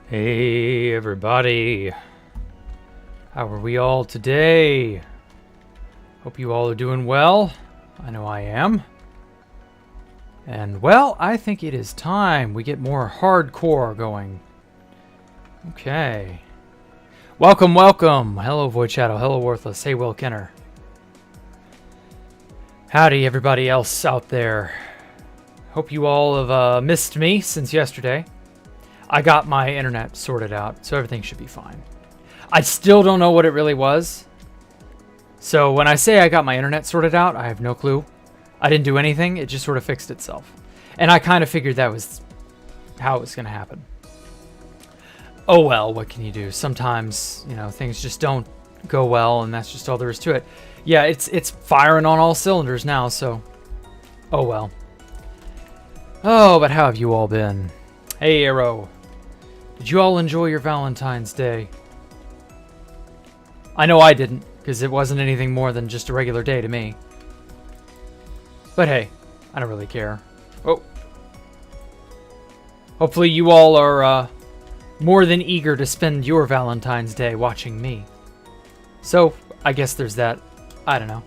Hey everybody, how are we all today? Hope you all are doing well. I know I am. And well, I think it is time we get more hardcore going. Okay. Welcome. Hello Void Shadow, hello Worthless, hey Will Kenner. Howdy everybody else out there. Hope you all have missed me since yesterday. I got my internet sorted out, so everything should be fine. I still don't know what it really was. So when I say I got my internet sorted out, I have no clue. I didn't do anything, it just sort of fixed itself. And I kind of figured that was how it was going to happen. Oh well, what can you do? Sometimes, you know, things just don't go well, and that's just all there is to it. Yeah, it's firing on all cylinders now, so oh well. Oh, but how have you all been? Hey Arrow. Did you all enjoy your Valentine's Day? I know I didn't, because it wasn't anything more than just a regular day to me. But hey, I don't really care. Oh. Hopefully you all are more than eager to spend your Valentine's Day watching me. So, I guess there's that. I don't know.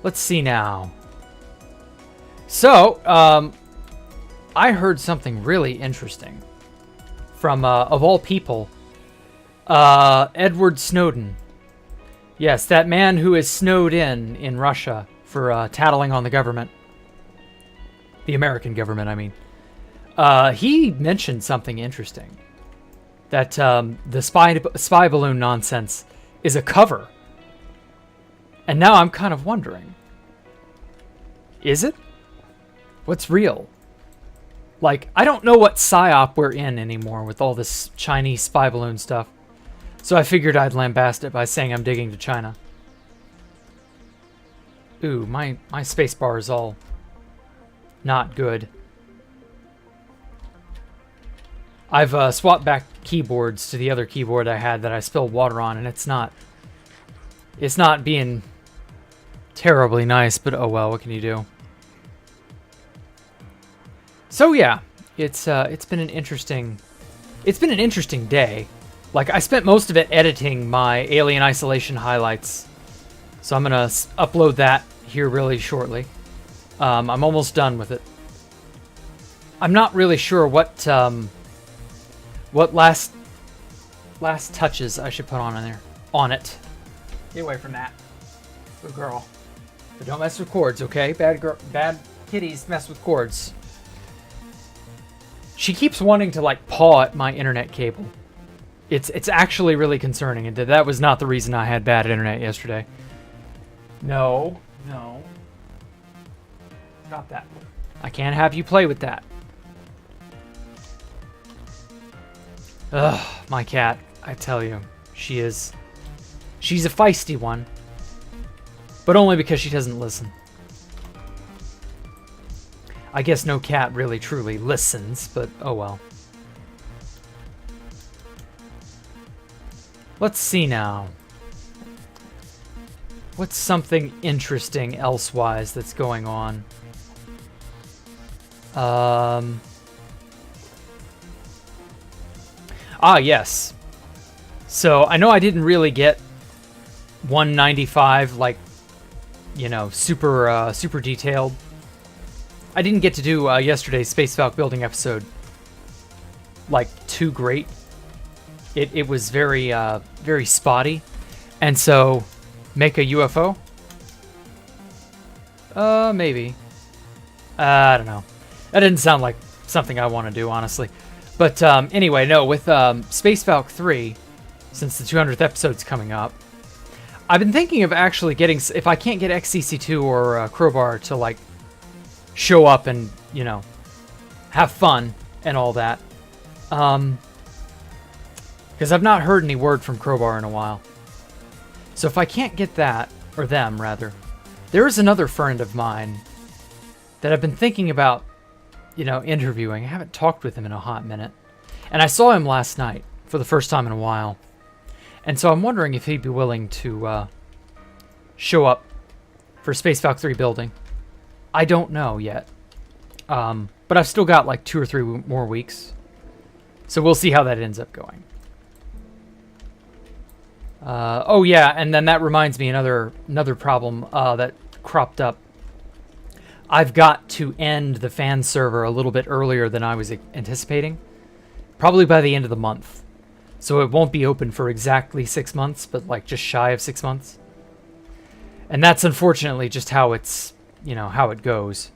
Let's see now. So, I heard something really interesting from, of all people, Edward Snowden. Yes, that man who is snowed in Russia for tattling on the government. The American government, I mean. He mentioned something interesting. That the spy balloon nonsense is a cover. And now I'm kind of wondering. Is it? What's real? Like, I don't know what psyop we're in anymore with all this Chinese spy balloon stuff. So I figured I'd lambast it by saying I'm digging to China. Ooh, my spacebar is all not good. I've swapped back keyboards to the other keyboard I had that I spilled water on, and it's not being terribly nice, but oh well, what can you do? So yeah, it's been an interesting day. Like, I spent most of it editing my Alien Isolation highlights, so I'm gonna upload that here really shortly. I'm almost done with it. I'm not really sure what last touches I should put on it. Get away from that, good girl. But don't mess with cords, okay? Bad kitties mess with cords. She keeps wanting to, like, paw at my internet cable. It's actually really concerning, and that was not the reason I had bad internet yesterday. No. Not that. I can't have you play with that. Ugh, my cat, I tell you, she's a feisty one. But only because she doesn't listen. I guess no cat really truly listens, but oh well. Let's see now. What's something interesting elsewise that's going on? Yes. So I know I didn't really get 195, like, you know, super detailed. I didn't get to do yesterday's Space Falcon building episode like too great. It was very spotty, and so make a UFO. Maybe. I don't know. That didn't sound like something I want to do, honestly. But anyway, no. With Space Falcon 3, since the 200th episode's coming up, I've been thinking of actually getting, if I can't get XCC2 or Crowbar to, like, show up and, you know, have fun and all that. Because I've not heard any word from Crowbar in a while. So if I can't get that, or them rather, there is another friend of mine that I've been thinking about, you know, interviewing. I haven't talked with him in a hot minute. And I saw him last night for the first time in a while. And so I'm wondering if he'd be willing to show up for Space Falcon 3 building. I don't know yet. But I've still got like 2 or 3 more weeks. So we'll see how that ends up going. Oh yeah, and then that reminds me another problem that cropped up. I've got to end the fan server a little bit earlier than I was anticipating. Probably by the end of the month. So it won't be open for exactly 6 months, but like just shy of 6 months. And that's unfortunately just how it's, you know, how it goes.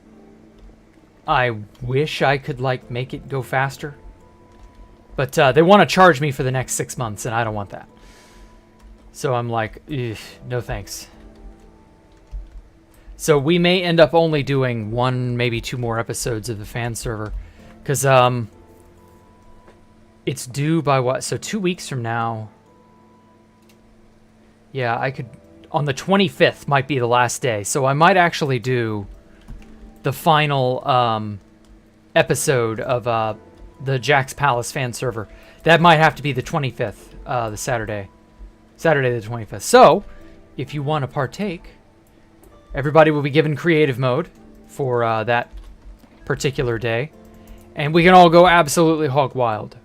I wish I could like make it go faster. But they want to charge me for the next 6 months, and I don't want that. So I'm like, no thanks. So we may end up only doing 1, maybe 2 more episodes of the fan server. Because it's due by what? So 2 weeks from now. Yeah, I could... On the 25th might be the last day. So I might actually do the final episode of the Jack's Palace fan server. That might have to be the 25th, the Saturday the 25th. So, if you want to partake, everybody will be given creative mode for that particular day. And we can all go absolutely hog wild.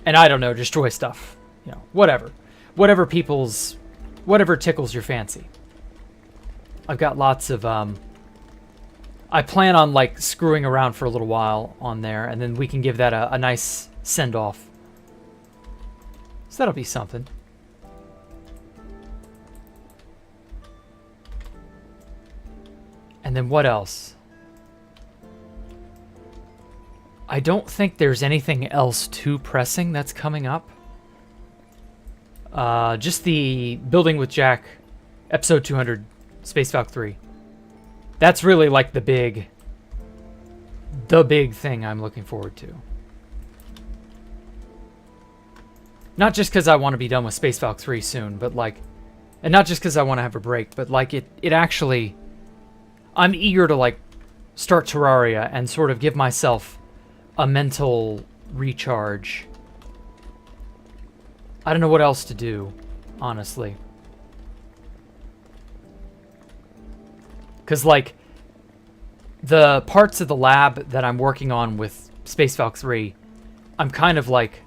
And I don't know, destroy stuff. You know, whatever. Whatever tickles your fancy. I've got lots of, I plan on, like, screwing around for a little while on there, and then we can give that a nice send-off. So that'll be something. And then what else? I don't think there's anything else too pressing that's coming up. Just the Building with Jack, episode 200, Space Valk 3. That's really like the big thing I'm looking forward to. Not just because I want to be done with Space Valk 3 soon, but like, and not just because I want to have a break, but like it actually, I'm eager to like start Terraria and sort of give myself a mental recharge. I don't know what else to do, honestly. Because, like, the parts of the lab that I'm working on with Space Valk 3, I'm kind of, like...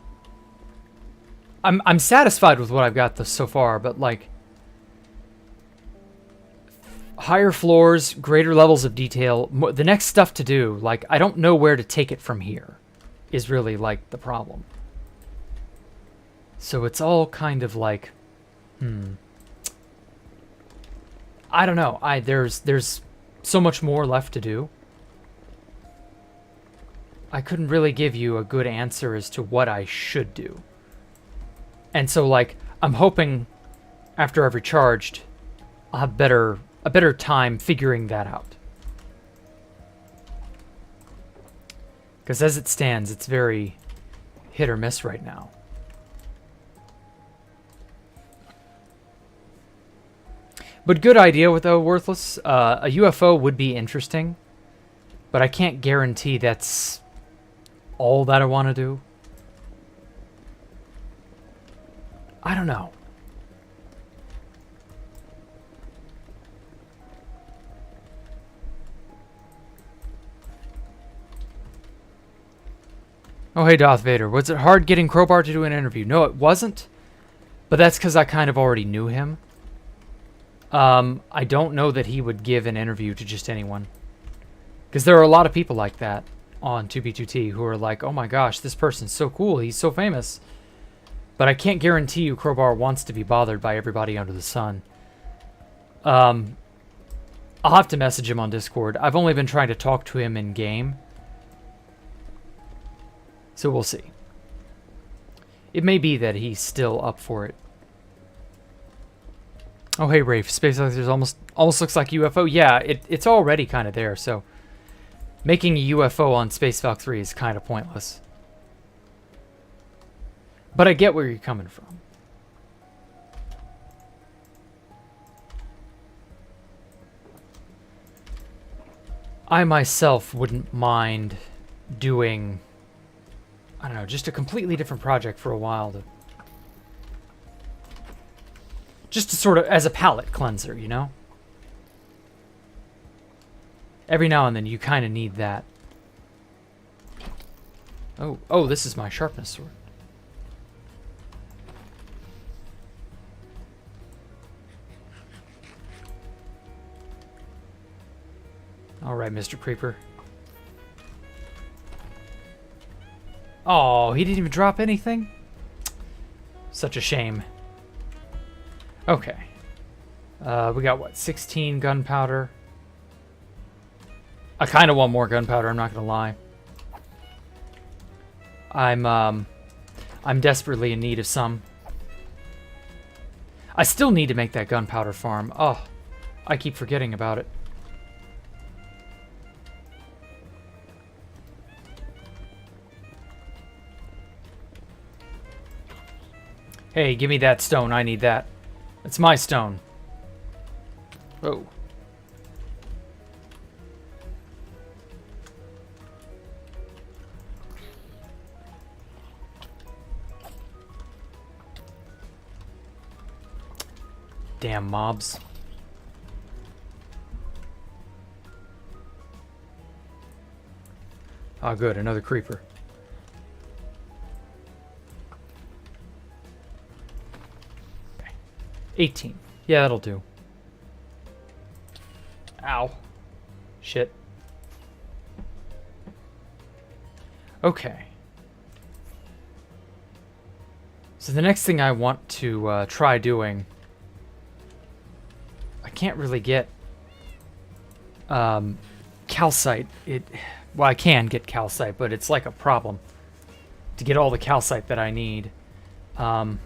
I'm satisfied with what I've got so far, but, like... Higher floors, greater levels of detail, the next stuff to do, like, I don't know where to take it from here, is really, like, the problem. So it's all kind of like, I don't know. There's so much more left to do. I couldn't really give you a good answer as to what I should do. And so, like, I'm hoping after I've recharged, I'll have a better time figuring that out. Because as it stands, it's very hit or miss right now. But good idea with though, Worthless. A UFO would be interesting, but I can't guarantee that's all that I want to do. I don't know. Oh, hey, Darth Vader. Was it hard getting Crowbar to do an interview? No, it wasn't. But that's because I kind of already knew him. I don't know that he would give an interview to just anyone. Because there are a lot of people like that on 2B2T who are like, oh my gosh, this person's so cool, he's so famous. But I can't guarantee you Crowbar wants to be bothered by everybody under the sun. I'll have to message him on Discord. I've only been trying to talk to him in game. So we'll see. It may be that he's still up for it. Oh, hey, Rafe. Space Lasers almost looks like UFO. Yeah, it's already kind of there, so... Making a UFO on Space Valk 3 is kind of pointless. But I get where you're coming from. I myself wouldn't mind doing... I don't know, just a completely different project for a while to... Just to sort of, as a palate cleanser, you know? Every now and then you kind of need that. Oh, this is my sharpness sword. All right, Mr. Creeper. Oh, he didn't even drop anything? Such a shame. Okay. We got, what, 16 gunpowder? I kind of want more gunpowder, I'm not going to lie. I'm desperately in need of some. I still need to make that gunpowder farm. Oh, I keep forgetting about it. Hey, give me that stone. I need that. It's my stone. Oh. Damn mobs. Oh, good. Another creeper. Okay. 18. Yeah, that'll do. Ow. Shit. Okay. So the next thing I want to try doing... I can't really get calcite. Well, I can get calcite, but it's like a problem to get all the calcite that I need. First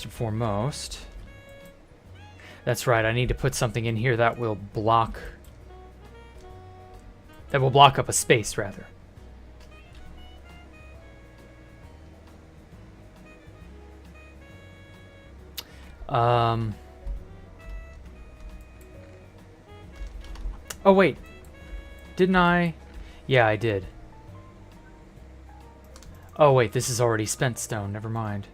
and foremost, that's right. I need to put something in here that will block up a space, rather. Oh, wait. Didn't I? Yeah, I did. Oh, wait. This is already spent stone. Never mind.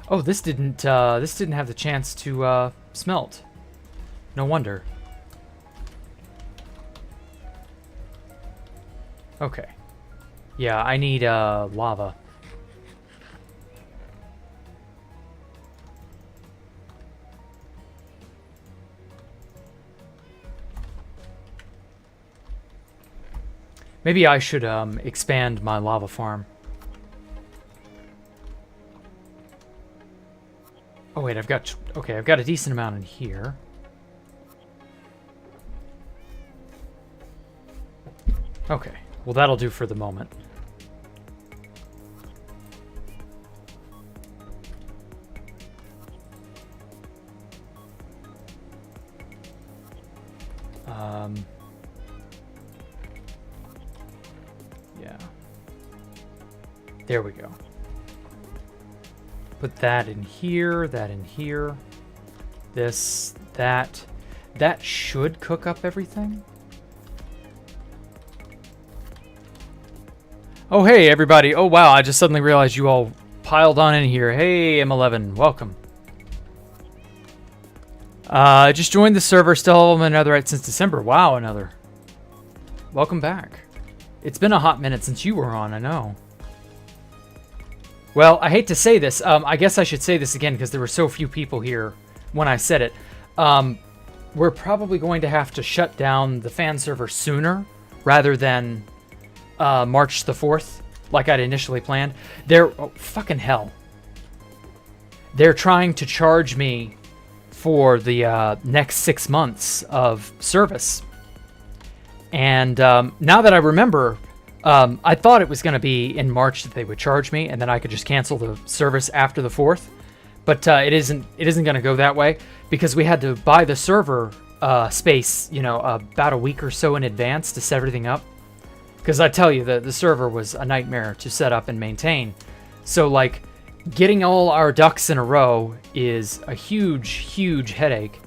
Oh, this didn't have the chance to, smelt. No wonder. Okay. Yeah, I need, lava. Maybe I should expand my lava farm. Oh wait, I've got a decent amount in here. Okay, well that'll do for the moment. Yeah. There we go. Put that in here, that in here. This, that. That should cook up everything. Oh, hey, everybody. Oh, wow. I just suddenly realized you all piled on in here. Hey, M11. Welcome. I just joined the server. Still have Netherite since December. Wow, another. Welcome back. It's been a hot minute since you were on, I know. Well, I hate to say this. I guess I should say this again because there were so few people here when I said it. We're probably going to have to shut down the fan server sooner rather than March the 4th, like I'd initially planned. Oh, fucking hell. They're trying to charge me for the next 6 months of service. And now that I remember, I thought it was going to be in March that they would charge me, and then I could just cancel the service after the 4th. But it isn't going to go that way because we had to buy the server space, you know, about a week or so in advance to set everything up. Because I tell you, the server was a nightmare to set up and maintain. So, like, getting all our ducks in a row is a huge, huge headache.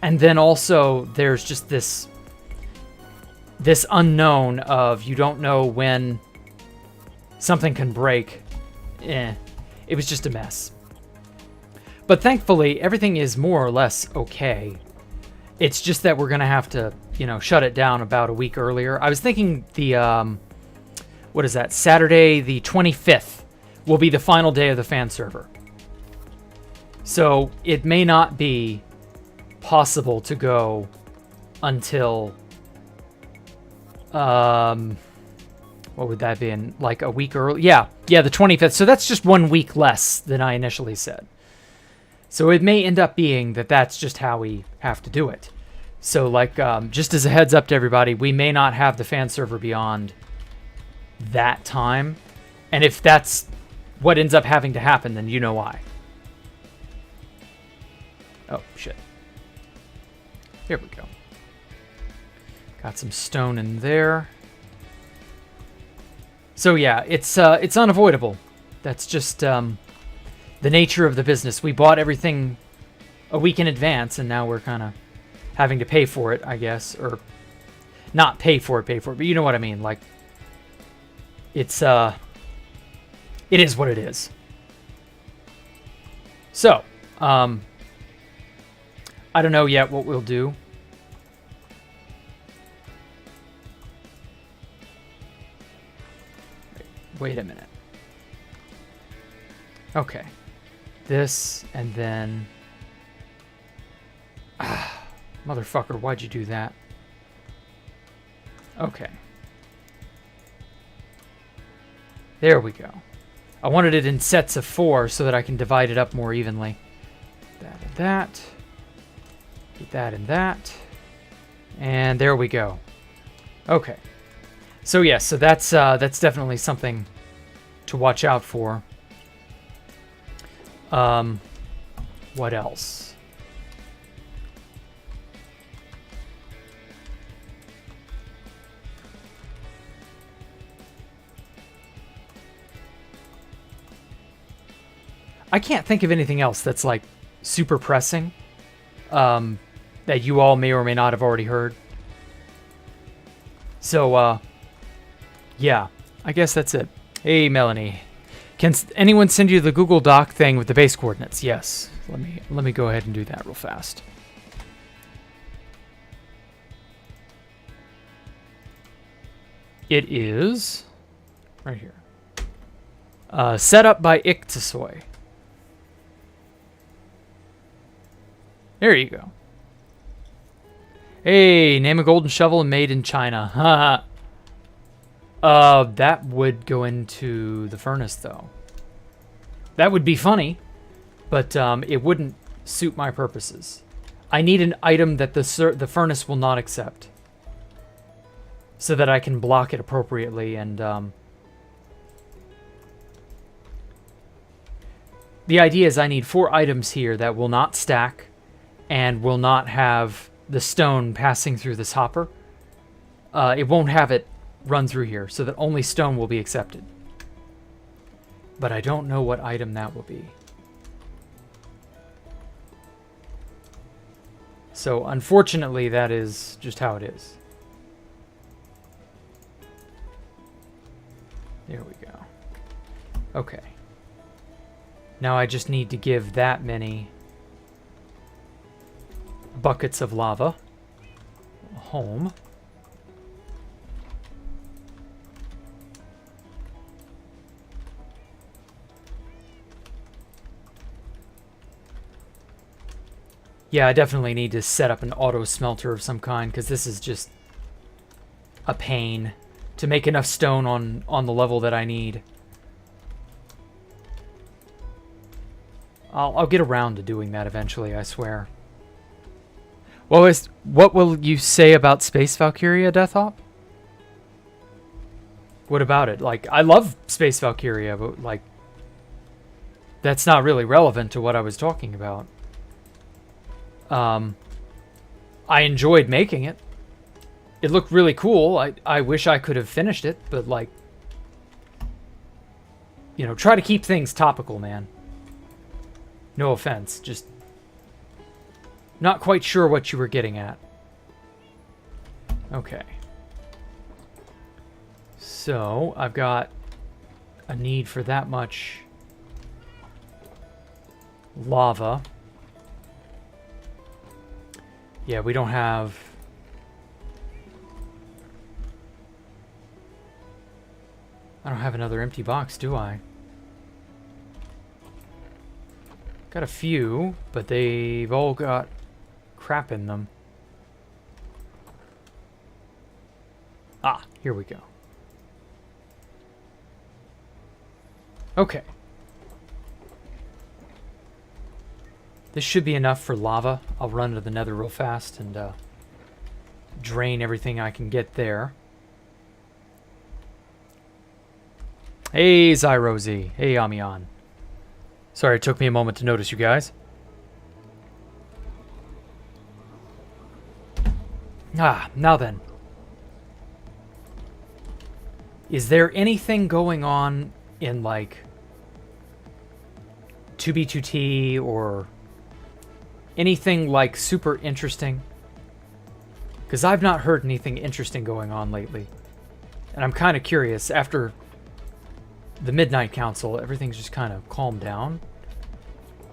And then also, there's just this unknown of you don't know when something can break. It was just a mess. But thankfully, everything is more or less okay. It's just that we're going to have to, you know, shut it down about a week earlier. I was thinking the, what is that? Saturday the 25th will be the final day of the fan server. So it may not be possible to go until, what would that be, in like a week early? Yeah, the 25th. So that's just 1 week less than I initially said. So it may end up being that that's just how we have to do it. So like, just as a heads up to everybody, we may not have the fan server beyond that time. And if that's what ends up having to happen, then you know why. Oh, shit. Here we go. Got some stone in there. So yeah, it's unavoidable. That's just the nature of the business. We bought everything a week in advance, and now we're kind of having to pay for it, I guess, or not pay for it, but you know what I mean. Like, it is what it is. So, I don't know yet what we'll do. Wait a minute. Okay. This, and then... motherfucker, why'd you do that? Okay. There we go. I wanted it in sets of 4 so that I can divide it up more evenly. That and that. Get that and that. And there we go. Okay. So yes, so that's definitely something to watch out for. What else? I can't think of anything else that's like super pressing, that you all may or may not have already heard. So, yeah, I guess that's it. Hey, Melanie. Can anyone send you the Google Doc thing with the base coordinates? Yes. Let me go ahead and do that real fast. It is right here. Set up by Ictisoy. There you go. Hey, name a golden shovel made in China. Haha. That would go into the furnace, though. That would be funny, but it wouldn't suit my purposes. I need an item that the furnace will not accept, so that I can block it appropriately. And the idea is I need 4 items here that will not stack and will not have the stone passing through this hopper. It won't have it run through here, so that only stone will be accepted. But I don't know what item that will be. So unfortunately, that is just how it is. There we go. Okay. Now I just need to give that many buckets of lava home. Yeah, I definitely need to set up an auto smelter of some kind, because this is just a pain to make enough stone on the level that I need. I'll get around to doing that eventually, I swear. What will you say about Space Valkyria, Deathhop? What about it? Like, I love Space Valkyria, but like, that's not really relevant to what I was talking about. I enjoyed making it. It looked really cool. I wish I could have finished it, but like, you know, try to keep things topical, man. No offense, just not quite sure what you were getting at. Okay. So, I've got a need for that much lava. Yeah, we don't have... I don't have another empty box, do I? Got a few, but they've all got crap in them. Ah, here we go. Okay. This should be enough for lava. I'll run to the nether real fast and drain everything I can get there. Hey, Zyrozy. Hey, Amion. Sorry, it took me a moment to notice you guys. Ah, now then. Is there anything going on in, like, 2B2T or anything, like, super interesting? Because I've not heard anything interesting going on lately. And I'm kind of curious. After the Midnight Council, everything's just kind of calmed down.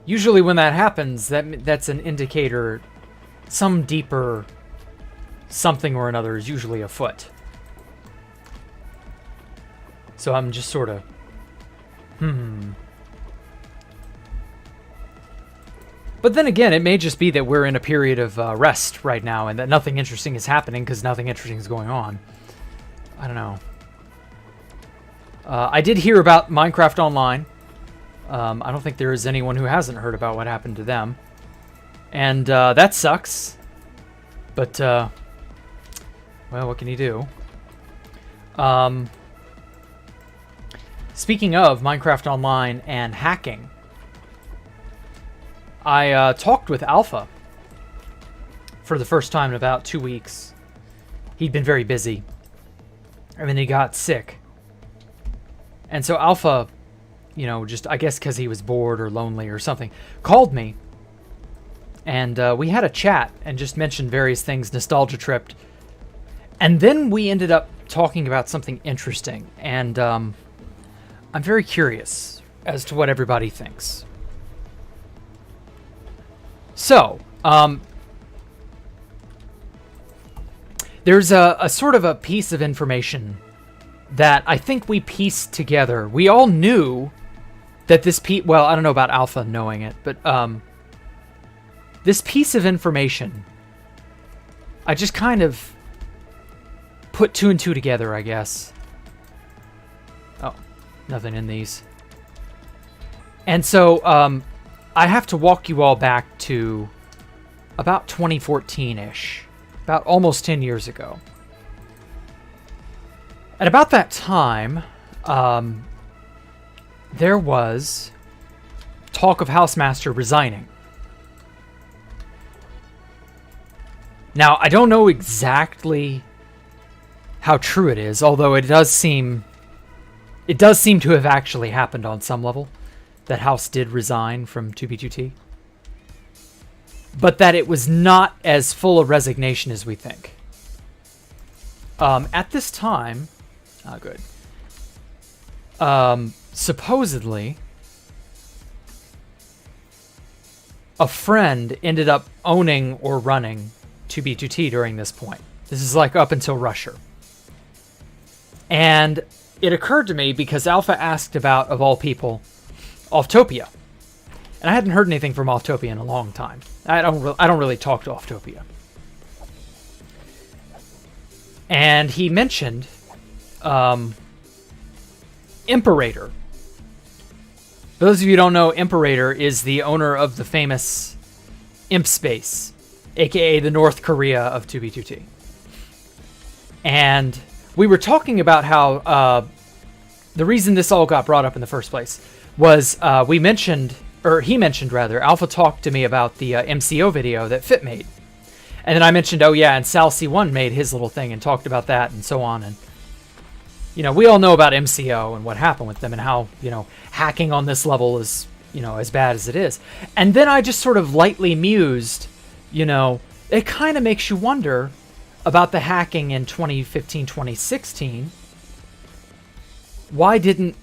Usually when that happens, that's an indicator some deeper something or another is usually afoot. So I'm just sort of, But then again, it may just be that we're in a period of rest right now and that nothing interesting is happening because nothing interesting is going on. I don't know. I did hear about Minecraft Online. I don't think there is anyone who hasn't heard about what happened to them. And that sucks. But, well, what can you do? Speaking of Minecraft Online and hacking, I talked with Alpha for the first time in about 2 weeks. He'd been very busy. And then he got sick. And so Alpha, you know, just, I guess because he was bored or lonely or something, called me. And we had a chat and just mentioned various things, nostalgia tripped. And then we ended up talking about something interesting. And I'm very curious as to what everybody thinks. So, there's a sort of a piece of information that I think we pieced together. We all knew that this well, I don't know about Alpha knowing it, but this piece of information, I just kind of put 2 and 2 together, I guess. Oh, nothing in these. And so, I have to walk you all back to about 2014-ish, about almost 10 years ago. At about that time, there was talk of Housemaster resigning. Now, I don't know exactly how true it is, although it does seem to have actually happened on some level, that House did resign from 2B2T. But that it was not as full a resignation as we think. At this time, supposedly, a friend ended up owning or running 2B2T during this point. This is like up until Rusher. And it occurred to me because Alpha asked about, of all people, Offtopia. And I hadn't heard anything from Offtopia in a long time. I don't really talk to Offtopia. And he mentioned Imperator. For those of you who don't know, Imperator is the owner of the famous Imp Space, aka the North Korea of 2B2T. And we were talking about how the reason this all got brought up in the first place was he mentioned, Alpha talked to me about the MCO video that Fit made. And then I mentioned, oh yeah, and Sal C1 made his little thing and talked about that and so on. And, you know, we all know about MCO and what happened with them and how, you know, hacking on this level is, you know, as bad as it is. And then I just sort of lightly mused, you know, it kind of makes you wonder about the hacking in 2015, 2016. Why didn't,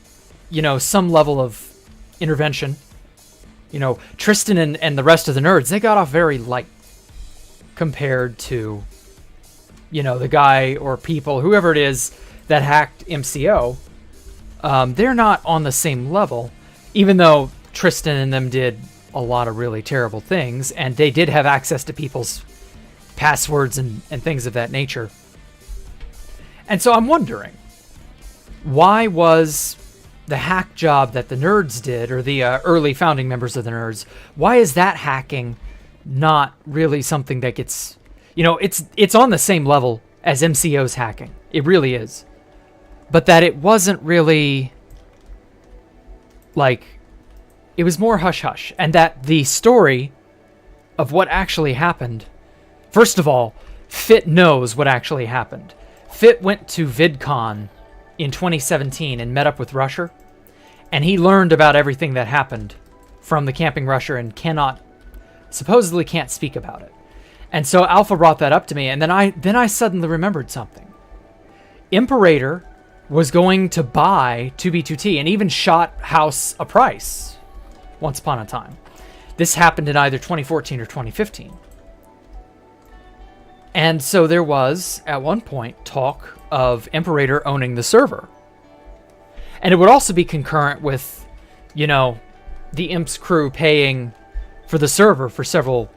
you know, some level of intervention You know, Tristan and the rest of the nerds, they got off very light compared to, you know, the guy or people, whoever it is that hacked MCO. They're not on the same level, even though Tristan and them did a lot of really terrible things, and they did have access to people's passwords and things of that nature. And so I'm wondering, why was the hack job that the nerds did, or the early founding members of the nerds, why is that hacking not really something that gets, you know, it's on the same level as MCO's hacking. It really is. But that it wasn't really, like, it was more hush-hush. And that the story of what actually happened, first of all, Fit knows what actually happened. Fit went to VidCon in 2017 and met up with Rusher, and he learned about everything that happened from the Camping Rusher and supposedly can't speak about it. And so Alpha brought that up to me, and then I suddenly remembered something. Imperator was going to buy 2B2T and even shot House a price once upon a time. This happened in either 2014 or 2015. And so there was, at one point, talk of Imperator owning the server. And it would also be concurrent with, you know, the Imps crew paying for the server for several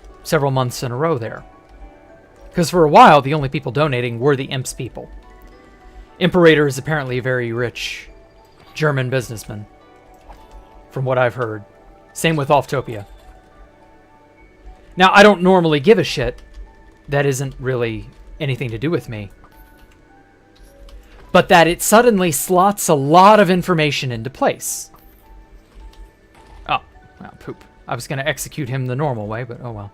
months in a row there. Because for a while, the only people donating were the Imps people. Imperator is apparently a very rich German businessman, from what I've heard. Same with Offtopia. Now, I don't normally give a shit. That isn't really anything to do with me. But that it suddenly slots a lot of information into place. Oh, well, poop. I was going to execute him the normal way, but oh well.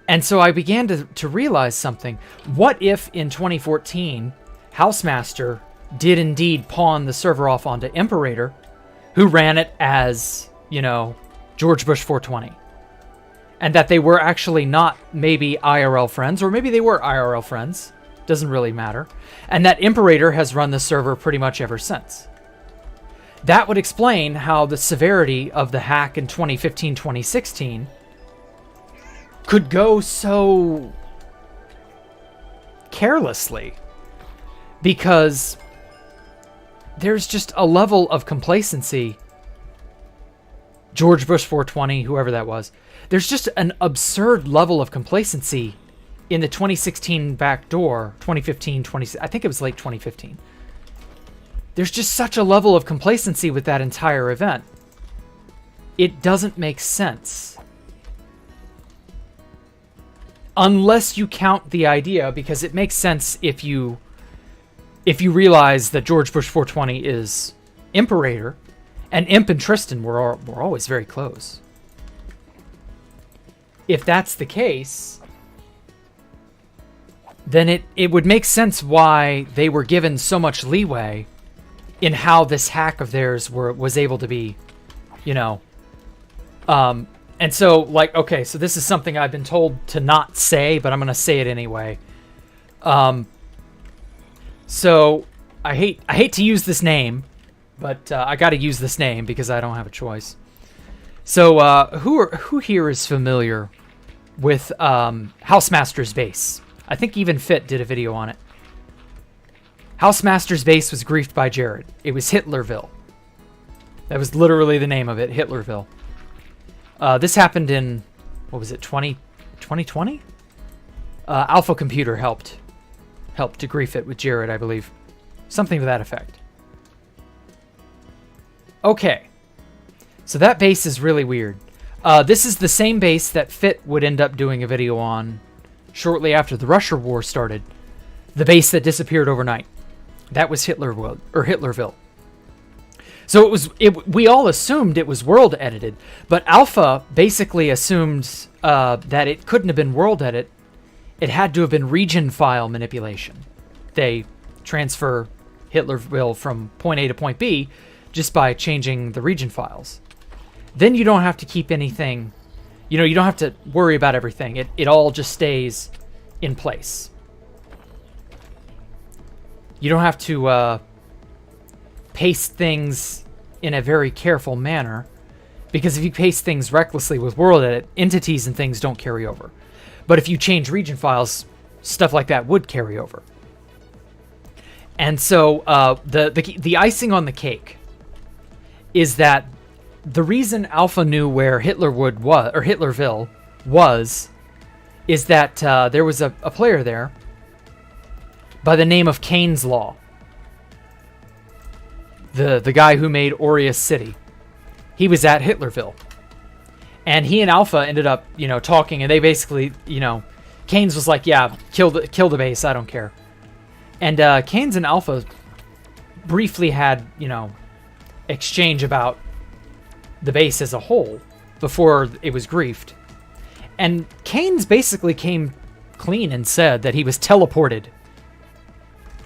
And so I began to realize something. What if in 2014, Housemaster did indeed pawn the server off onto Imperator, who ran it as, you know, George Bush 420? And that they were actually not maybe IRL friends, or maybe they were IRL friends. Doesn't really matter. And that Imperator has run the server pretty much ever since. That would explain how the severity of the hack in 2015-2016 could go so carelessly. Because there's just a level of complacency. George Bush 420, whoever that was. There's just an absurd level of complacency in the 2016 backdoor, 2015, I think it was late 2015. There's just such a level of complacency with that entire event. It doesn't make sense. Unless you count the idea, because it makes sense if you realize that George Bush 420 is Imperator, and Imp and Tristan were always very close. If that's the case, then it would make sense why they were given so much leeway in how this hack of theirs was able to be, you know. And so, like, okay, so this is something I've been told to not say, but I'm going to say it anyway. So I hate to use this name, but I got to use this name because I don't have a choice. So who here is familiar with Housemaster's base? I think even Fit did a video on it. Housemaster's base was griefed by Jared. It was Hitlerville. That was literally the name of it, Hitlerville. This happened in, what was it, 2020? Alpha Computer helped to grief it with Jared, I believe. Something to that effect. Okay. So that base is really weird. This is the same base that Fit would end up doing a video on shortly after the Russia War started. The base that disappeared overnight. That was Hitlerville. So we all assumed it was world edited, but Alpha basically assumed that it couldn't have been world edit. It had to have been region file manipulation. They transfer Hitlerville from point A to point B just by changing the region files. Then you don't have to keep anything, you know, you don't have to worry about everything. It all just stays in place. You don't have to paste things in a very careful manner Because if you paste things recklessly with world edit, entities and things don't carry over. But if you change region files, stuff like that would carry over. And so the icing on the cake is that the reason Alpha knew where Hitlerwood was, or Hitlerville was, is that there was a player there by the name of Kane's Law. The guy who made Aureus City. He was at Hitlerville. And he and Alpha ended up, talking, and they basically, Kane's was like, yeah, kill the base, I don't care. And Kane's and Alpha briefly had, exchange about the base as a whole before it was griefed. And Kane's basically came clean and said that he was teleported,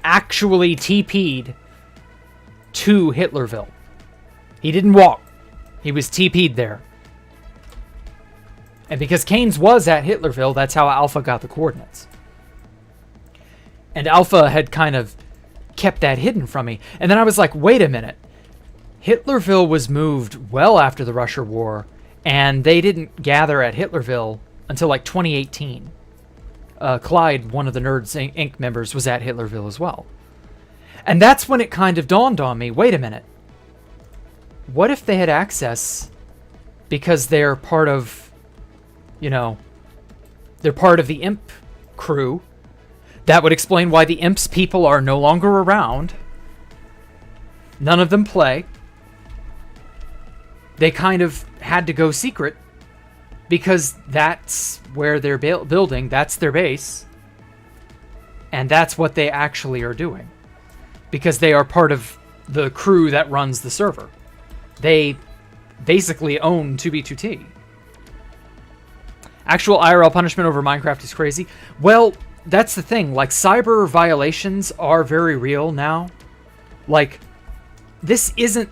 actually TP'd to Hitlerville. He didn't walk. He was TP'd there. And because Kane's was at Hitlerville, that's how Alpha got the coordinates. And Alpha had kind of kept that hidden from me. And then I was like, wait a minute. Hitlerville was moved well after the Russia War, and they didn't gather at Hitlerville until like 2018. Clyde, one of the Nerds Inc. members, was at Hitlerville as well. And that's when it kind of dawned on me, wait a minute. What if they had access because they're part of, they're part of the Imp crew? That would explain why the Imp's people are no longer around. None of them play. They kind of had to go secret because that's where they're building, that's their base, and that's what they actually are doing. Because they are part of the crew that runs the server. They basically own 2B2T. Actual IRL punishment over Minecraft is crazy. Well, that's the thing. Like, cyber violations are very real now. Like, this isn't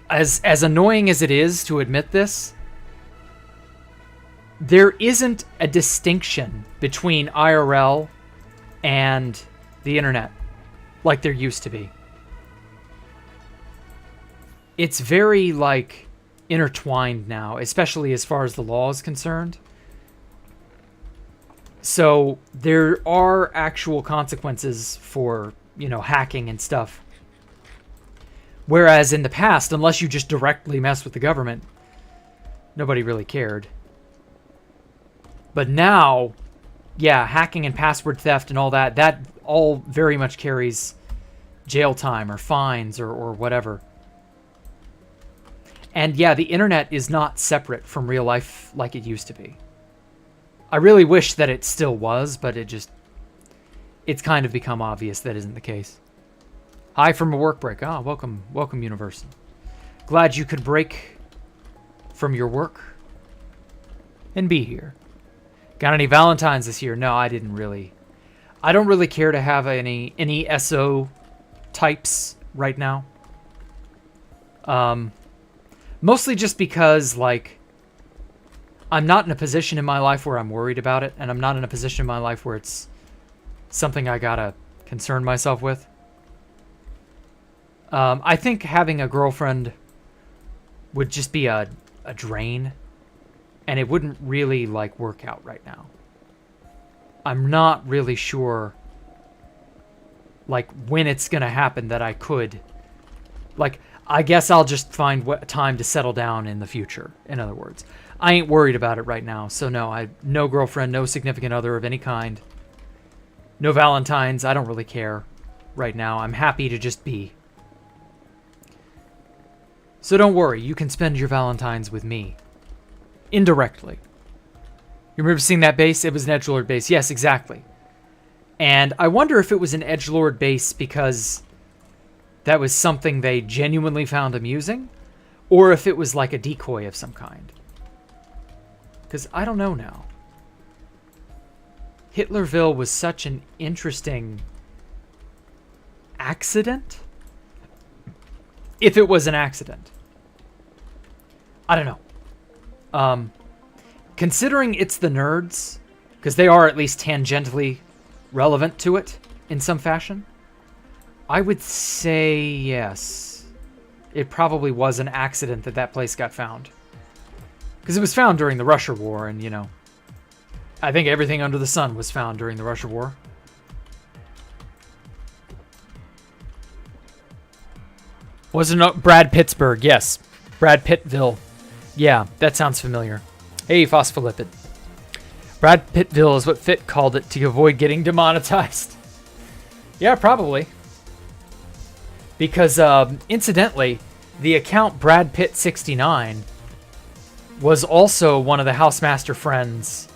as annoying as it is to admit this. There isn't a distinction between IRL and the internet like there used to be. It's very, like, intertwined now, especially as far as the law is concerned. So there are actual consequences for, hacking and stuff. Whereas in the past, unless you just directly mess with the government, nobody really cared. But now, yeah, hacking and password theft and all that all very much carries jail time or fines or whatever. And yeah, the internet is not separate from real life like it used to be. I really wish that it still was, but it's kind of become obvious that isn't the case. Hi from a work break. Ah, welcome, Universal. Glad you could break from your work and be here. Got any Valentines this year? No, I didn't really. I don't really care to have any SO types right now. Mostly just because, like, I'm not in a position in my life where I'm worried about it, and I'm not in a position in my life where it's something I gotta concern myself with. I think having a girlfriend would just be a drain, and it wouldn't really, like, work out right now. I'm not really sure, like, when it's gonna happen that I could, like, I guess I'll just find time to settle down in the future, in other words. I ain't worried about it right now, so no girlfriend, no significant other of any kind. No Valentines, I don't really care right now. I'm happy to just be. So don't worry, you can spend your Valentines with me. Indirectly. You remember seeing that base? It was an edgelord base. Yes, exactly. And I wonder if it was an edgelord base because that was something they genuinely found amusing, or if it was like a decoy of some kind. Because I don't know now. Hitlerville was such an interesting accident. If it was an accident. I don't know. Considering it's the nerds, because they are at least tangentially relevant to it in some fashion, I would say yes. It probably was an accident that place got found. Because it was found during the Russia War, and, you know, I think everything under the sun was found during the Russia War. Wasn't Brad Pittsburgh? Yes. Brad Pittville. Yeah, that sounds familiar. Hey, phospholipid. Brad Pittville is what Fit called it to avoid getting demonetized. Yeah, probably. Because, incidentally, the account Brad Pitt 69 was also one of the Housemaster friends,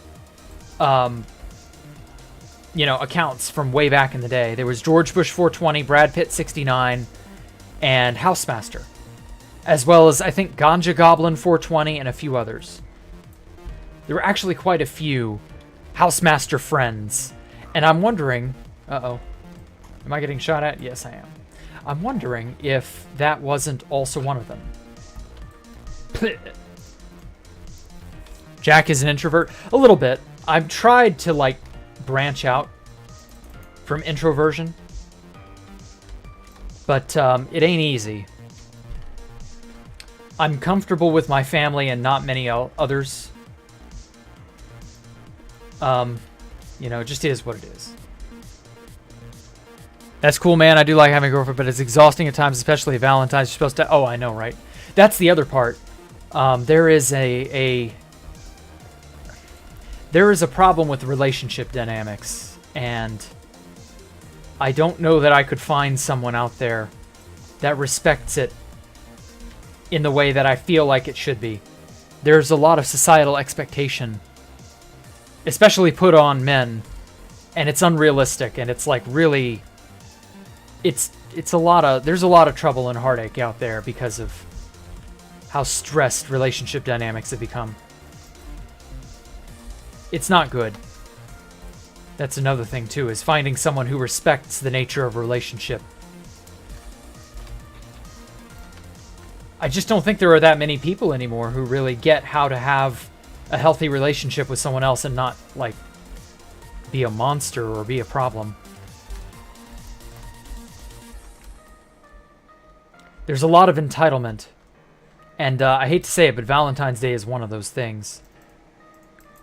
you know, accounts from way back in the day. There was George Bush 420, Brad Pitt 69, and Housemaster, as well as, I think, Ganja Goblin 420 and a few others. There were actually quite a few Housemaster friends, and I'm wondering... Uh-oh. Am I getting shot at? Yes, I am. I'm wondering if that wasn't also one of them. Jack is an introvert? A little bit. I've tried to, like, branch out from introversion, but it ain't easy. I'm comfortable with my family and not many others. You know, it just is what it is. That's cool, man. I do like having a girlfriend, but it's exhausting at times, especially at Valentine's. You're supposed to... Oh, I know, right? That's the other part. There is a problem with relationship dynamics, and I don't know that I could find someone out there that respects it in the way that I feel like it should be. There's a lot of societal expectation, especially put on men, and it's unrealistic, and it's like really... It's a lot of... There's a lot of trouble and heartache out there because of how stressed relationship dynamics have become. It's not good. That's another thing, too, is finding someone who respects the nature of a relationship. I just don't think there are that many people anymore who really get how to have a healthy relationship with someone else and not, like, be a monster or be a problem. There's a lot of entitlement. And I hate to say it, but Valentine's Day is one of those things.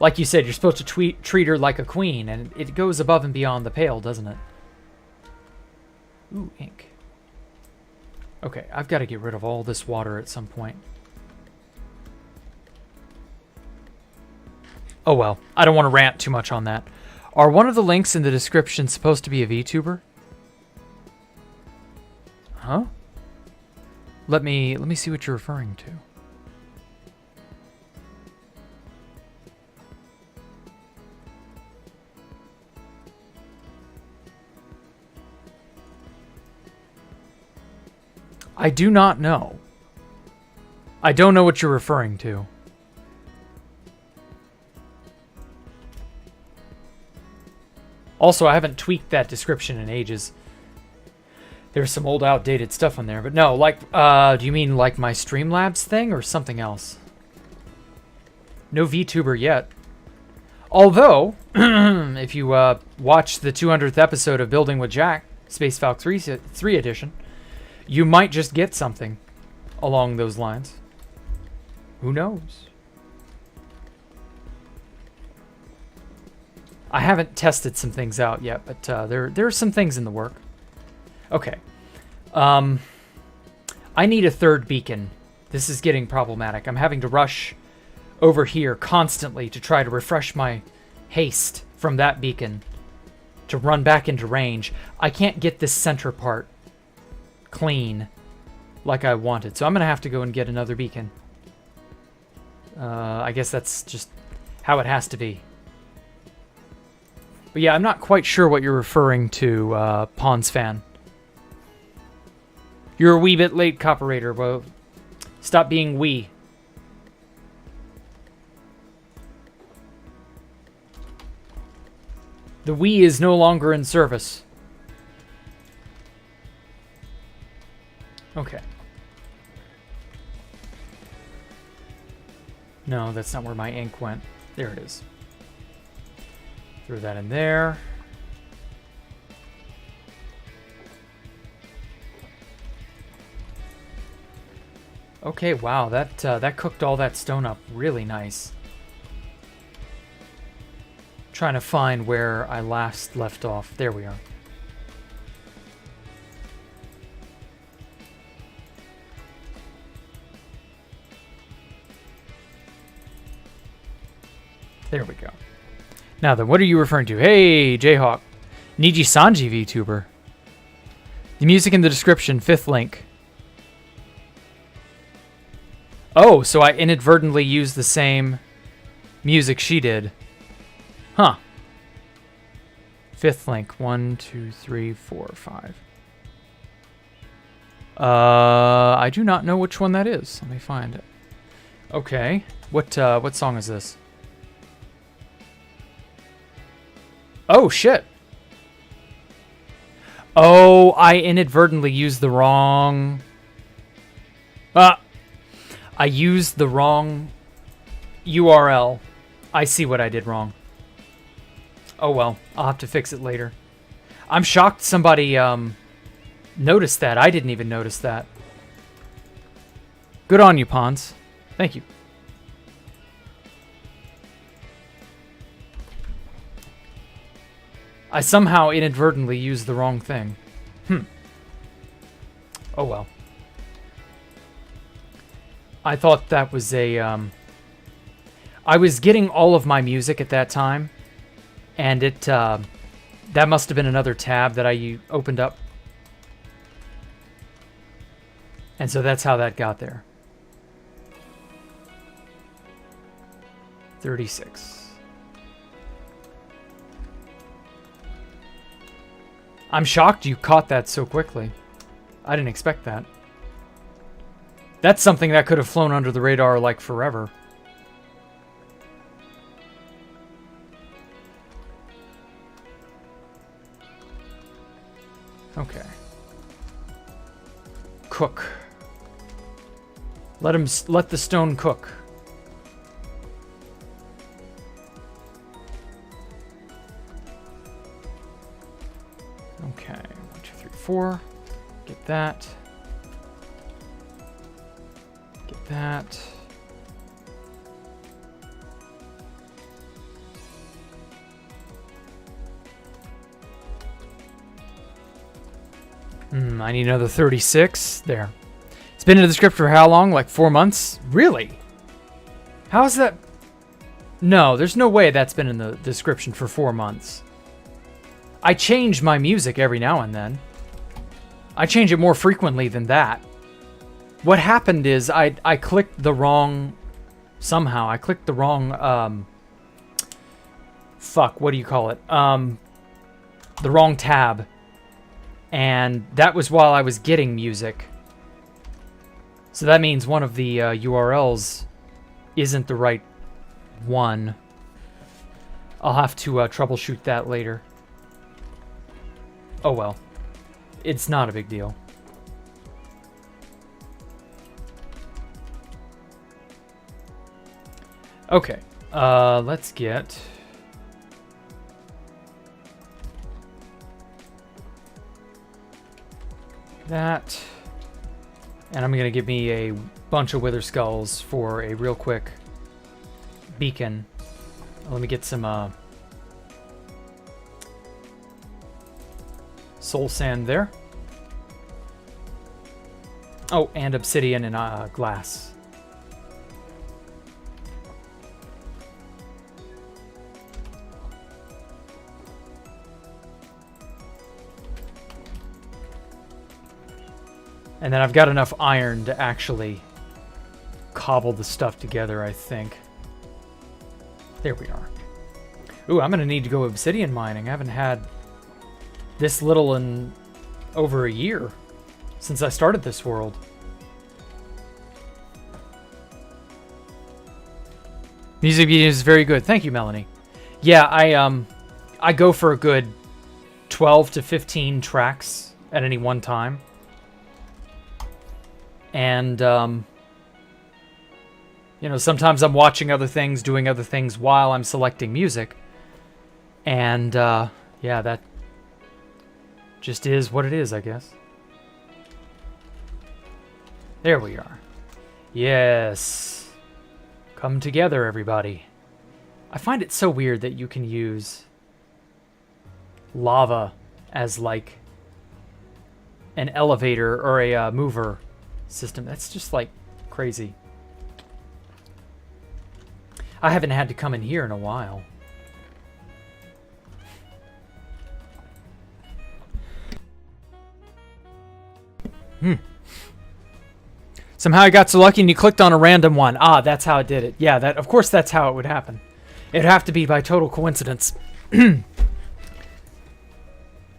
Like you said, you're supposed to treat her like a queen, and it goes above and beyond the pale, doesn't it? Ooh, ink. Okay, I've got to get rid of all this water at some point. Oh well, I don't want to rant too much on that. Are one of the links in the description supposed to be a VTuber? Huh? Let me see what you're referring to. I do not know. I don't know what you're referring to. Also, I haven't tweaked that description in ages. There's some old outdated stuff on there, but no, like, do you mean like my Streamlabs thing or something else? No VTuber yet. Although, if you watch the 200th episode of Building with Jack, Space Falcon 3 edition, you might just get something along those lines. Who knows? I haven't tested some things out yet, but there are some things in the work. Okay. I need a third beacon. This is getting problematic. I'm having to rush over here constantly to try to refresh my haste from that beacon to run back into range. I can't get this center part clean like I wanted, so I'm going to have to go and get another beacon. I guess that's just how it has to be. But yeah, I'm not quite sure what you're referring to, Pawns fan. You're a wee bit late, Copperator. Well, stop being wee. The Wii is no longer in service. Okay. No, that's not where my ink went. There it is. Throw that in there. Okay, wow, that cooked all that stone up really nice. Trying to find where I last left off. There we are. There we go. Now then, what are you referring to? Hey, Jayhawk. Niji Sanji VTuber. The music in the description, 5th link. Oh, so I inadvertently used the same music she did. Huh. 5th link. 1, 2, 3, 4, 5. I do not know which one that is. Let me find it. Okay. What song is this? Oh, shit. Oh, I inadvertently used the wrong... I used the wrong URL. I see what I did wrong. Oh well, I'll have to fix it later. I'm shocked somebody noticed that. I didn't even notice that. Good on you, Pons. Thank you. I somehow inadvertently used the wrong thing. Oh well. I thought that was a... I was getting all of my music at that time, and it... that must have been another tab that I opened up. And so that's how that got there. 36. I'm shocked you caught that so quickly. I didn't expect that. That's something that could have flown under the radar like forever. Okay. Cook. Let the stone cook. Okay. 1, 2, 3, 4. Get that. Get that. I need another 36. There. It's been in the script for how long? Like 4 months? Really? How is that? No, there's no way that's been in the description for 4 months. I change my music every now and then. I change it more frequently than that. What happened is I clicked the wrong... Somehow, I clicked the wrong... Fuck, what do you call it? The wrong tab. And that was while I was getting music. So that means one of the URLs isn't the right one. I'll have to troubleshoot that later. Oh well. It's not a big deal. Okay. Let's get... that. And I'm going to give me a bunch of wither skulls for a real quick beacon. Let me get some soul sand there. Oh, and obsidian and glass. And then I've got enough iron to actually cobble the stuff together, I think. There we are. Ooh, I'm going to need to go obsidian mining. I haven't had this little in over a year since I started this world. Music video is very good. Thank you, Melanie. Yeah, I go for a good 12 to 15 tracks at any one time. And, you know, sometimes I'm watching other things, doing other things while I'm selecting music. And, yeah, that just is what it is, I guess. There we are. Yes. Come together, everybody. I find it so weird that you can use lava as like an elevator or a mover system. That's just like crazy. I haven't had to come in here in a while. Somehow I got so lucky and you clicked on a random one. Ah, that's how it did it. Yeah, that of course that's how it would happen. It'd have to be by total coincidence.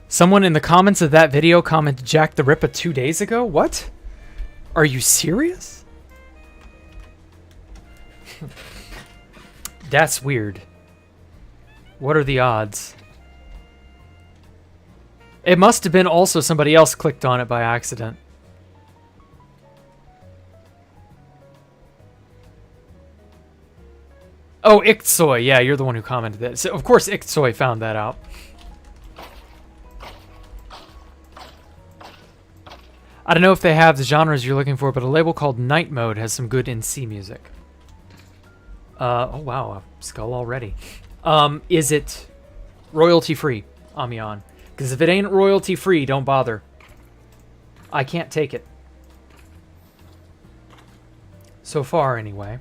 Someone in the comments of that video commented Jacktherippa 2 days ago? What? Are you serious? That's weird. What are the odds? It must have been also somebody else clicked on it by accident. Oh, Iktsoy. Yeah, you're the one who commented that. So, of course, Iktsoy found that out. I don't know if they have the genres you're looking for, but a label called Night Mode has some good NC music. Oh, wow. A skull already. Is it royalty-free, Amion? Because if it ain't royalty-free, don't bother. I can't take it. So far, anyway.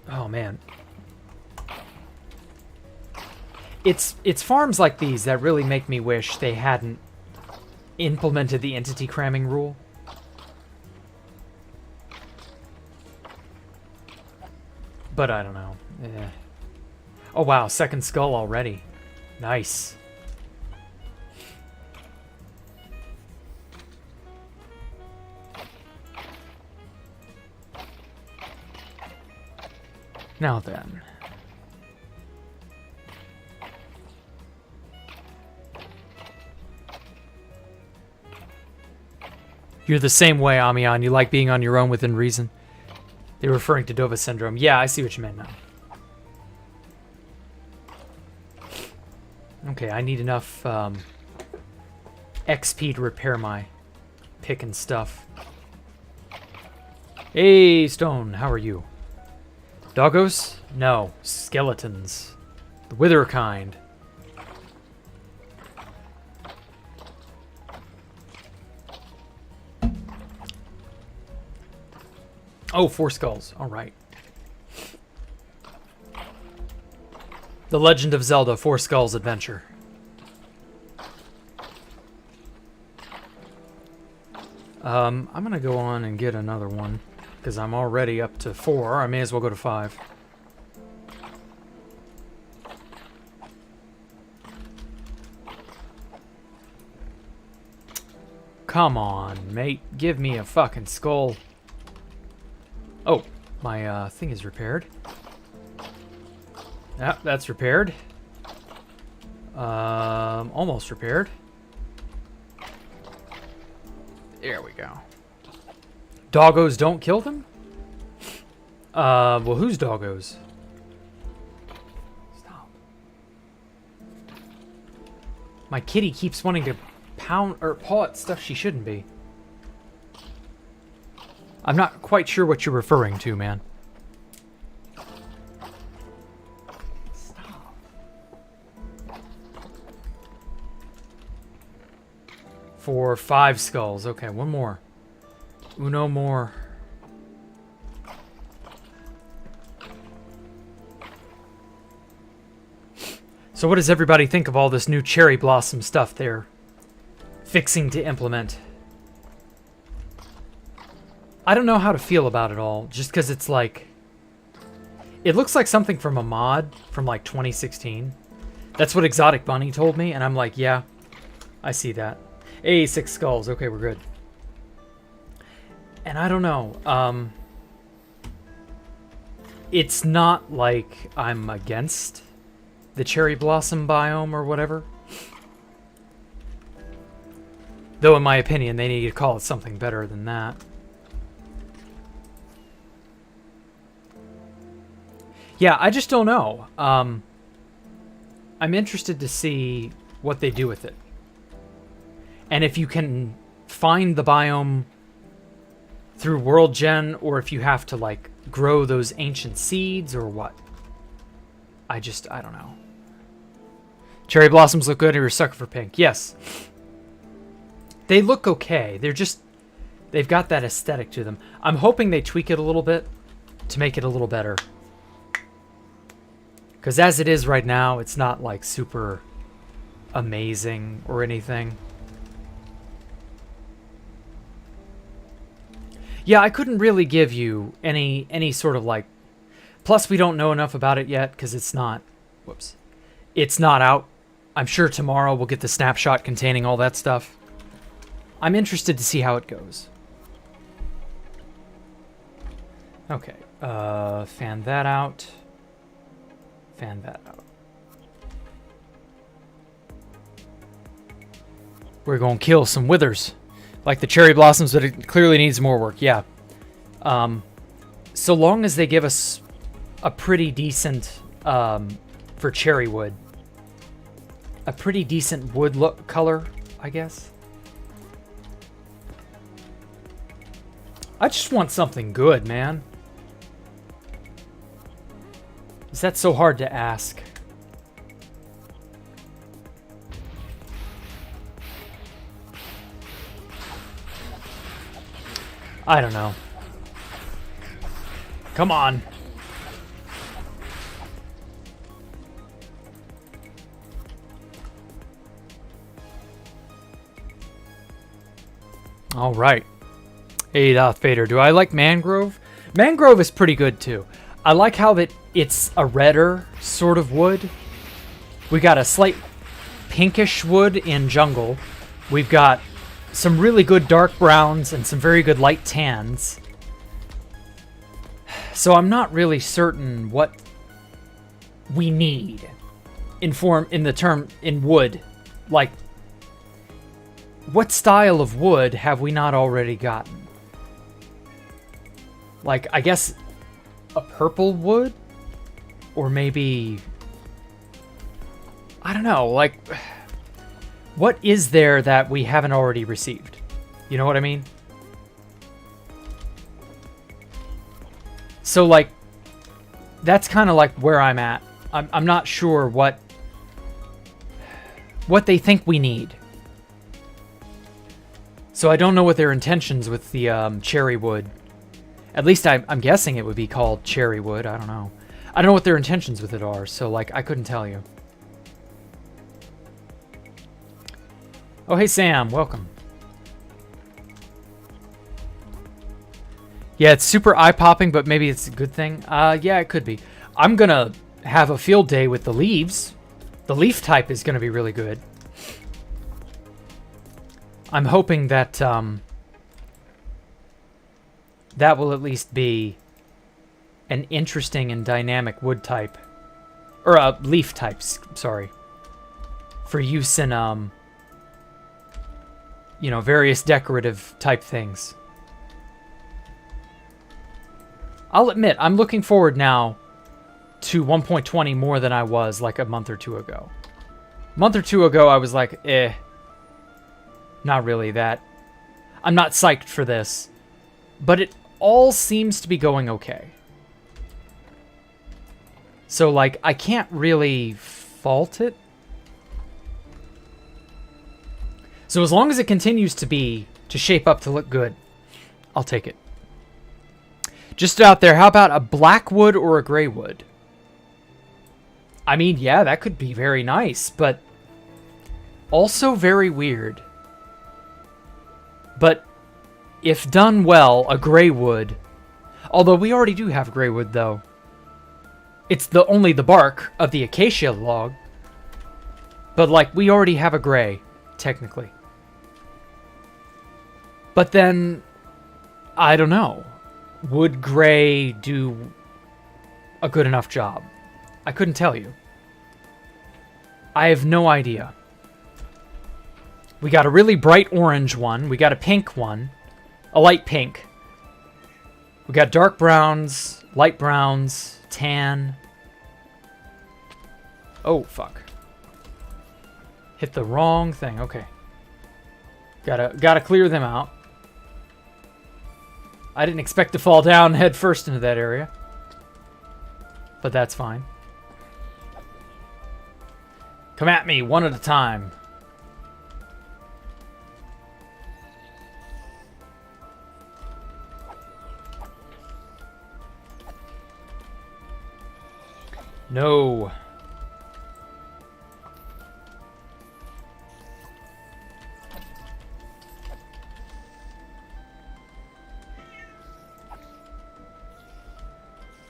Oh, man. It's farms like these that really make me wish they hadn't implemented the entity cramming rule. But I don't know. Eh. Oh, wow. Second skull already. Nice. Now then. You're the same way, Amion. You like being on your own within reason. They're referring to DOVA-Syndrome. Yeah, I see what you meant now. Okay, I need enough XP to repair my pick and stuff. Hey, Stone, how are you? Doggos? No, skeletons. The wither kind. Oh, 4 skulls. All right. The Legend of Zelda 4 Skulls Adventure. I'm going to go on and get another one because I'm already up to 4. I may as well go to 5. Come on, mate. Give me a fucking skull. Oh, my thing is repaired. Yeah, that's repaired. Almost repaired. There we go. Doggos don't kill them? Well, who's doggos? Stop. My kitty keeps wanting to pound or paw at stuff she shouldn't be. I'm not quite sure what you're referring to, man. Stop. 4, 5 skulls. Okay, one more. Uno more. So what does everybody think of all this new cherry blossom stuff they're fixing to implement? I don't know how to feel about it all, just because it's like... It looks like something from a mod from like 2016. That's what Exotic Bunny told me, and I'm like, yeah, I see that. Hey, 6 skulls. Okay, we're good. And I don't know. It's not like I'm against the cherry blossom biome or whatever. Though in my opinion, they need to call it something better than that. Yeah, I just don't know. I'm interested to see what they do with it. And if you can find the biome through World Gen, or if you have to, like, grow those ancient seeds, or what. I don't know. Cherry blossoms look good, or you're a sucker for pink. Yes. They look okay. They've got that aesthetic to them. I'm hoping they tweak it a little bit to make it a little better. Because as it is right now, it's not, like, super amazing or anything. Yeah, I couldn't really give you any sort of, like... Plus, we don't know enough about it yet, because it's not... Whoops. It's not out. I'm sure tomorrow we'll get the snapshot containing all that stuff. I'm interested to see how it goes. Okay. Fan that out. Fan that out. We're going to kill some withers. Like the cherry blossoms, but it clearly needs more work. Yeah. So long as they give us a pretty decent, for cherry wood, a pretty decent wood look color, I guess. I just want something good, man. Is that so hard to ask? I don't know. Come on. All right. Hey, Darth Vader. Do I like mangrove? Mangrove is pretty good too. I like how that it's a redder sort of wood. We got a slight pinkish wood in jungle. We've got some really good dark browns and some very good light tans. So I'm not really certain what we need in wood. Like, what style of wood have we not already gotten? Like, I guess a purple wood? Or maybe... I don't know, like... What is there that we haven't already received? You know what I mean? So, like, that's kind of like where I'm at. I'm not sure what they think we need. So I don't know what their intentions with the cherry wood. At least I'm guessing it would be called cherry wood. I don't know. I don't know what their intentions with it are. So, like, I couldn't tell you. Oh, hey, Sam. Welcome. Yeah, it's super eye-popping, but maybe it's a good thing. Yeah, it could be. I'm going to have a field day with the leaves. The leaf type is going to be really good. I'm hoping that that will at least be an interesting and dynamic wood type. Or leaf types, sorry. For use in, you know, various decorative type things. I'll admit, I'm looking forward now to 1.20 more than I was like a month or two ago. A month or two ago, I was like, not really that. I'm not psyched for this. But it all seems to be going okay. So, like, I can't really fault it. So as long as it continues to shape up to look good, I'll take it. Just out there, how about a black wood or a gray wood? I mean, yeah, that could be very nice, but also very weird. But if done well, a gray wood, although we already do have gray wood though. It's only the bark of the acacia log. But like, we already have a gray, technically. But then, I don't know. Would gray do a good enough job? I couldn't tell you. I have no idea. We got a really bright orange one. We got a pink one. A light pink. We got dark browns, light browns, tan. Oh, fuck. Hit the wrong thing. Okay. Gotta clear them out. I didn't expect to fall down head first into that area. But that's fine. Come at me one at a time. No.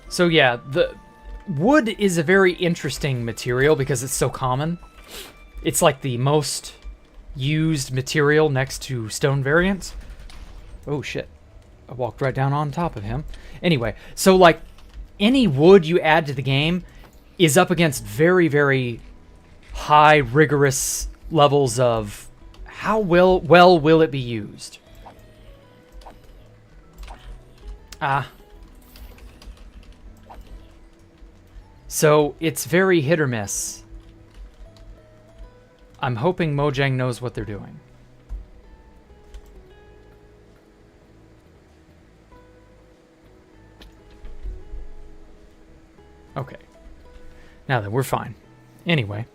So yeah, the wood is a very interesting material because it's so common. It's like the most used material next to stone variants. Oh shit. I walked right down on top of him. Anyway, so like any wood you add to the game is up against very, very high, rigorous levels of how well will it be used. So it's very hit or miss. I'm hoping Mojang knows what they're doing. Okay. Now then, we're fine. Anyway.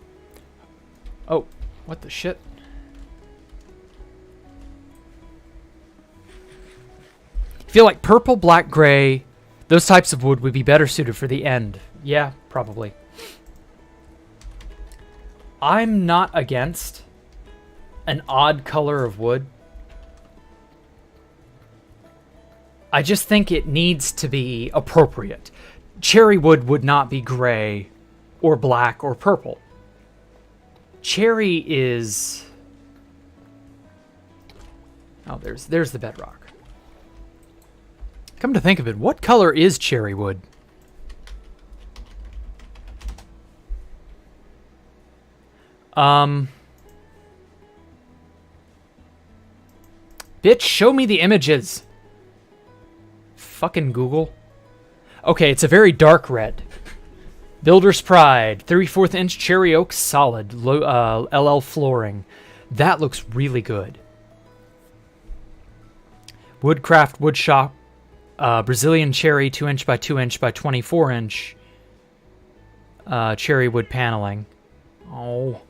Oh, what the shit? I feel like purple, black, gray, those types of wood would be better suited for the end. Yeah, probably. I'm not against an odd color of wood. I just think it needs to be appropriate. Cherry wood would not be gray or black or purple. Cherry is... Oh, there's the bedrock. Come to think of it, what color is cherry wood? Bitch, show me the images. Fucking Google. Okay, it's a very dark red. Builder's Pride, 3/4 inch cherry oak solid, LL flooring. That looks really good. Woodcraft Woodshop, Brazilian cherry 2" by 2" by 24" cherry wood paneling. Oh.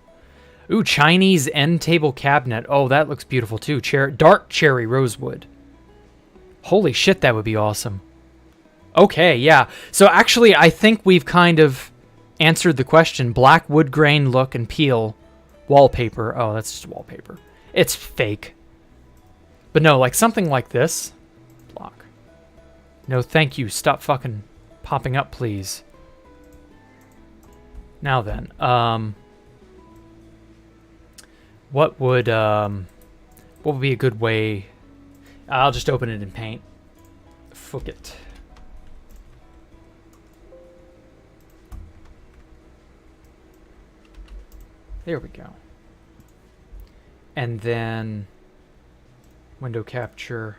Ooh, Chinese end table cabinet. Oh, that looks beautiful too. Dark cherry rosewood. Holy shit, that would be awesome. Okay, yeah. So actually, I think we've kind of answered the question. Black wood grain look and peel. Wallpaper. Oh, that's just wallpaper. It's fake. But no, like something like this. Block. No, thank you. Stop fucking popping up, please. Now then, what would be a good way? I'll just open it in paint. Fuck it. There we go. And then window capture.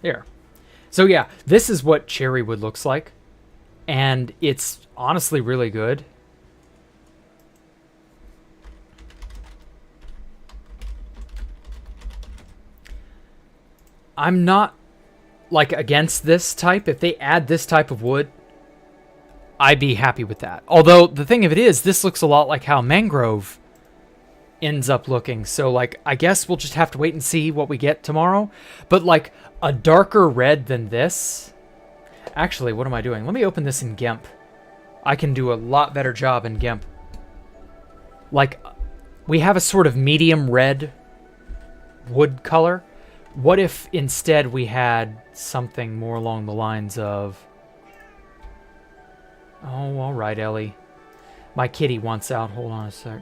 There. So yeah, this is what cherry wood looks like. And it's honestly really good. I'm not like against this type. If they add this type of wood, I'd be happy with that. Although the thing of it is, this looks a lot like how mangrove ends up looking. So like, I guess we'll just have to wait and see what we get tomorrow. But like a darker red than this. Actually, what am I doing? Let me open this in GIMP. I can do a lot better job in GIMP. Like, we have a sort of medium red wood color. What if instead we had something more along the lines of... Oh, all right, Ellie. My kitty wants out. Hold on a sec.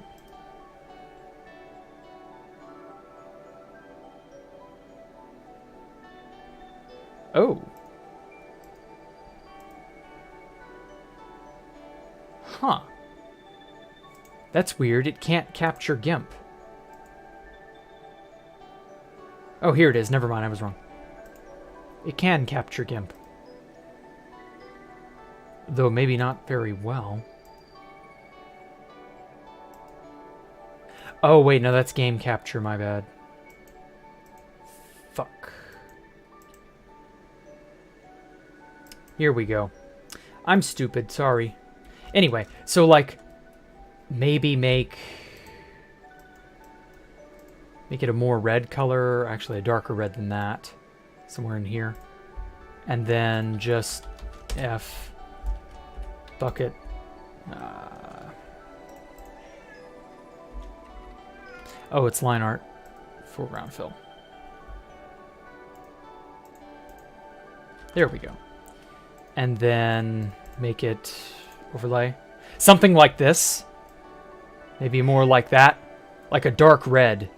Oh. Huh. That's weird. It can't capture GIMP. Oh, here it is. Never mind. I was wrong. It can capture GIMP. Though maybe not very well. Oh, wait, no, that's game capture, my bad. Fuck. Here we go. I'm stupid, sorry. Anyway, so, like, maybe make it a more red color, actually a darker red than that, somewhere in here. And then just F bucket. Oh, it's line art, foreground fill. There we go. And then make it overlay. Something like this. Maybe more like that. Like a dark red.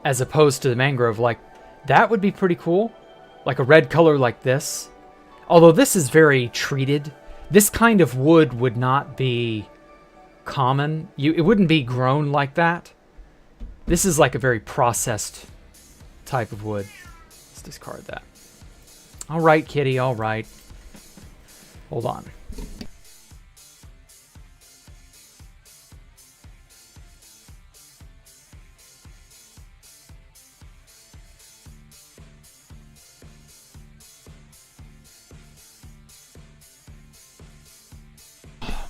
As opposed to the mangrove. Like, that would be pretty cool. Like a red color like this. Although this is very treated. This kind of wood would not be common. It wouldn't be grown like that. This is like a very processed type of wood. Let's discard that. All right, kitty, all right. Hold on.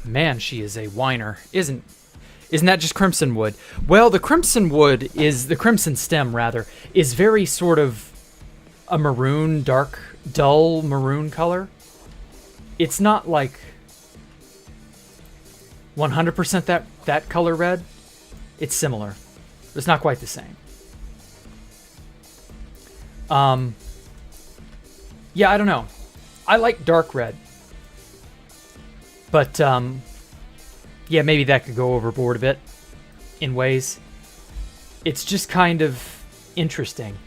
Man, she is a whiner. Isn't that just crimson wood? Well, the crimson wood is, the crimson stem rather, is very sort of a maroon, dark, dull maroon color. It's not like 100% that color red. It's similar. It's not quite the same. Yeah, I don't know. I like dark red. But, yeah, maybe that could go overboard a bit in ways. It's just kind of interesting.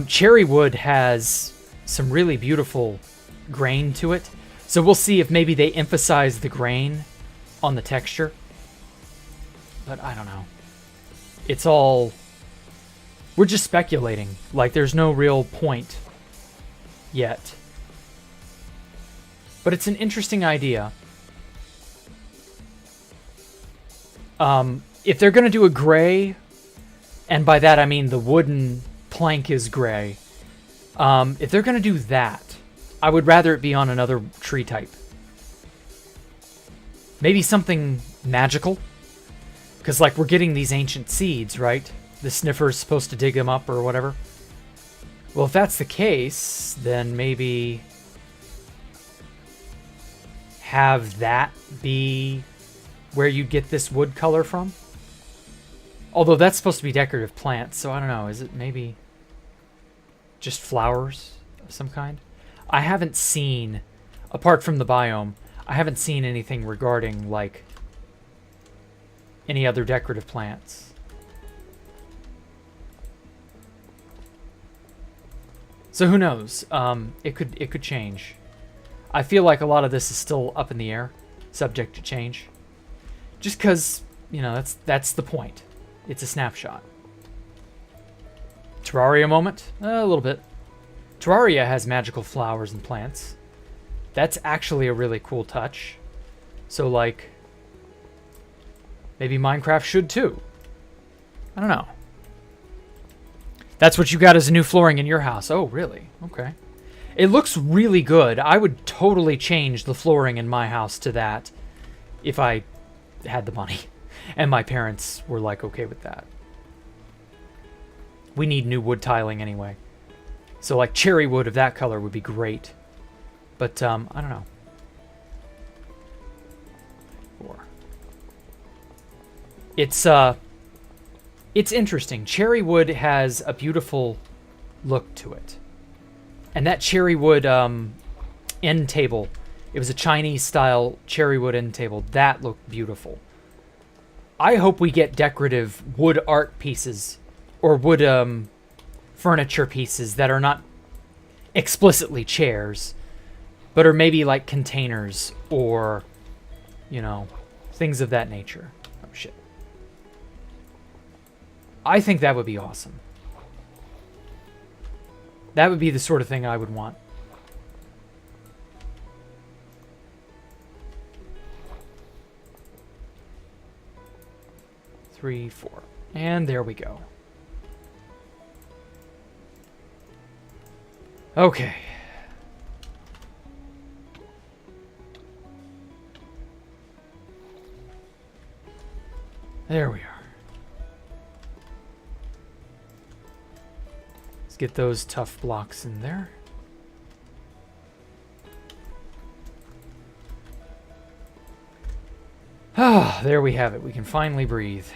Cherry wood has some really beautiful grain to it. So we'll see if maybe they emphasize the grain on the texture. But I don't know. It's all... We're just speculating. Like, there's no real point yet. But it's an interesting idea. If they're going to do a gray, and by that I mean the wooden plank is gray, if they're going to do that, I would rather it be on another tree type. Maybe something magical? Because, like, we're getting these ancient seeds, right? The sniffer's supposed to dig them up or whatever. Well, if that's the case, then maybe have that be where you'd get this wood color from. Although that's supposed to be decorative plants, so I don't know. Is it maybe just flowers of some kind? I haven't seen, apart from the biome, I haven't seen anything regarding, like, any other decorative plants. So who knows? It could change. I feel like a lot of this is still up in the air, subject to change. Just because, you know, that's the point. It's a snapshot. Terraria moment? A little bit. Terraria has magical flowers and plants. That's actually a really cool touch. So, like, maybe Minecraft should too. I don't know. That's what you got as a new flooring in your house. Oh, really? Okay. It looks really good. I would totally change the flooring in my house to that if I had the money. And my parents were like okay with that. We need new wood tiling anyway. So like cherry wood of that color would be great. But I don't know. It's interesting. Cherry wood has a beautiful look to it. And that cherry wood end table, it was a Chinese style cherry wood end table. That looked beautiful. I hope we get decorative wood art pieces or wood furniture pieces that are not explicitly chairs, but are maybe like containers or, you know, things of that nature. Oh, shit. I think that would be awesome. That would be the sort of thing I would want. 3, 4. And there we go. Okay. There we are. Let's get those tough blocks in there. Ah, there we have it. We can finally breathe.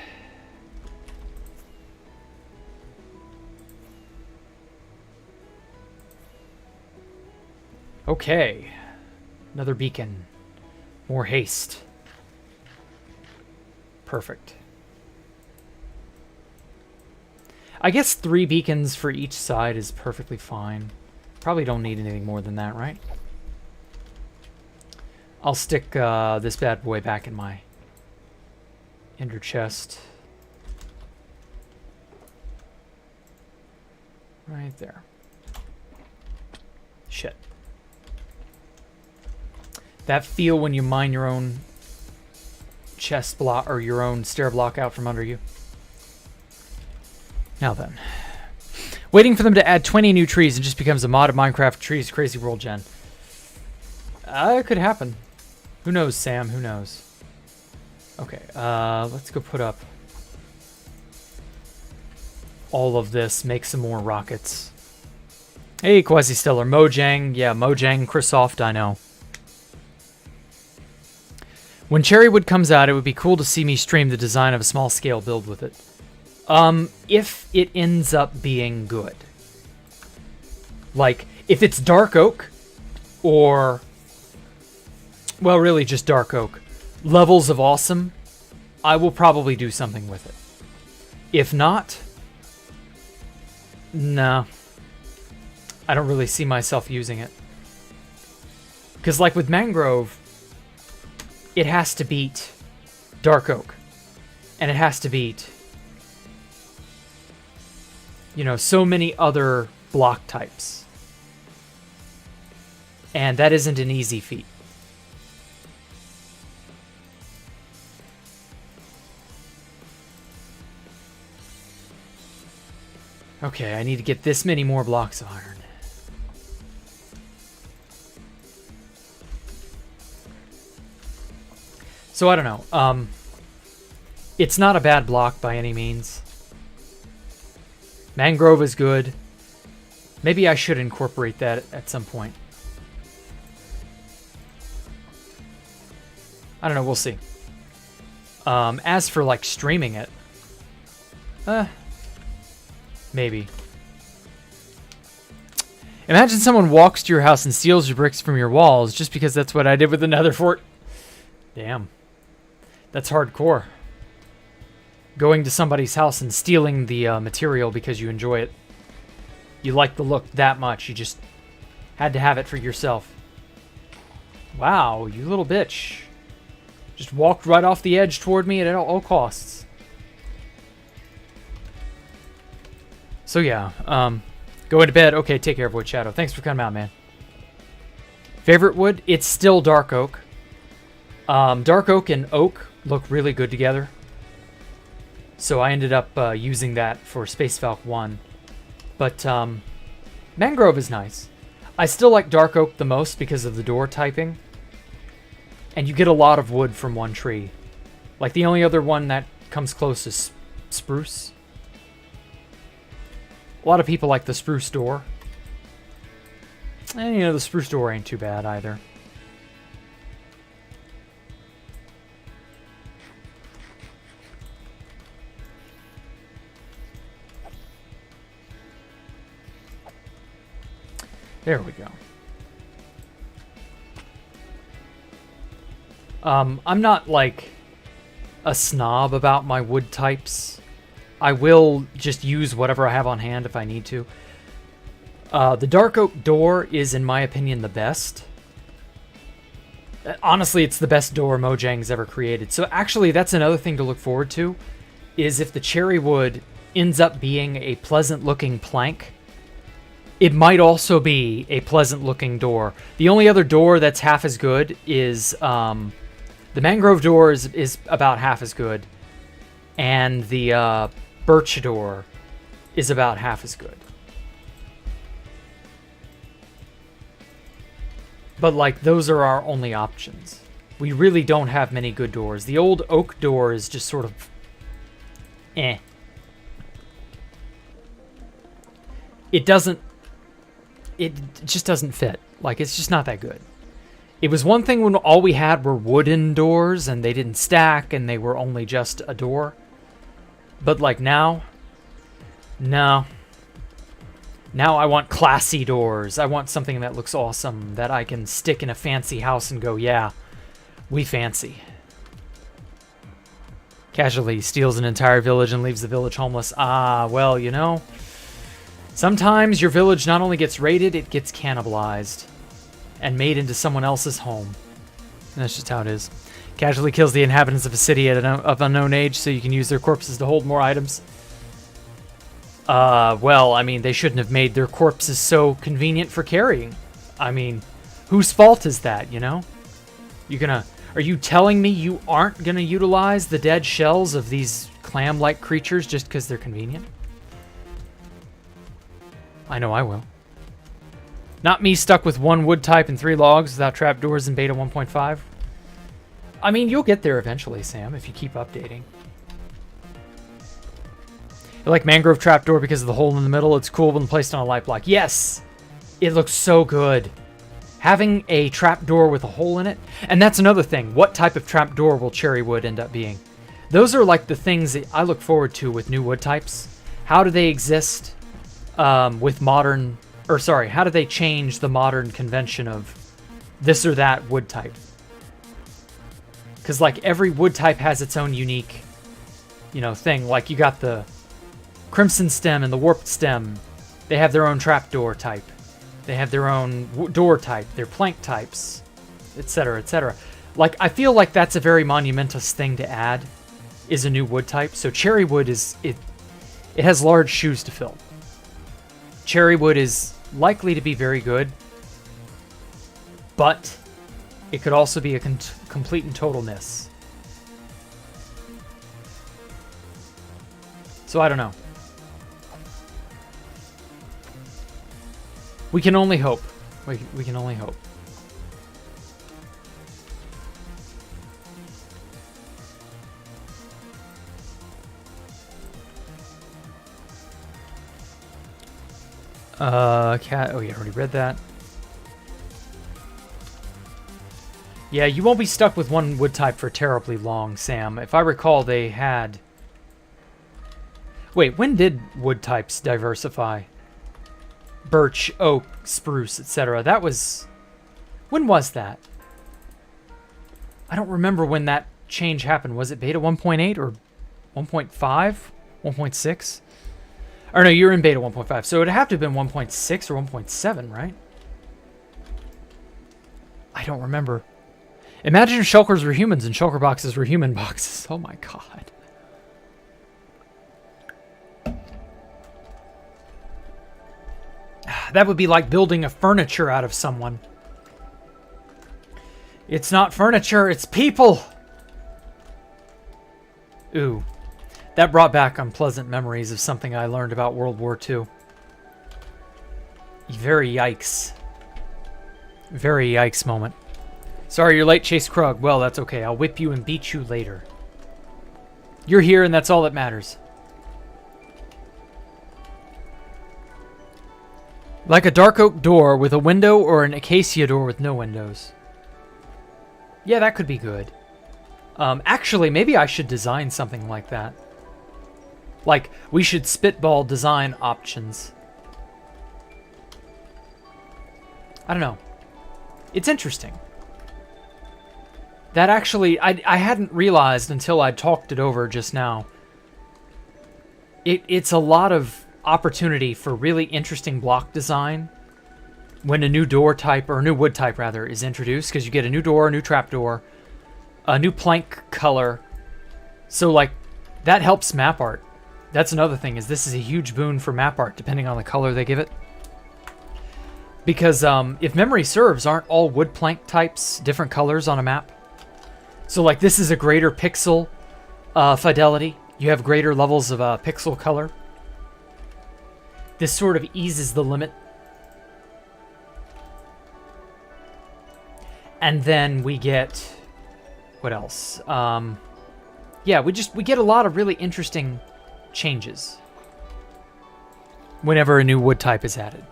Okay. Another beacon. More haste. Perfect. I guess 3 beacons for each side is perfectly fine. Probably don't need anything more than that, right? I'll stick this bad boy back in my ender chest. Right there. Shit. That feel when you mine your own chest block or your own stair block out from under you. Now then. Waiting for them to add 20 new trees and just becomes a mod of Minecraft Trees Crazy World Gen. It could happen. Who knows, Sam? Who knows? Okay, let's go put up all of this, make some more rockets. Hey, Quasi-Stellar. Mojang. Yeah, Mojang, Chrisoft, I know. When Cherrywood comes out, it would be cool to see me stream the design of a small-scale build with it. If it ends up being good. Like, if it's dark oak, or... well, really just dark oak. Levels of awesome, I will probably do something with it. If not... no. I don't really see myself using it. Because, like with Mangrove, it has to beat dark oak. And it has to beat... you know, so many other block types. And that isn't an easy feat. Okay, I need to get this many more blocks of iron. So I don't know. It's not a bad block by any means. Mangrove is good. Maybe I should incorporate that at some point. I don't know, we'll see. As for like streaming it, maybe. Imagine someone walks to your house and steals your bricks from your walls just because that's what I did with the Nether Fort. Damn. That's hardcore. Going to somebody's house and stealing the material because you enjoy it. You like the look that much. You just had to have it for yourself. Wow, you little bitch. Just walked right off the edge toward me at all costs. So yeah, going to bed. Okay, take care of Wood Shadow. Thanks for coming out, man. Favorite wood? It's still dark oak. Dark oak and oak look really good together. So I ended up using that for Space Falcon 1. But Mangrove is nice. I still like dark oak the most because of the door typing. And you get a lot of wood from one tree. Like the only other one that comes close is spruce. A lot of people like the spruce door. And you know, the spruce door ain't too bad either. There we go. I'm not like a snob about my wood types. I will just use whatever I have on hand if I need to. The dark oak door is, in my opinion, the best. Honestly, it's the best door Mojang's ever created. So actually, that's another thing to look forward to, is if the cherry wood ends up being a pleasant-looking plank, it might also be a pleasant-looking door. The only other door that's half as good is... the mangrove door is about half as good. and the birch door is about half as good. But, like, those are our only options. We really don't have many good doors. The old oak door is just sort of... eh. It just doesn't fit. Like, it's just not that good. It was one thing when all we had were wooden doors, and they didn't stack, and they were only just a door. But, like, now... no. Now I want classy doors. I want something that looks awesome, that I can stick in a fancy house and go, yeah, we fancy. Casually steals an entire village and leaves the village homeless. Ah, well, you know, sometimes your village not only gets raided, it gets cannibalized and made into someone else's home. And that's just how it is. Casually kills the inhabitants of a city of unknown age so you can use their corpses to hold more items. Well, I mean, they shouldn't have made their corpses so convenient for carrying. I mean, whose fault is that, you know? Are you telling me you aren't gonna utilize the dead shells of these clam-like creatures just because they're convenient? I know I will. Not me stuck with 1 wood type and 3 logs without trapdoors in beta 1.5. I mean, you'll get there eventually, Sam, if you keep updating. I like mangrove trapdoor because of the hole in the middle. It's cool when placed on a light block. Yes! It looks so good. Having a trapdoor with a hole in it. And that's another thing. What type of trapdoor will cherry wood end up being? Those are like the things that I look forward to with new wood types. How do they exist with modern... or sorry, how do they change the modern convention of this or that wood type? Because like every wood type has its own unique, you know, thing. Like you got the crimson stem and the warped stem. They have their own trapdoor type. They have their own door type, their plank types, etc., etc. Like, I feel like that's a very monumentous thing to add, is a new wood type. So cherry wood is, it has large shoes to fill. Cherry wood is likely to be very good, but it could also be a complete and total miss. So I don't know. We can only hope. We can only hope. Cat. Oh, yeah, I already read that. Yeah, you won't be stuck with 1 wood type for terribly long, Sam. If I recall, they had... Wait, when did wood types diversify? Birch, oak, spruce, etc. That was... When was that? I don't remember when that change happened. Was it beta 1.8 or 1.5? 1.6? Or no, you're in beta 1.5. So it'd have to have been 1.6 or 1.7, right? I don't remember. Imagine if shulkers were humans and shulker boxes were human boxes. Oh my god. That would be like building a furniture out of someone. It's not furniture, it's people! Ooh. That brought back unpleasant memories of something I learned about World War II. Very yikes. Very yikes moment. Sorry you're late, Chase Krug. Well, that's okay. I'll whip you and beat you later. You're here and that's all that matters. Like a dark oak door with a window or an acacia door with no windows. Yeah, that could be good. Actually, maybe I should design something like that. Like, we should spitball design options. I don't know. It's interesting. That actually, I hadn't realized until I talked it over just now. It's a lot of opportunity for really interesting block design when a new door type, or a new wood type rather, is introduced, because you get a new door, a new trapdoor, a new plank color. So like, that helps map art. That's another thing, is this is a huge boon for map art, depending on the color they give it. Because if memory serves, aren't all wood plank types different colors on a map? So like, this is a greater pixel fidelity You have greater levels of pixel color. This sort of eases the limit. And then we get... what else? Yeah, we get a lot of really interesting changes whenever a new wood type is added.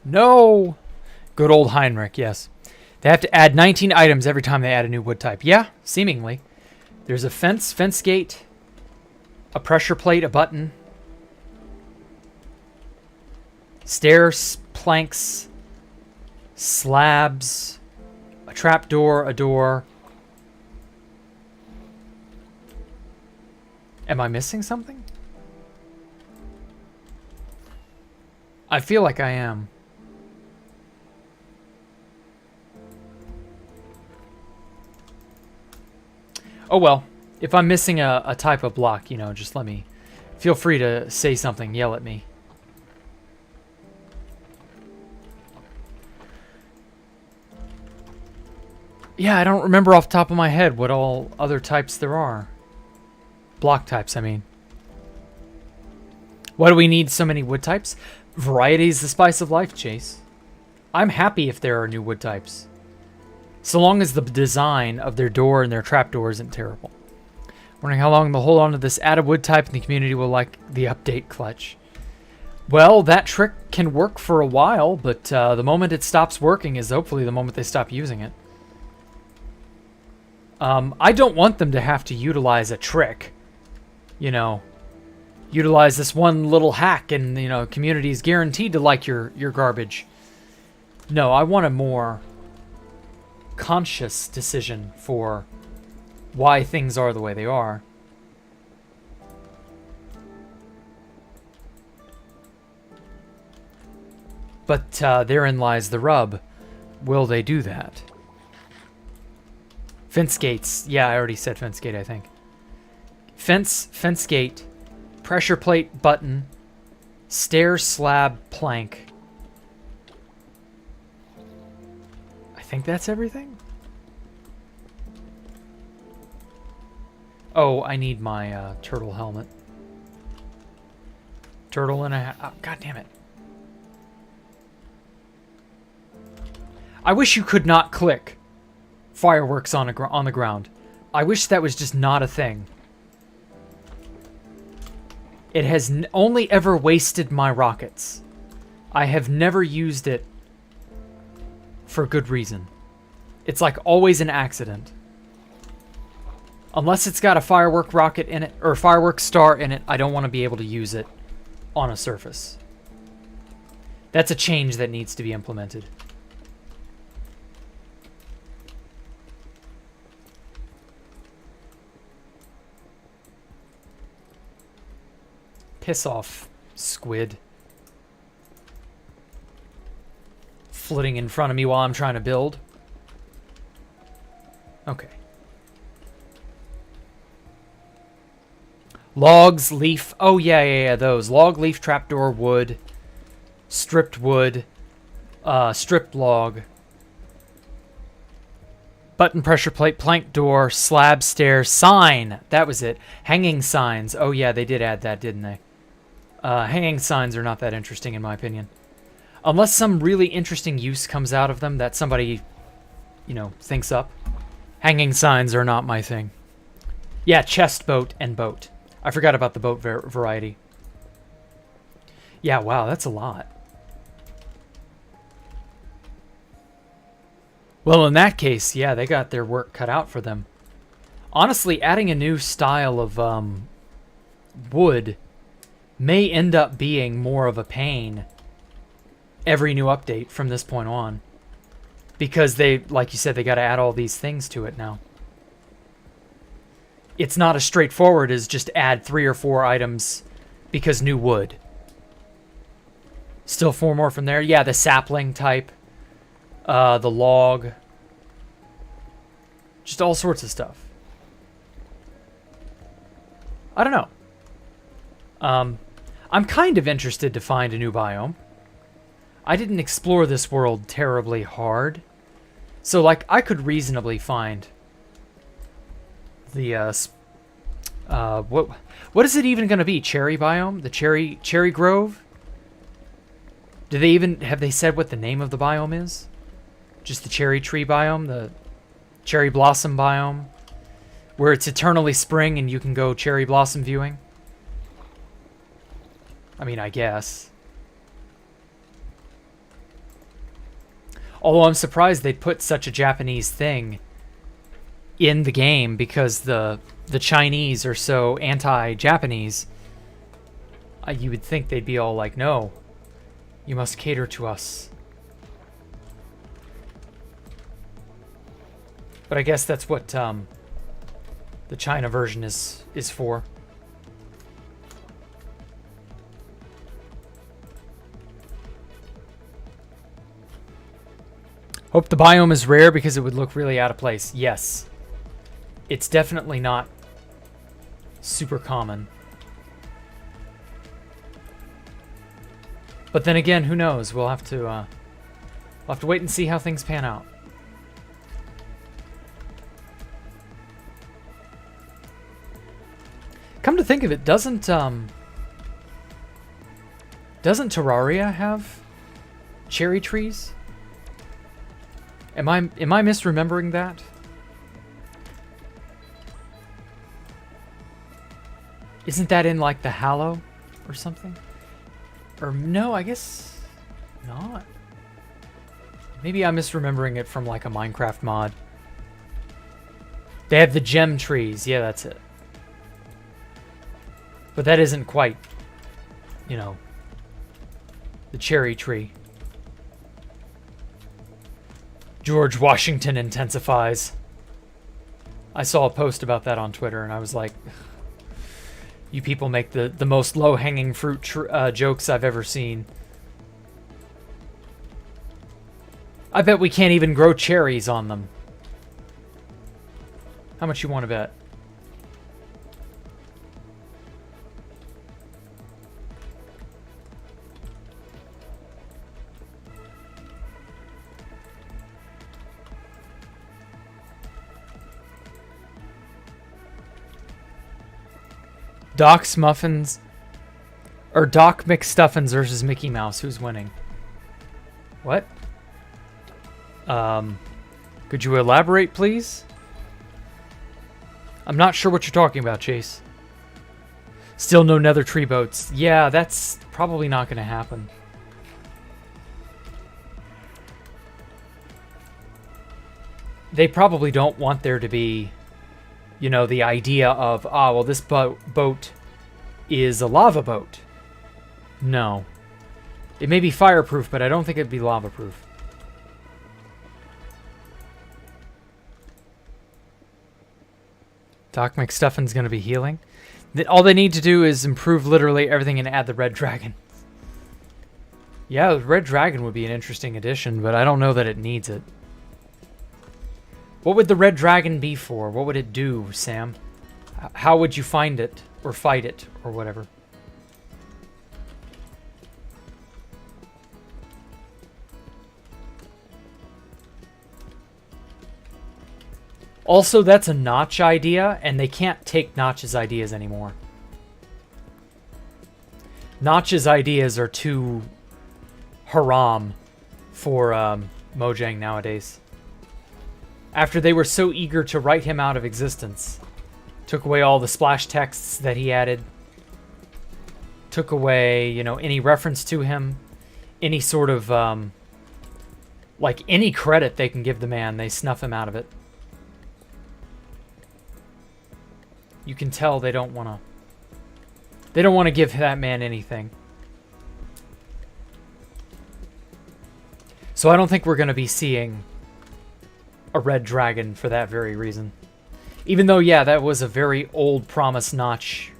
No! Good old Heinrich, yes. They have to add 19 items every time they add a new wood type. Yeah, seemingly. There's a fence gate, a pressure plate, a button, stairs, planks, slabs, a trapdoor, a door. Am I missing something? I feel like I am. Oh well, if I'm missing a type of block, you know, just let me... feel free to say something, yell at me. Yeah, I don't remember off the top of my head what all other types there are. Block types, I mean. Why do we need so many wood types? Variety is the spice of life, Chase. I'm happy if there are new wood types. So long as the design of their door and their trapdoor isn't terrible. Wondering how long they'll hold on to this added wood type and the community will like the update clutch. Well, that trick can work for a while, but the moment it stops working is hopefully the moment they stop using it. I don't want them to have to utilize a trick. You know, utilize this one little hack and, you know, community is guaranteed to like your garbage. No, I want a more conscious decision for why things are the way they are. But therein lies the rub. Will they do that? Fence gates. Yeah, I already said fence gate, I think. Fence gate, pressure plate, button, stair, slab, plank. I think that's everything. Oh, I need my turtle helmet. Turtle and a... oh, God damn it. I wish you could not click fireworks on the ground. I wish that was just not a thing. It has only ever wasted my rockets. I have never used it for good reason. It's like always an accident. Unless it's got a firework rocket in it, or a firework star in it, I don't want to be able to use it on a surface. That's a change that needs to be implemented. Piss off, squid. Flitting in front of me while I'm trying to build. Okay. Logs, leaf. Oh, yeah, those. Log, leaf, trapdoor, wood. Stripped wood. Stripped log. Button, pressure plate, plank door, slab, stairs, sign. That was it. Hanging signs. Oh, yeah, they did add that, didn't they? Hanging signs are not that interesting, in my opinion. Unless some really interesting use comes out of them that somebody, you know, thinks up. Hanging signs are not my thing. Yeah, chest boat and boat. I forgot about the boat variety. Yeah, wow, that's a lot. Well, in that case, yeah, they got their work cut out for them. Honestly, adding a new style of wood may end up being more of a pain every new update from this point on. Because they, like you said, they got to add all these things to it now. It's not as straightforward as just add 3 or 4 items because new wood. Still 4 more from there. Yeah, the sapling type. The log. Just all sorts of stuff. I don't know. I'm kind of interested to find a new biome. I didn't explore this world terribly hard. So, like, I could reasonably find The what is it even going to be? Cherry biome? The cherry grove? Do they even have they said what the name of the biome is? Just the cherry tree biome, the cherry blossom biome, where it's eternally spring and you can go cherry blossom viewing? I mean, I guess. Although I'm surprised they put such a Japanese thing in the game because the Chinese are so anti-Japanese. You would think they'd be all like, no, you must cater to us. But I guess that's what the China version is for. Hope the biome is rare because it would look really out of place. Yes. It's definitely not super common. But then again, who knows? We'll have to wait and see how things pan out. Come to think of it, doesn't Terraria have cherry trees? Am I misremembering that? Isn't that in like the Hallow or something? Or no, I guess not. Maybe I'm misremembering it from like a Minecraft mod. They have the gem trees. Yeah, that's it. But that isn't quite, you know, the cherry tree. George Washington intensifies. I saw a post about that on Twitter and I was like, you people make the most low-hanging fruit jokes I've ever seen. I bet we can't even grow cherries on them. How much you want to bet? Doc's Muffins, or Doc McStuffins versus Mickey Mouse. Who's winning? What? Could you elaborate, please? I'm not sure what you're talking about, Chase. Still no nether tree boats. Yeah, that's probably not going to happen. They probably don't want there to be, you know, the idea of, well, this boat is a lava boat. No. It may be fireproof, but I don't think it'd be lava-proof. Doc McStuffin's going to be healing. All they need to do is improve literally everything and add the red dragon. Yeah, the red dragon would be an interesting addition, but I don't know that it needs it. What would the red dragon be for? What would it do, Sam? How would you find it? Or fight it? Or whatever? Also, that's a Notch idea, and they can't take Notch's ideas anymore. Notch's ideas are too haram for Mojang nowadays. After they were so eager to write him out of existence. Took away all the splash texts that he added. Took away, you know, any reference to him. Any sort of, like, any credit they can give the man, they snuff him out of it. You can tell they don't want to... They don't want to give that man anything. So I don't think we're going to be seeing a red dragon for that very reason. Even though, yeah, that was a very old promise Notch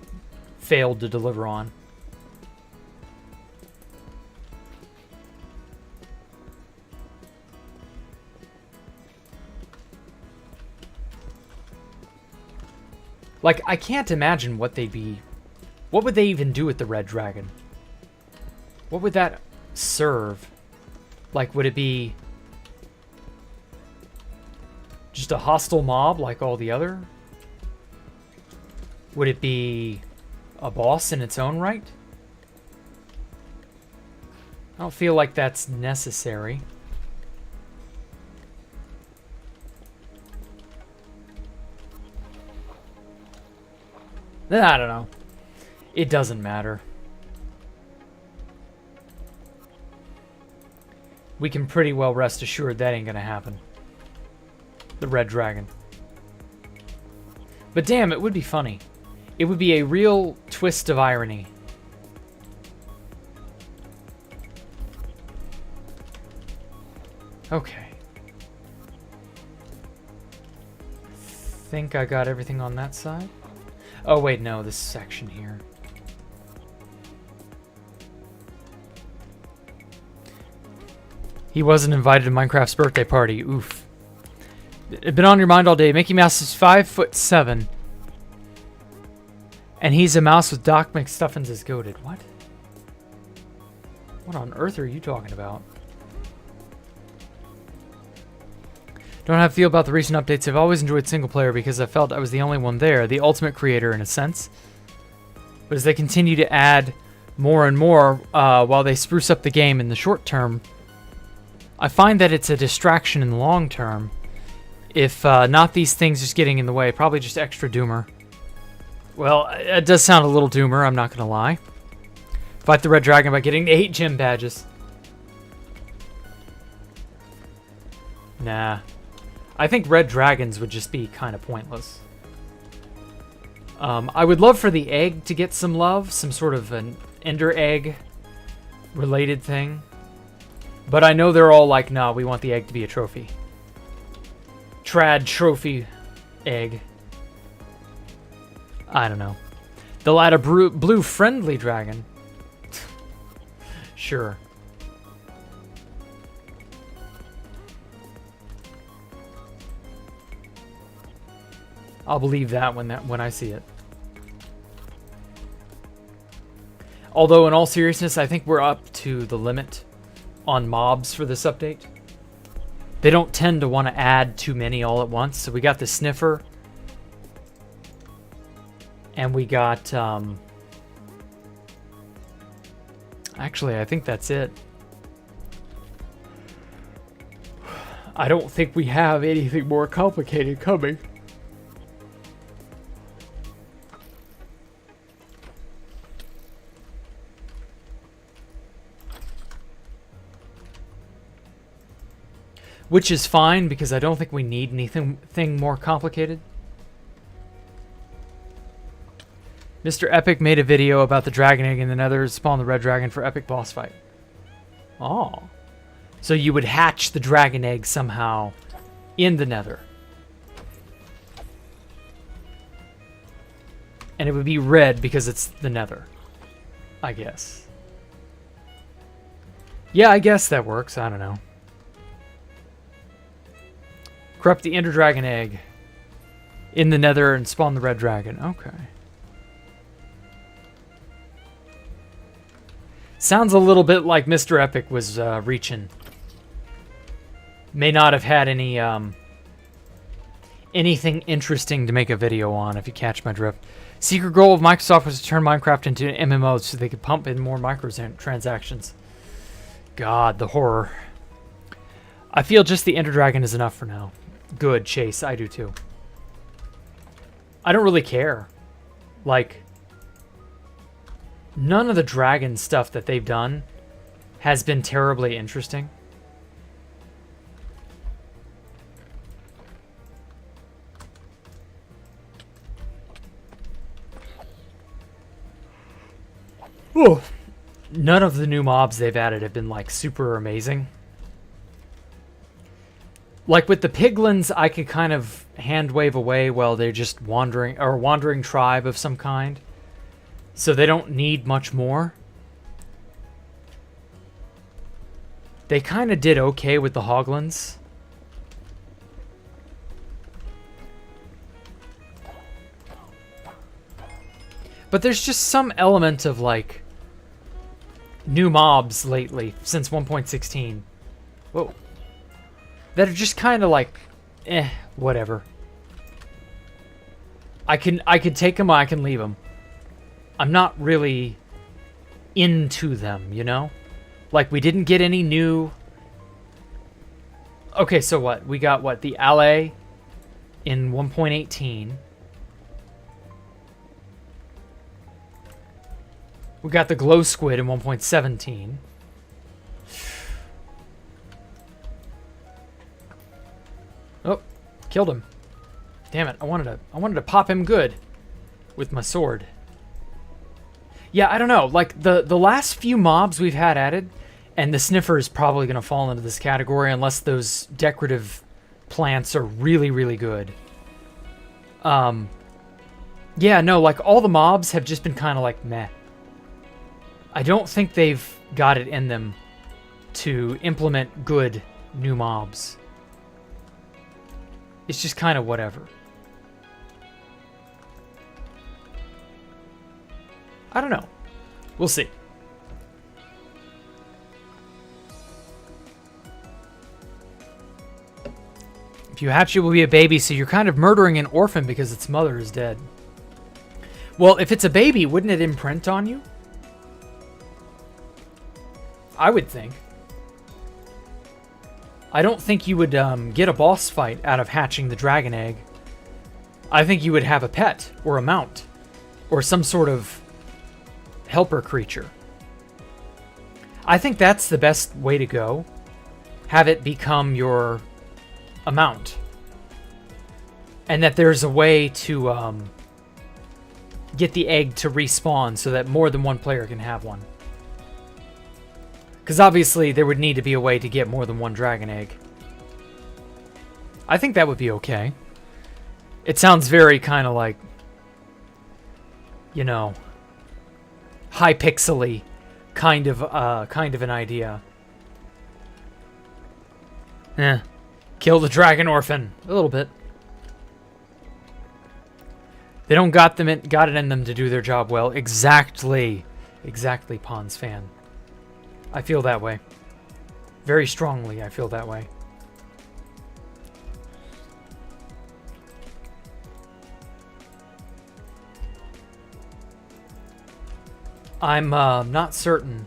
failed to deliver on. Like, I can't imagine what they'd be... What would they even do with the red dragon? What would that serve? Like, would it be just a hostile mob like all the other Would it be a boss in its own right? I don't feel like that's necessary. I don't know. It doesn't matter. We can pretty well rest assured that ain't gonna happen. The red dragon. But damn, it would be funny. It would be a real twist of irony. Okay. Think I got everything on that side? Oh wait, no, this section here. He wasn't invited to Minecraft's birthday party. Oof. It's been on your mind all day. Mickey Mouse is 5'7". And he's a mouse with Doc McStuffins as goated. What? What on earth are you talking about? Don't have to feel about the recent updates. I've always enjoyed single player because I felt I was the only one there, the ultimate creator in a sense. But as they continue to add more and more while they spruce up the game in the short term, I find that it's a distraction in the long term. If not these things just getting in the way, probably just extra doomer. Well, it does sound a little doomer, I'm not going to lie. Fight the red dragon by getting 8 gym badges. Nah. I think red dragons would just be kind of pointless. I would love for the egg to get some love, some sort of an ender egg related thing. But I know they're all like, nah, we want the egg to be a trophy. Trad trophy egg. I don't know. They'll add a blue friendly dragon. Sure. I'll believe that when I see it. Although, in all seriousness, I think we're up to the limit on mobs for this update. They don't tend to want to add too many all at once. So we got the sniffer. And we got... Actually, I think that's it. I don't think we have anything more complicated coming. Which is fine, because I don't think we need anything more complicated. Mr. Epic made a video about the dragon egg in the nether to spawn the red dragon for epic boss fight. Oh. So you would hatch the dragon egg somehow in the nether. And it would be red because it's the nether. I guess. Yeah, I guess that works. I don't know. Corrupt the ender dragon egg in the nether and spawn the red dragon. Okay. Sounds a little bit like Mr. Epic was reaching. May not have had any anything interesting to make a video on, if you catch my drift. Secret goal of Microsoft was to turn Minecraft into an MMO so they could pump in more microtransactions. God, the horror. I feel just the Ender Dragon is enough for now. Good, Chase. I do too. I don't really care. Like, none of the dragon stuff that they've done has been terribly interesting. Ooh. None of the new mobs they've added have been like super amazing. Like with the piglins, I could kind of hand wave away while they're just wandering, or a wandering tribe of some kind. So they don't need much more. They kind of did okay with the hoglins. But there's just some element of like new mobs lately since 1.16. Whoa. That are just kind of like, whatever. I could take them or I can leave them. I'm not really into them, you know? Like, we didn't get any new... Okay, so what? We got, what, the Alley in 1.18. We got the Glow Squid in 1.17. Oh, killed him. Damn it, I wanted to pop him good with my sword. Yeah, I don't know. Like, the last few mobs we've had added, and the Sniffer is probably going to fall into this category unless those decorative plants are really, really good. Yeah, no, like, all the mobs have just been kind of like, meh. I don't think they've got it in them to implement good new mobs. It's just kind of whatever. I don't know. We'll see. If you hatch it, will be a baby, so you're kind of murdering an orphan because its mother is dead. Well, if it's a baby, wouldn't it imprint on you? I would think. I don't think you would get a boss fight out of hatching the dragon egg. I think you would have a pet, or a mount, or some sort of helper creature. I think that's the best way to go. Have it become your mount. And that there's a way to get the egg to respawn so that more than one player can have one. Because obviously there would need to be a way to get more than one dragon egg. I think that would be okay. It sounds very kind of like, you know, high pixely kind of an idea. Kill the dragon orphan a little bit. They don't got it in them to do their job well. Exactly, Pawns fan. I feel that way. Very strongly, I feel that way. I'm not certain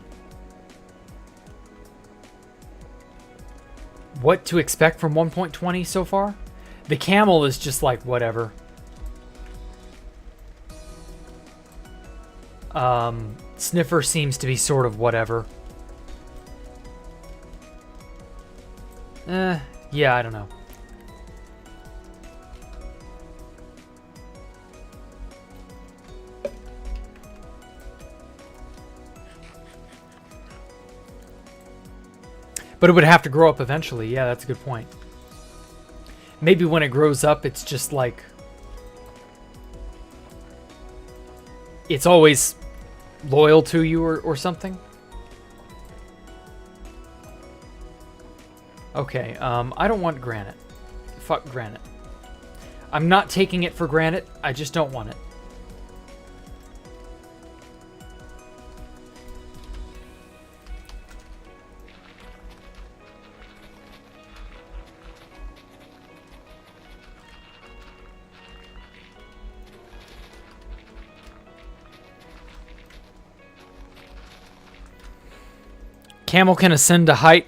what to expect from 1.20 so far. The camel is just like whatever. Sniffer seems to be sort of whatever. Yeah, I don't know. But it would have to grow up eventually. Yeah, that's a good point. Maybe when it grows up, it's just like... it's always loyal to you or something. Okay, I don't want granite. Fuck granite. I'm not taking it for granted. I just don't want it. Camel can ascend to height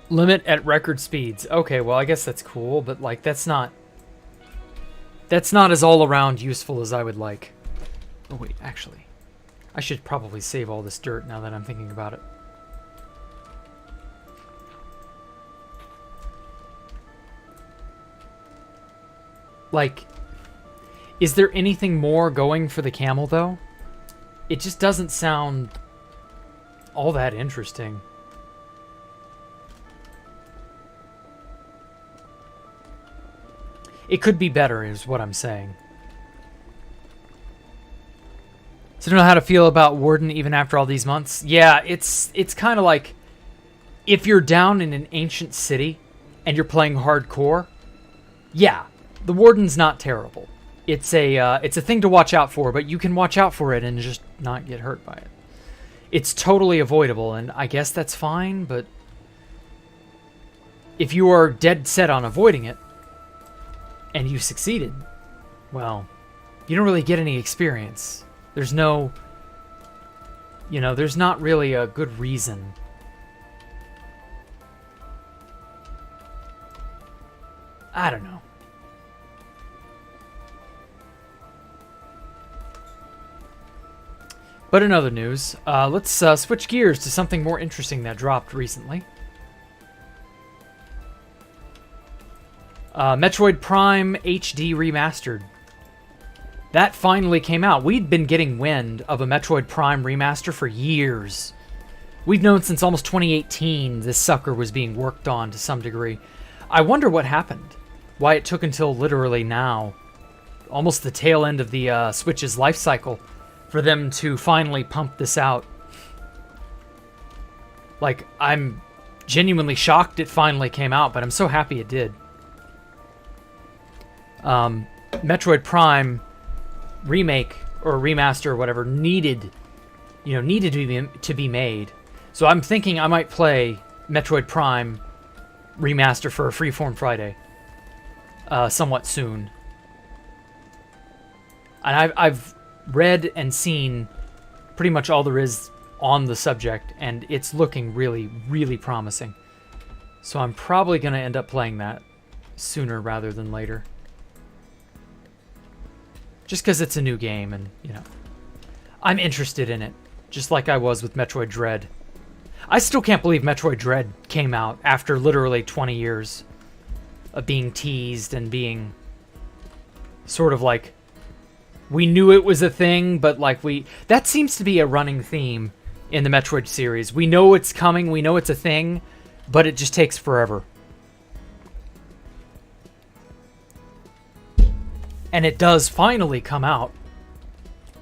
limit at record speeds. Okay, well, I guess that's cool, but like that's not as all around useful as I would like. Oh wait, actually, I should probably save all this dirt now that I'm thinking about it. Like, is there anything more going for the camel though? It just doesn't sound all that interesting. It could be better, is what I'm saying. So I don't know how to feel about Warden even after all these months. Yeah, it's kind of like if you're down in an ancient city and you're playing hardcore. Yeah, the Warden's not terrible. It's a thing to watch out for, but you can watch out for it and just not get hurt by it. It's totally avoidable, and I guess that's fine, but if you are dead set on avoiding it, and you succeeded, well, you don't really get any experience. There's no, you know, there's not really a good reason. I don't know. But in other news, let's switch gears to something more interesting that dropped recently. Metroid Prime HD Remastered. That finally came out. We'd been getting wind of a Metroid Prime remaster for years. We'd known since almost 2018 this sucker was being worked on to some degree. I wonder what happened. Why it took until literally now, almost the tail end of the Switch's life cycle, for them to finally pump this out. Like, I'm genuinely shocked it finally came out, but I'm so happy it did. Metroid Prime remake or remaster or whatever needed to be made. So I'm thinking I might play Metroid Prime remaster for a Freeform Friday somewhat soon. And I've read and seen pretty much all there is on the subject, and it's looking really, really promising. So I'm probably going to end up playing that sooner rather than later. Just because it's a new game and, you know, I'm interested in it, just like I was with Metroid Dread. I still can't believe Metroid Dread came out after literally 20 years of being teased and being sort of like, we knew it was a thing, but like that seems to be a running theme in the Metroid series. We know it's coming, we know it's a thing, but it just takes forever. And it does finally come out,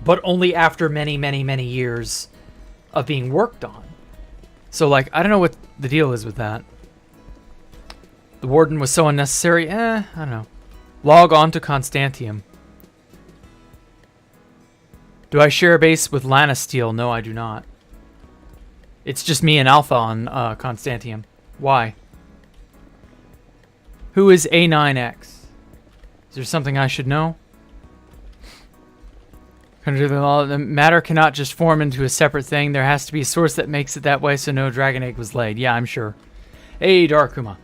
but only after many, many, many years of being worked on. So, like, I don't know what the deal is with that. The Warden was so unnecessary. I don't know. Log on to Constantium. Do I share a base with Lanasteel? No, I do not. It's just me and Alpha on Constantium. Why? Who is A9X? Is there something I should know? The matter cannot just form into a separate thing. There has to be a source that makes it that way, so no dragon egg was laid. Yeah, I'm sure. Hey, Darkuma.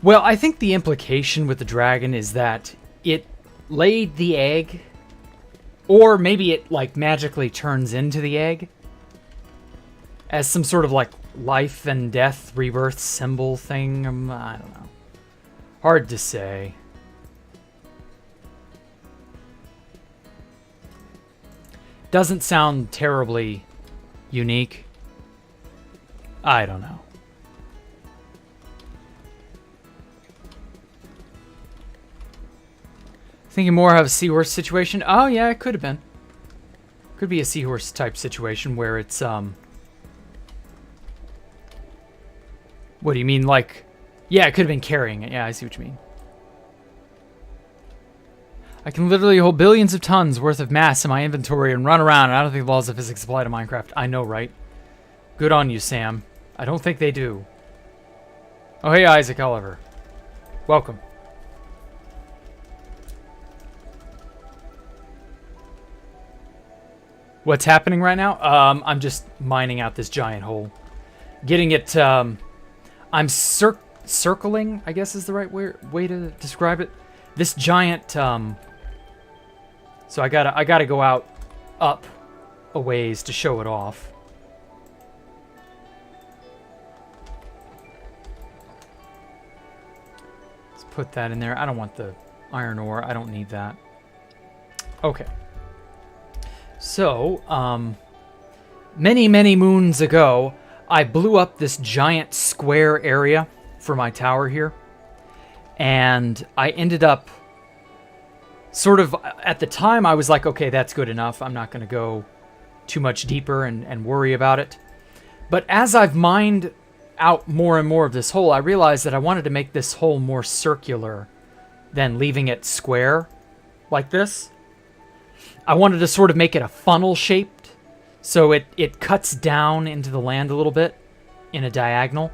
Well, I think the implication with the dragon is that it laid the egg, or maybe it, like, magically turns into the egg as some sort of, like, life and death rebirth symbol thing. I don't know. Hard to say. Doesn't sound terribly unique. I don't know. Thinking more of a seahorse situation. Oh yeah, it could have been. Could be a seahorse type situation where it's What do you mean, like? Yeah, it could have been carrying it. Yeah, I see what you mean. I can literally hold billions of tons worth of mass in my inventory and run around, and I don't think the laws of physics apply to Minecraft. I know, right? Good on you, Sam. I don't think they do. Oh, hey, Isaac Oliver. Welcome. What's happening right now? I'm just mining out this giant hole. Getting it, I'm circling, I guess is the right way to describe it. This giant, so I gotta go out up a ways to show it off. Let's put that in there. I don't want the iron ore. I don't need that. Okay. So, many, many moons ago, I blew up this giant square area for my tower here. And I ended up sort of, at the time, I was like, okay, that's good enough. I'm not going to go too much deeper and worry about it. But as I've mined out more and more of this hole, I realized that I wanted to make this hole more circular than leaving it square like this. I wanted to sort of make it a funnel shaped, so it cuts down into the land a little bit in a diagonal.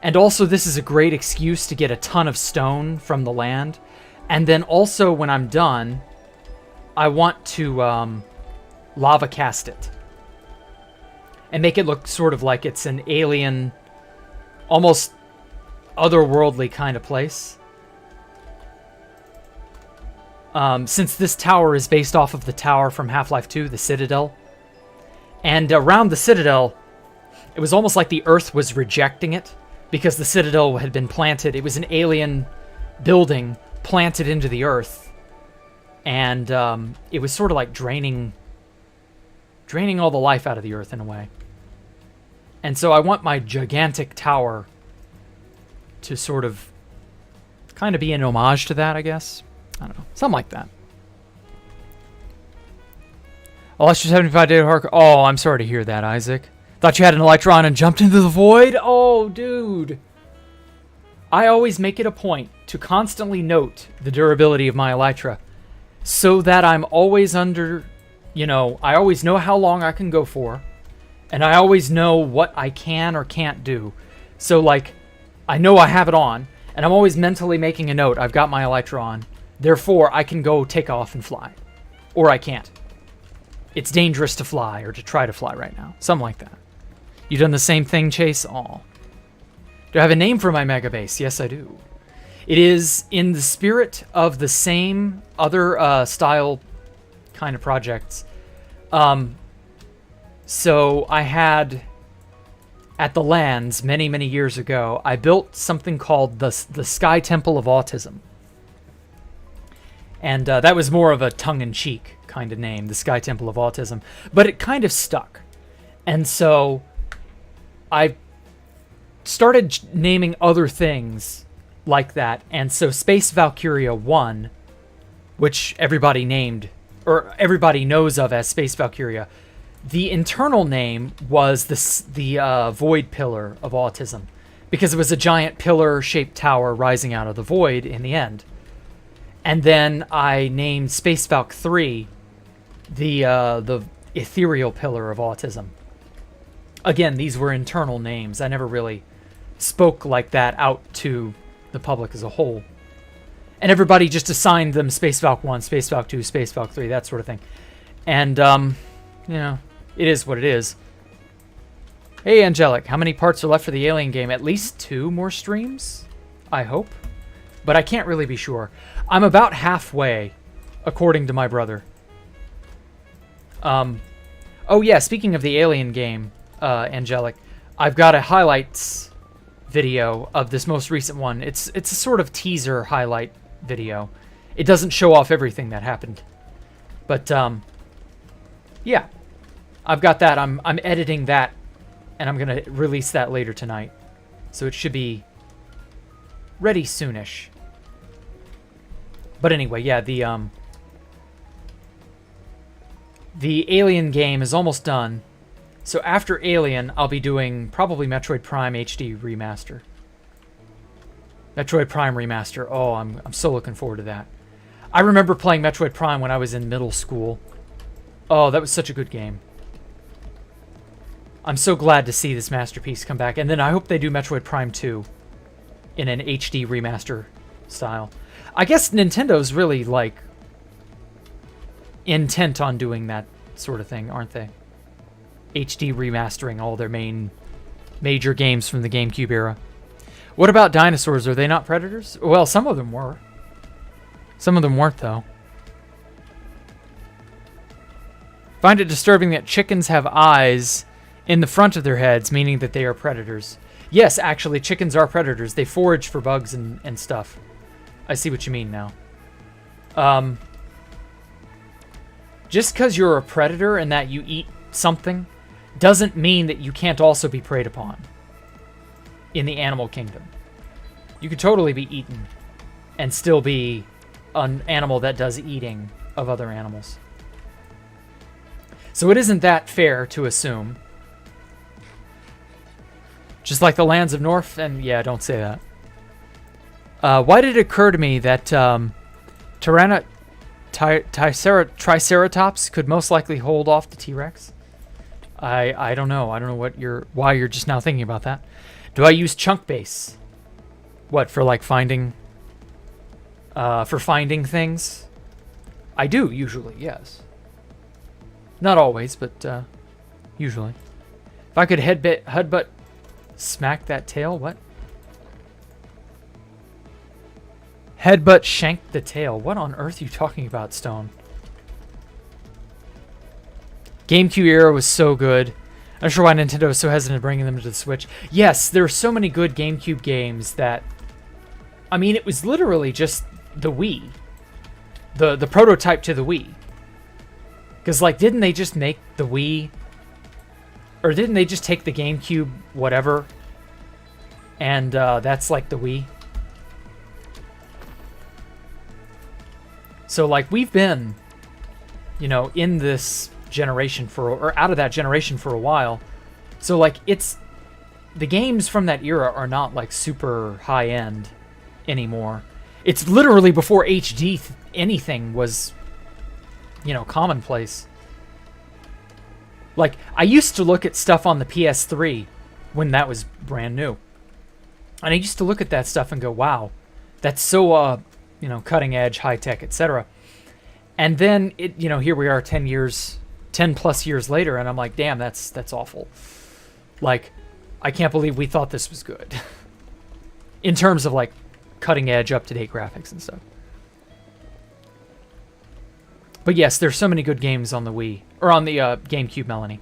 And also, this is a great excuse to get a ton of stone from the land And then also when I'm done, I want to lava cast it. And make it look sort of like it's an alien, almost otherworldly kind of place. Since this tower is based off of the tower from Half-Life 2, the Citadel. And around the Citadel, it was almost like the Earth was rejecting it because the Citadel had been planted. It was an alien building planted into the Earth. And it was sort of like draining all the life out of the Earth in a way. And so I want my gigantic tower to sort of kind of be an homage to that, I guess. I don't know. Something like that. Lost your 75 data hard. Oh, I'm sorry to hear that, Isaac. Thought you had an Electron and jumped into the void? Oh, dude. I always make it a point to constantly note the durability of my Elytra so that I'm always under, I always know how long I can go for, and I always know what I can or can't do. So, like, I know I have it on, and I'm always mentally making a note. I've got my Elytra on. Therefore, I can go take off and fly. Or I can't. It's dangerous to fly or to try to fly right now. Something like that. You done the same thing, Chase? Aw. Do I have a name for my mega base? Yes, I do. It is in the spirit of the same other style kind of projects. So I had, at the lands many, many years ago, I built something called the Sky Temple of Autism. And that was more of a tongue-in-cheek kind of name, the Sky Temple of Autism. But it kind of stuck. And so I started naming other things like that. And so Space Valkyria 1, which everybody named, or everybody knows of as Space Valkyria, the internal name was the Void Pillar of Autism, because it was a giant pillar-shaped tower rising out of the void in the end. And then I named Space Valk 3 the Ethereal Pillar of Autism. Again, these were internal names. I never really spoke like that out to the public as a whole. And everybody just assigned them Space Valk 1, Space Valk 2, Space Valk 3, that sort of thing. And, it is what it is. Hey, Angelic, how many parts are left for the Alien game? At least 2 more streams, I hope. But I can't really be sure. I'm about halfway, according to my brother. Oh yeah, speaking of the Alien game, Angelic, I've got a highlights video of this most recent one. It's a sort of teaser highlight video. It doesn't show off everything that happened. But, yeah. I've got that. I'm editing that, and I'm going to release that later tonight. So it should be ready soonish. But anyway, yeah, the Alien game is almost done. So after Alien, I'll be doing probably Metroid Prime HD Remaster. Metroid Prime Remaster. Oh, I'm so looking forward to that. I remember playing Metroid Prime when I was in middle school. Oh, that was such a good game. I'm so glad to see this masterpiece come back. And then I hope they do Metroid Prime 2 in an HD remaster style. I guess Nintendo's really, like, intent on doing that sort of thing, aren't they? HD remastering all their major games from the GameCube era. What about dinosaurs? Are they not predators? Well, some of them were. Some of them weren't, though. Find it disturbing that chickens have eyes in the front of their heads, meaning that they are predators. Yes, actually, chickens are predators. They forage for bugs and stuff. I see what you mean now. Just because you're a predator and that you eat something doesn't mean that you can't also be preyed upon in the animal kingdom. You could totally be eaten and still be an animal that does eating of other animals. So it isn't that fair to assume. Just like the lands of North, and yeah, don't say that. Why did it occur to me that Triceratops could most likely hold off the T-Rex? I don't know. I don't know why you're just now thinking about that. Do I use chunk base? What, for like finding for finding things. I do, usually, yes. Not always, but usually. If I could headbutt, smack that tail, what? Headbutt shank the tail. What on earth are you talking about, Stone? GameCube era was so good. I'm not sure why Nintendo was so hesitant bringing them to the Switch. Yes, there are so many good GameCube games that... I mean, it was literally just the Wii. The prototype to the Wii. Because, like, didn't they just make the Wii... Or didn't they just take the GameCube whatever? And that's, like, the Wii? So, like, we've been, you know, in this generation or out of that generation for a while. So, like, the games from that era are not, like, super high-end anymore. It's literally before HD anything was, you know, commonplace. Like, I used to look at stuff on the PS3 when that was brand new. And I used to look at that stuff and go, wow, that's so, you know, cutting edge, high tech, etc. And then you know, here we are 10 plus years later, and I'm like, damn, that's awful. Like, I can't believe we thought this was good. In terms of, like, cutting edge, up to date graphics and stuff. But yes, there's so many good games on the Wii, or on the GameCube, Melanie.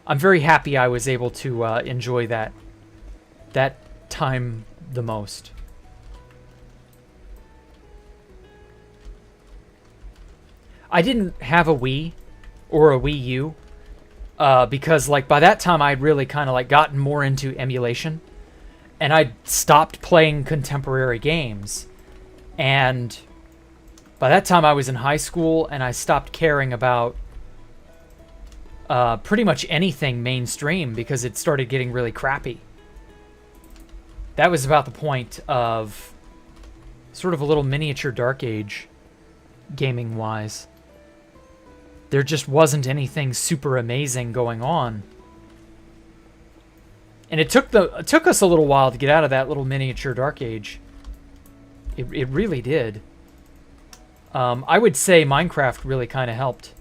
I'm very happy I was able to enjoy that time the most. I didn't have a Wii or a Wii U because, like, by that time I'd really kind of, like, gotten more into emulation, and I'd stopped playing contemporary games. And by that time I was in high school, and I stopped caring about pretty much anything mainstream because it started getting really crappy. That was about the point of sort of a little miniature dark age gaming-wise. There just wasn't anything super amazing going on. And it took us a little while to get out of that little miniature dark age. It really did. I would say Minecraft really kind of helped.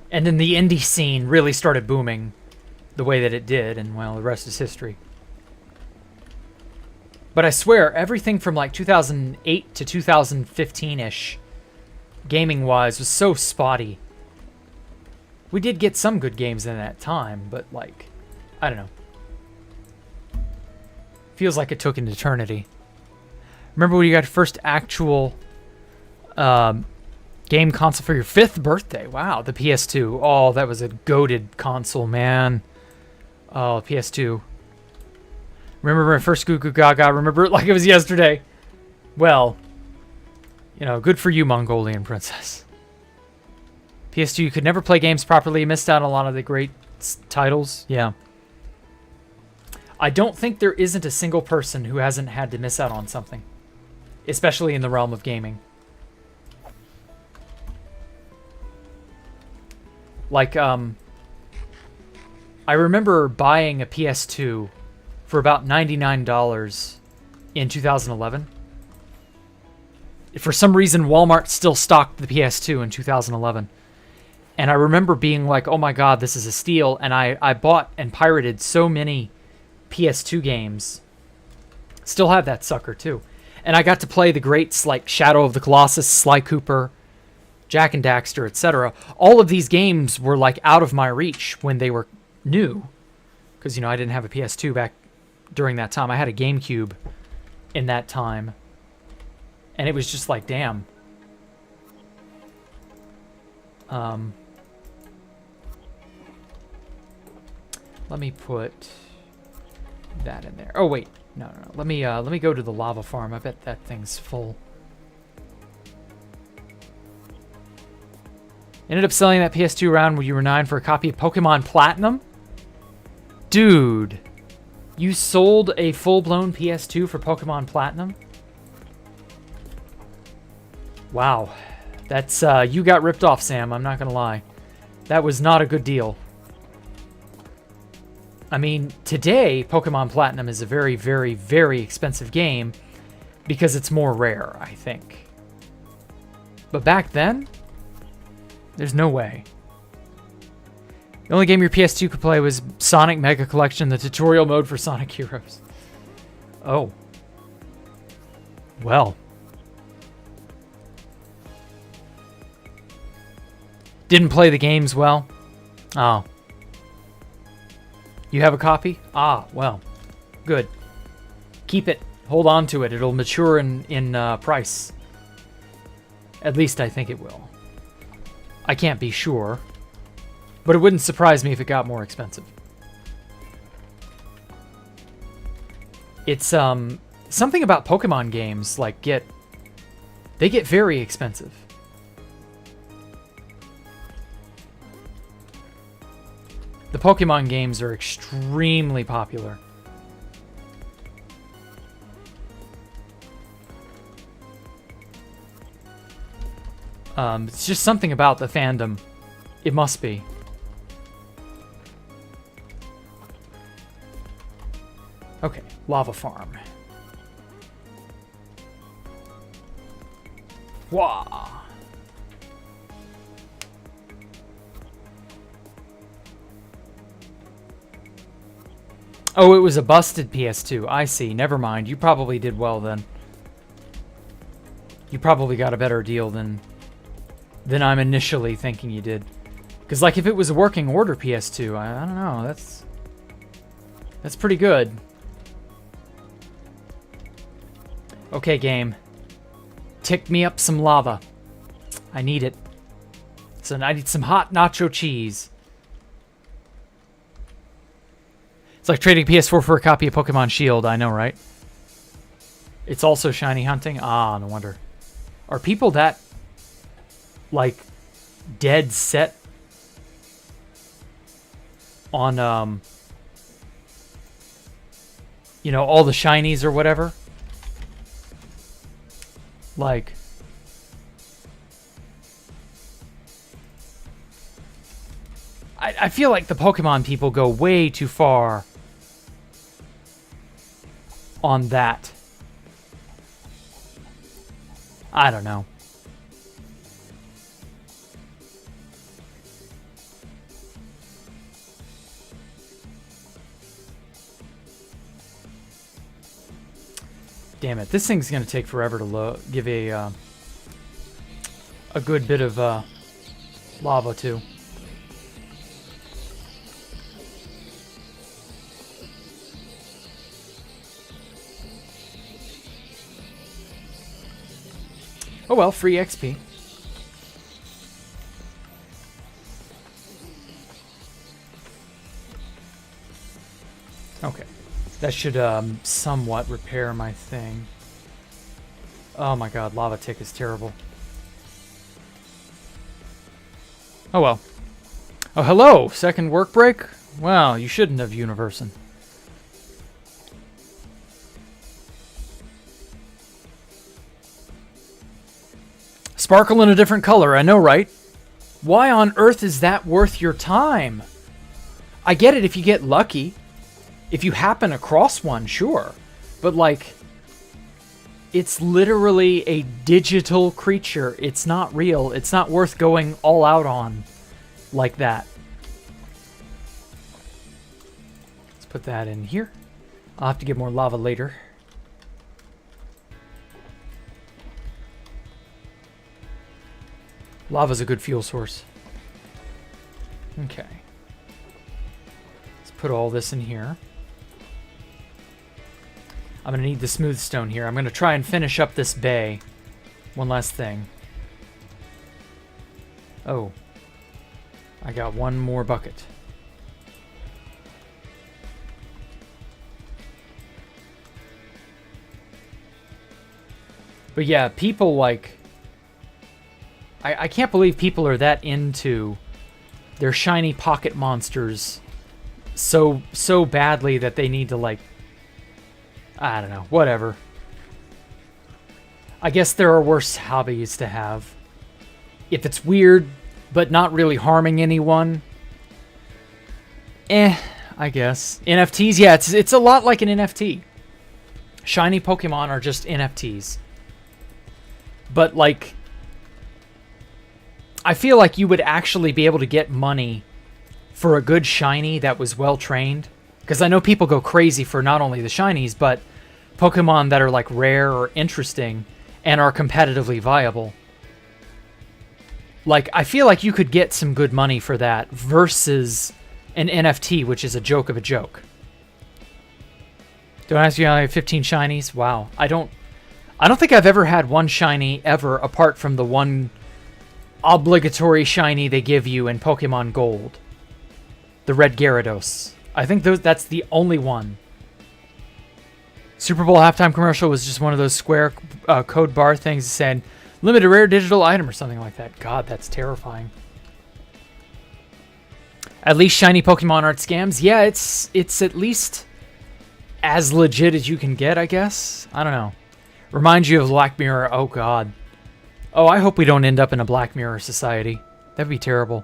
And then the indie scene really started booming the way that it did, and, well, the rest is history. But I swear, everything from, like, 2008 to 2015-ish, gaming-wise, was so spotty. We did get some good games in that time, but, like, I don't know. Feels like it took an eternity. Remember when you got your first actual game console for your 5th birthday? Wow, the PS2. Oh, that was a goated console, man. Oh, PS2. Remember my first Goo Goo Gaga? Remember it like it was yesterday? Well, you know, good for you, Mongolian princess. PS2, you could never play games properly. You missed out on a lot of the great titles. Yeah. I don't think there isn't a single person who hasn't had to miss out on something. Especially in the realm of gaming. Like, I remember buying a PS2 for about $99 in 2011. For some reason, Walmart still stocked the PS2 in 2011. And I remember being like, oh my god, this is a steal. And I bought and pirated so many PS2 games. Still have that sucker, too. And I got to play the greats like Shadow of the Colossus, Sly Cooper, Jak and Daxter, etc. All of these games were, like, out of my reach when they were new. Because, you know, I didn't have a PS2 back during that time. I had a GameCube in that time. And it was just like, damn. Let me put that in there. Oh, wait. No. Let me go to the lava farm. I bet that thing's full. Ended up selling that PS2 around when you were 9 for a copy of Pokemon Platinum? Dude. You sold a full-blown PS2 for Pokemon Platinum? Wow. That's, you got ripped off, Sam. I'm not gonna lie. That was not a good deal. I mean, today, Pokemon Platinum is a very, very, very expensive game because it's more rare, I think. But back then, there's no way. The only game your PS2 could play was Sonic Mega Collection, the tutorial mode for Sonic Heroes. Oh. Well. Didn't play the games well? Oh. You have a copy? Ah, well. Good. Keep it. Hold on to it. It'll mature in price. At least I think it will. I can't be sure. But it wouldn't surprise me if it got more expensive. It's something about Pokemon games they get very expensive. The Pokemon games are extremely popular. It's just something about the fandom. It must be. Okay, lava farm. Wah! Oh, it was a busted PS2. I see. Never mind. You probably did well then. You probably got a better deal than I'm initially thinking you did. Because, like, if it was a working order PS2, I don't know. That's pretty good. Okay, game. Tick me up some lava. I need it. So I need some hot nacho cheese. It's like trading PS4 for a copy of Pokemon Shield. I know, right? It's also shiny hunting? Ah, no wonder. Are people that, like, dead set on, you know, all the shinies or whatever? Like, I feel like the Pokemon people go way too far on that. I don't know. Damn it, this thing's gonna take forever to give a good bit of lava too. Oh well, free XP. Okay. That should somewhat repair my thing. Oh my god, lava tick is terrible. Oh well. Oh, hello! Second work break? Well, you shouldn't have, Universin. Sparkle in a different color, I know, right? Why on earth is that worth your time? I get it if you get lucky. If you happen across one, sure. But, like, it's literally a digital creature. It's not real. It's not worth going all out on like that. Let's put that in here. I'll have to get more lava later. Lava's a good fuel source. Okay. Let's put all this in here. I'm going to need the smooth stone here. I'm going to try and finish up this bay. One last thing. Oh. I got one more bucket. But yeah, people like... I can't believe people are that into their shiny pocket monsters so badly that they need to, like... I don't know. Whatever. I guess there are worse hobbies to have. If it's weird, but not really harming anyone, I I guess. NFTs, yeah, it's a lot like an NFT. Shiny Pokemon are just NFTs. But, like, I feel like you would actually be able to get money for a good shiny that was well-trained. Because I know people go crazy for not only the shinies, but Pokemon that are, like, rare or interesting and are competitively viable. Like, I feel like you could get some good money for that versus an NFT, which is a joke of a joke. Don't ask me, I have 15 shinies. Wow. I don't think I've ever had one shiny ever apart from the one obligatory shiny they give you in Pokemon Gold. The red Gyarados. I think that's the only one. Super Bowl halftime commercial was just one of those square code bar things that said, limited rare digital item or something like that. God, that's terrifying. At least shiny Pokemon aren't scams. Yeah, it's at least as legit as you can get, I guess. I don't know. Reminds you of Black Mirror. Oh, God. Oh, I hope we don't end up in a Black Mirror society. That'd be terrible.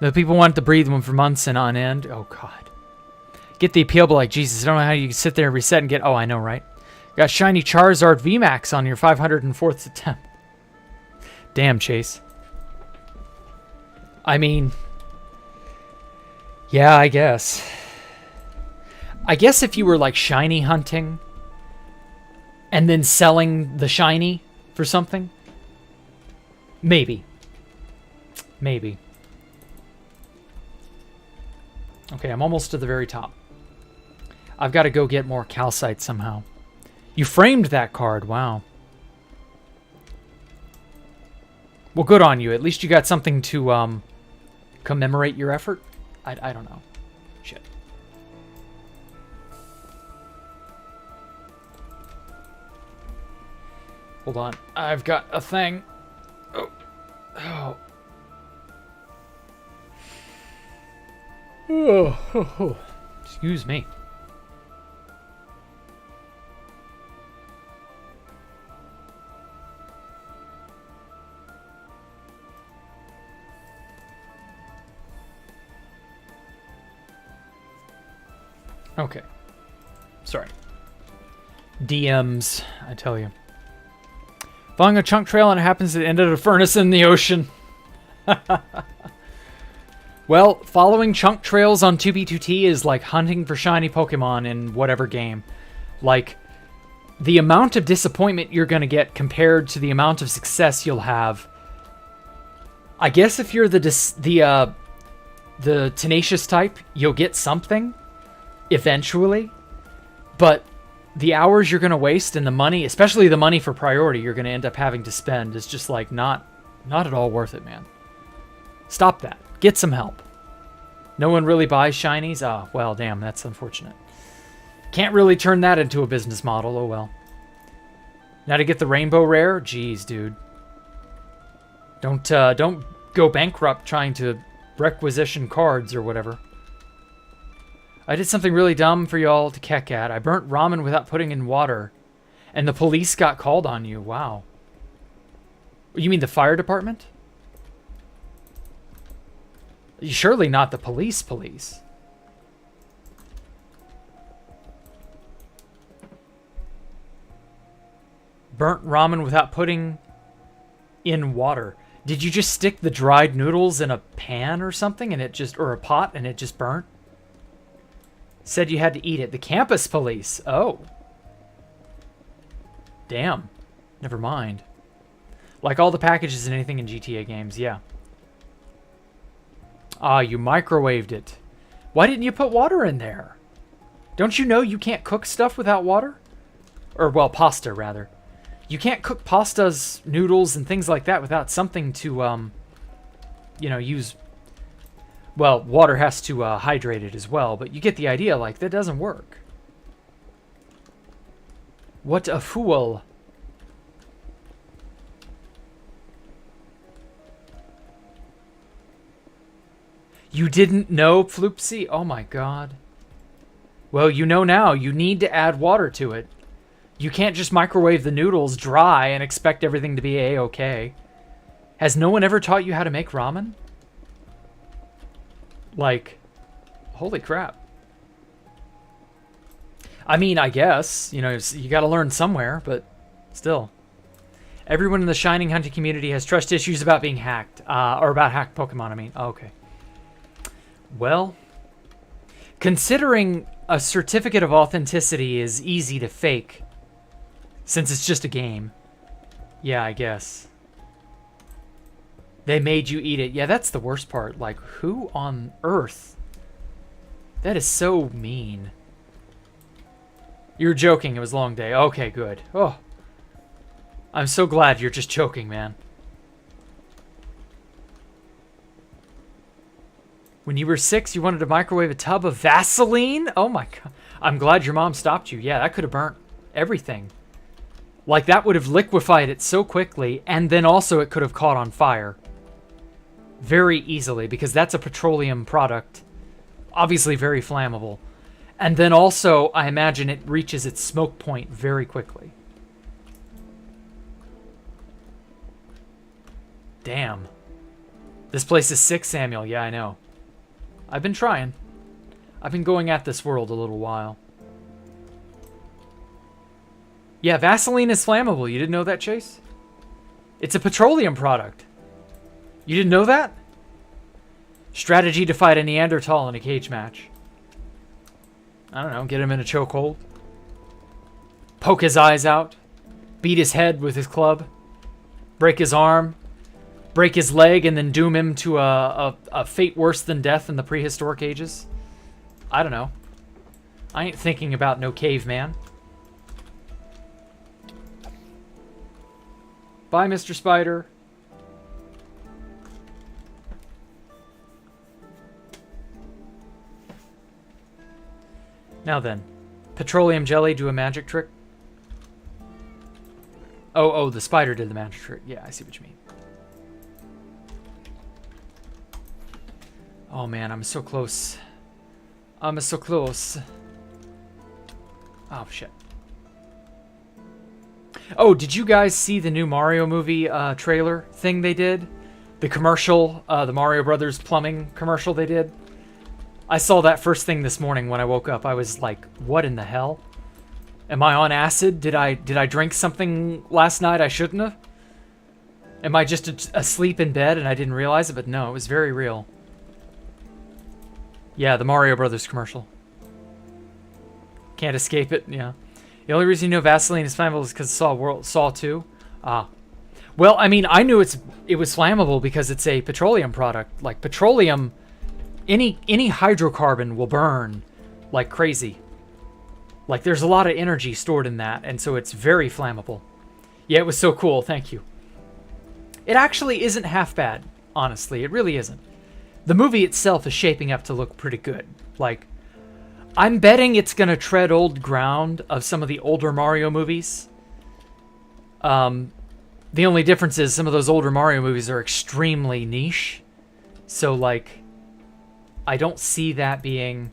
The people wanted to breathe one for months and on end. Oh, God. Get the appeal, but like, Jesus, I don't know how you can sit there and reset and get... Oh, I know, right? Got shiny Charizard VMAX on your 504th attempt. Damn, Chase. I mean... Yeah, I guess. I guess if you were, like, shiny hunting and then selling the shiny for something, maybe. Maybe. Okay, I'm almost to the very top. I've got to go get more calcite somehow. You framed that card. Wow. Well, good on you. At least you got something to commemorate your effort. I don't know. Shit. Hold on. I've got a thing. Oh. Oh. Oh. Excuse me. Okay. Sorry. DMs, I tell you. Following a chunk trail and it happens at the end of a furnace in the ocean. Well, following chunk trails on 2B2T is like hunting for shiny Pokemon in whatever game. Like, the amount of disappointment you're going to get compared to the amount of success you'll have. I guess if you're the tenacious type, you'll get something eventually. But the hours you're going to waste and the money, especially the money for priority you're going to end up having to spend is just like not at all worth it, man. Stop that. Get some help. No one really buys shinies? Ah, well, damn, that's unfortunate. Can't really turn that into a business model. Oh, well. Now to get the rainbow rare? Jeez, dude. Don't go bankrupt trying to requisition cards or whatever. I did something really dumb for y'all to keck at. I burnt ramen without putting in water, and the police got called on you. Wow. You mean the fire department? Surely not the police. Burnt ramen without putting in water. Did you just stick the dried noodles in a pan or something and it just, or a pot and it just burnt? Said you had to eat it. The campus police. Oh. Damn. Never mind. Like all the packages and anything in GTA games, yeah. Ah, you microwaved it. Why didn't you put water in there? Don't you know you can't cook stuff without water? Or, well, pasta, rather. You can't cook pastas, noodles, and things like that without something to, use... Well, water has to hydrate it as well, but you get the idea, like, that doesn't work. What a fool. You didn't know, Floopsy? Oh my god. Well, you know now. You need to add water to it. You can't just microwave the noodles dry and expect everything to be A-okay. Has no one ever taught you how to make ramen? Like, holy crap. I mean, I guess, you know, you got to learn somewhere, but still. Everyone in the Shining hunting community has trust issues about being hacked, or about hacked Pokemon, I mean. Oh, okay. Well, considering a certificate of authenticity is easy to fake, since it's just a game, yeah, I guess. They made you eat it. Yeah, that's the worst part. Like, who on earth? That is so mean. You're joking. It was a long day. Okay, good. Oh. I'm so glad you're just joking, man. When you were 6, you wanted to microwave a tub of Vaseline? Oh my god. I'm glad your mom stopped you. Yeah, that could have burnt everything. Like, that would have liquefied it so quickly, and then also it could have caught on fire. Very easily, because that's a petroleum product. Obviously very flammable. And then also, I imagine it reaches its smoke point very quickly. Damn. This place is sick, Samuel. Yeah, I know. I've been trying. I've been going at this world a little while. Yeah, Vaseline is flammable. You didn't know that, Chase? It's a petroleum product. You didn't know that? Strategy to fight a Neanderthal in a cage match. I don't know, get him in a chokehold. Poke his eyes out. Beat his head with his club. Break his arm. Break his leg and then doom him to a fate worse than death in the prehistoric ages. I don't know. I ain't thinking about no caveman. Bye, Mr. Spider. Now then, petroleum jelly do a magic trick? Oh, the spider did the magic trick. Yeah, I see what you mean. Oh man, I'm so close. I'm so close. Oh shit. Oh, did you guys see the new Mario movie trailer thing they did? The commercial, the Mario Brothers plumbing commercial they did? I saw that first thing this morning when I woke up. I was like, what in the hell? Am I on acid? Did I drink something last night I shouldn't have? Am I just asleep in bed and I didn't realize it? But no, it was very real. Yeah, the Mario Brothers commercial. Can't escape it, yeah. The only reason you know Vaseline is flammable is because Saw 2. Ah. Well, I mean, I knew it was flammable because it's a petroleum product. Like, petroleum, any hydrocarbon will burn like crazy. Like, there's a lot of energy stored in that, and so it's very flammable. Yeah, it was so cool, thank you. It actually isn't half bad, honestly. It really isn't. The movie itself is shaping up to look pretty good. Like, I'm betting it's going to tread old ground of some of the older Mario movies. The only difference is some of those older Mario movies are extremely niche. So, like, I don't see that being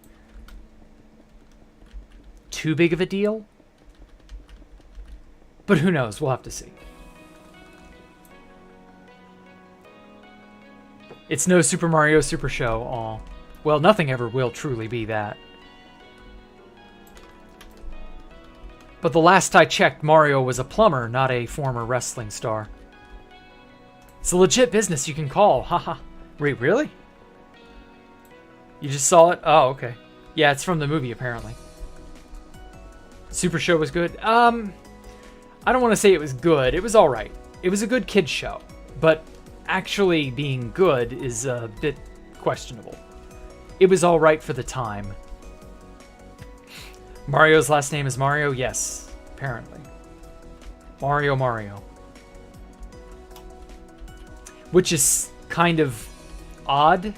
too big of a deal. But who knows? We'll have to see. It's no Super Mario Super Show. Aw. Well, nothing ever will truly be that. But the last I checked, Mario was a plumber, not a former wrestling star. It's a legit business you can call. Haha. Wait, really? You just saw it? Oh, okay. Yeah, it's from the movie, apparently. Super Show was good. I don't want to say it was good. It was alright. It was a good kid's show. But actually being good is a bit questionable. It was alright for the time. Mario's last name is Mario? Yes, apparently. Mario. Which is kind of odd.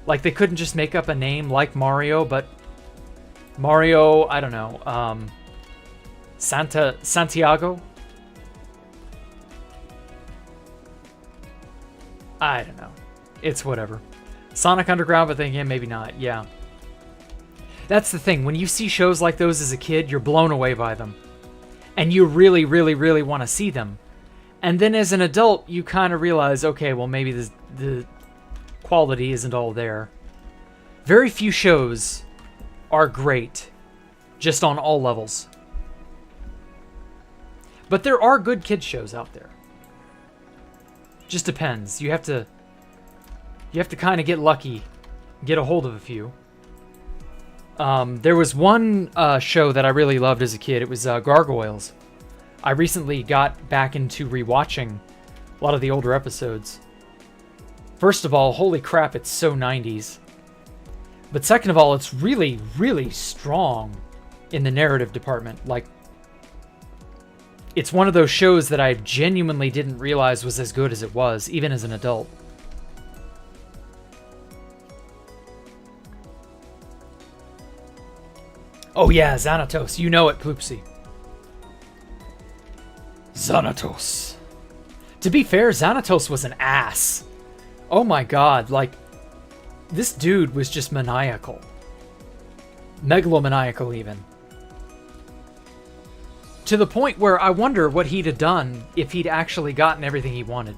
Like, they couldn't just make up a name like Mario, but Mario, I don't know, Santiago? I don't know. It's whatever. Sonic Underground, but then again, maybe not. Yeah. That's the thing. When you see shows like those as a kid, you're blown away by them. And you really, really, really want to see them. And then as an adult, you kind of realize, okay, well, maybe the quality isn't all there. Very few shows are great just on all levels. But there are good kids shows out there. Just depends. You have to kind of get lucky, get a hold of a few. There was one show that I really loved as a kid. It was Gargoyles. I recently got back into rewatching a lot of the older episodes. First of all, holy crap, it's so 90s. But second of all, it's really, really strong in the narrative department. Like, it's one of those shows that I genuinely didn't realize was as good as it was, even as an adult. Oh yeah, Xanatos. You know it, Poopsie. Xanatos. To be fair, Xanatos was an ass. Oh my god, like, this dude was just maniacal. Megalomaniacal, even. To the point where I wonder what he'd have done if he'd actually gotten everything he wanted.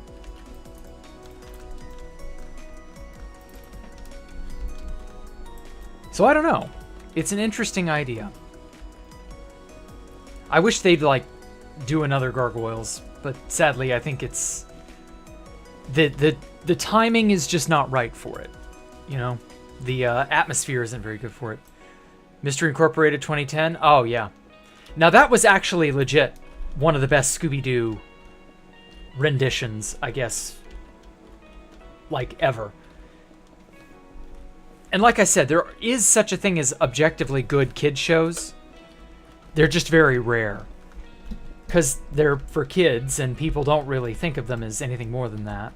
So I don't know. It's an interesting idea. I wish they'd, like, do another Gargoyles, but sadly I think it's... The timing is just not right for it, you know? The atmosphere isn't very good for it. Mystery Incorporated 2010? Oh, yeah. Now that was actually legit one of the best Scooby-Doo renditions, I guess, like, ever. And like I said, there is such a thing as objectively good kid shows. They're just very rare. Because they're for kids, and people don't really think of them as anything more than that.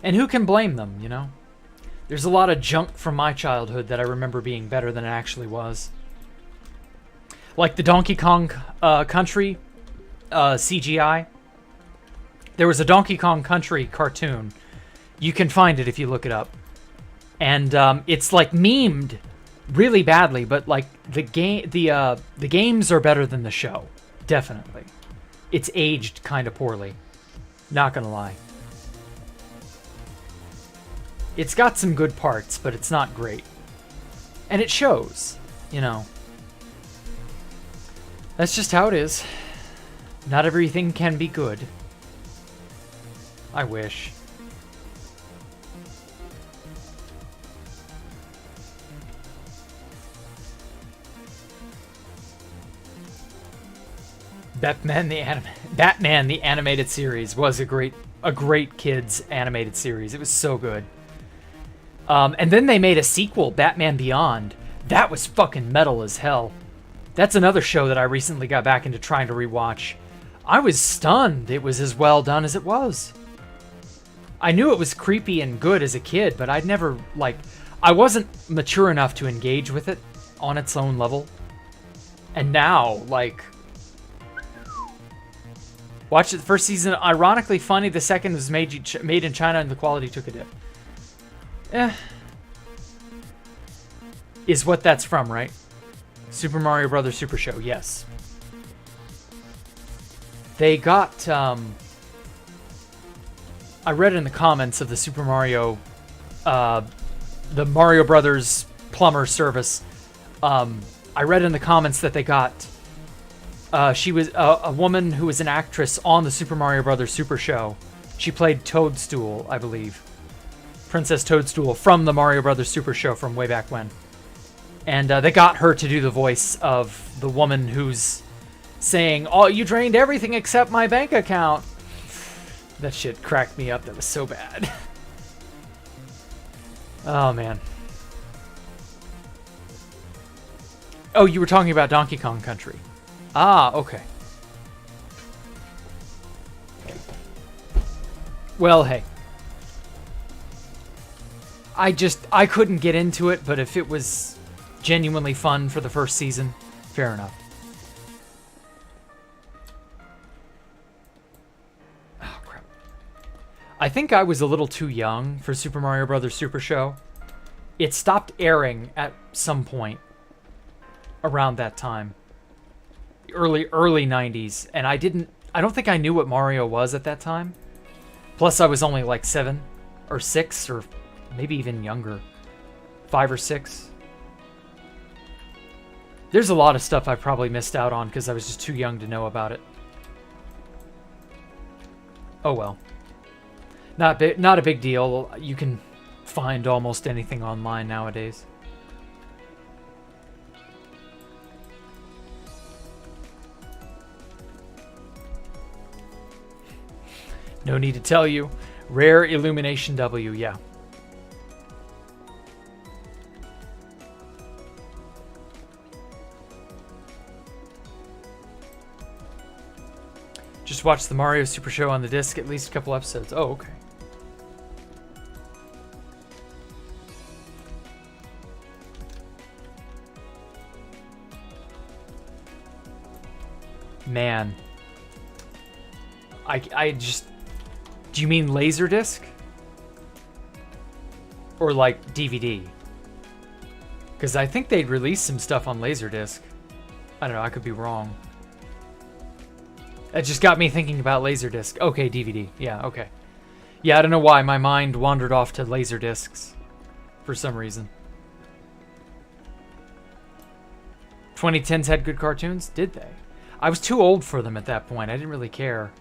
And who can blame them, you know? There's a lot of junk from my childhood that I remember being better than it actually was. Like the Donkey Kong Country CGI. There was a Donkey Kong Country cartoon. You can find it if you look it up. And it's like memed really badly, but like the games are better than the show. Definitely. It's aged kind of poorly. Not gonna lie. It's got some good parts, but it's not great. And it shows, you know. That's just how it is. Not everything can be good. I wish. Batman the animated series was a great kids animated series. It was so good. And then they made a sequel, Batman Beyond. That was fucking metal as hell. That's another show that I recently got back into trying to rewatch. I was stunned it was as well done as it was. I knew it was creepy and good as a kid, but I'd never, like... I wasn't mature enough to engage with it on its own level. And now, like... Watch it, the first season, ironically funny. The second was made in China and the quality took a dip. Is what that's from, right? Super Mario Brothers Super Show, yes. They got, I read in the comments of the Super Mario, the Mario Brothers plumber service, I read in the comments that they got, she was a woman who was an actress on the Super Mario Brothers Super Show. She played Toadstool, I believe. Princess Toadstool from the Mario Brothers Super Show from way back when. And they got her to do the voice of the woman who's saying, "Oh, you drained everything except my bank account." That shit cracked me up. That was so bad. Oh, man. Oh, you were talking about Donkey Kong Country. Ah, okay. Well, hey. I couldn't get into it, but if it was genuinely fun for the first season, fair enough. Oh, crap. I think I was a little too young for Super Mario Brothers Super Show. It stopped airing at some point around that time. Early 90s, and I don't think I knew what Mario was at that time. Plus I was only like 7 or 6 or maybe even younger. 5 or 6. There's a lot of stuff I probably missed out on because I was just too young to know about it. Oh well. Not a big deal. You can find almost anything online nowadays. No need to tell you. Rare Illumination W, yeah. Just watched the Mario Super Show on the disc, at least a couple episodes. Oh, okay. Man. I just... Do you mean Laserdisc? Or like DVD? Because I think they'd release some stuff on Laserdisc. I don't know, I could be wrong. That just got me thinking about Laserdisc. Okay, DVD. Yeah, okay. Yeah, I don't know why my mind wandered off to Laserdiscs for some reason. 2010s had good cartoons? Did they? I was too old for them at that point. I didn't really care.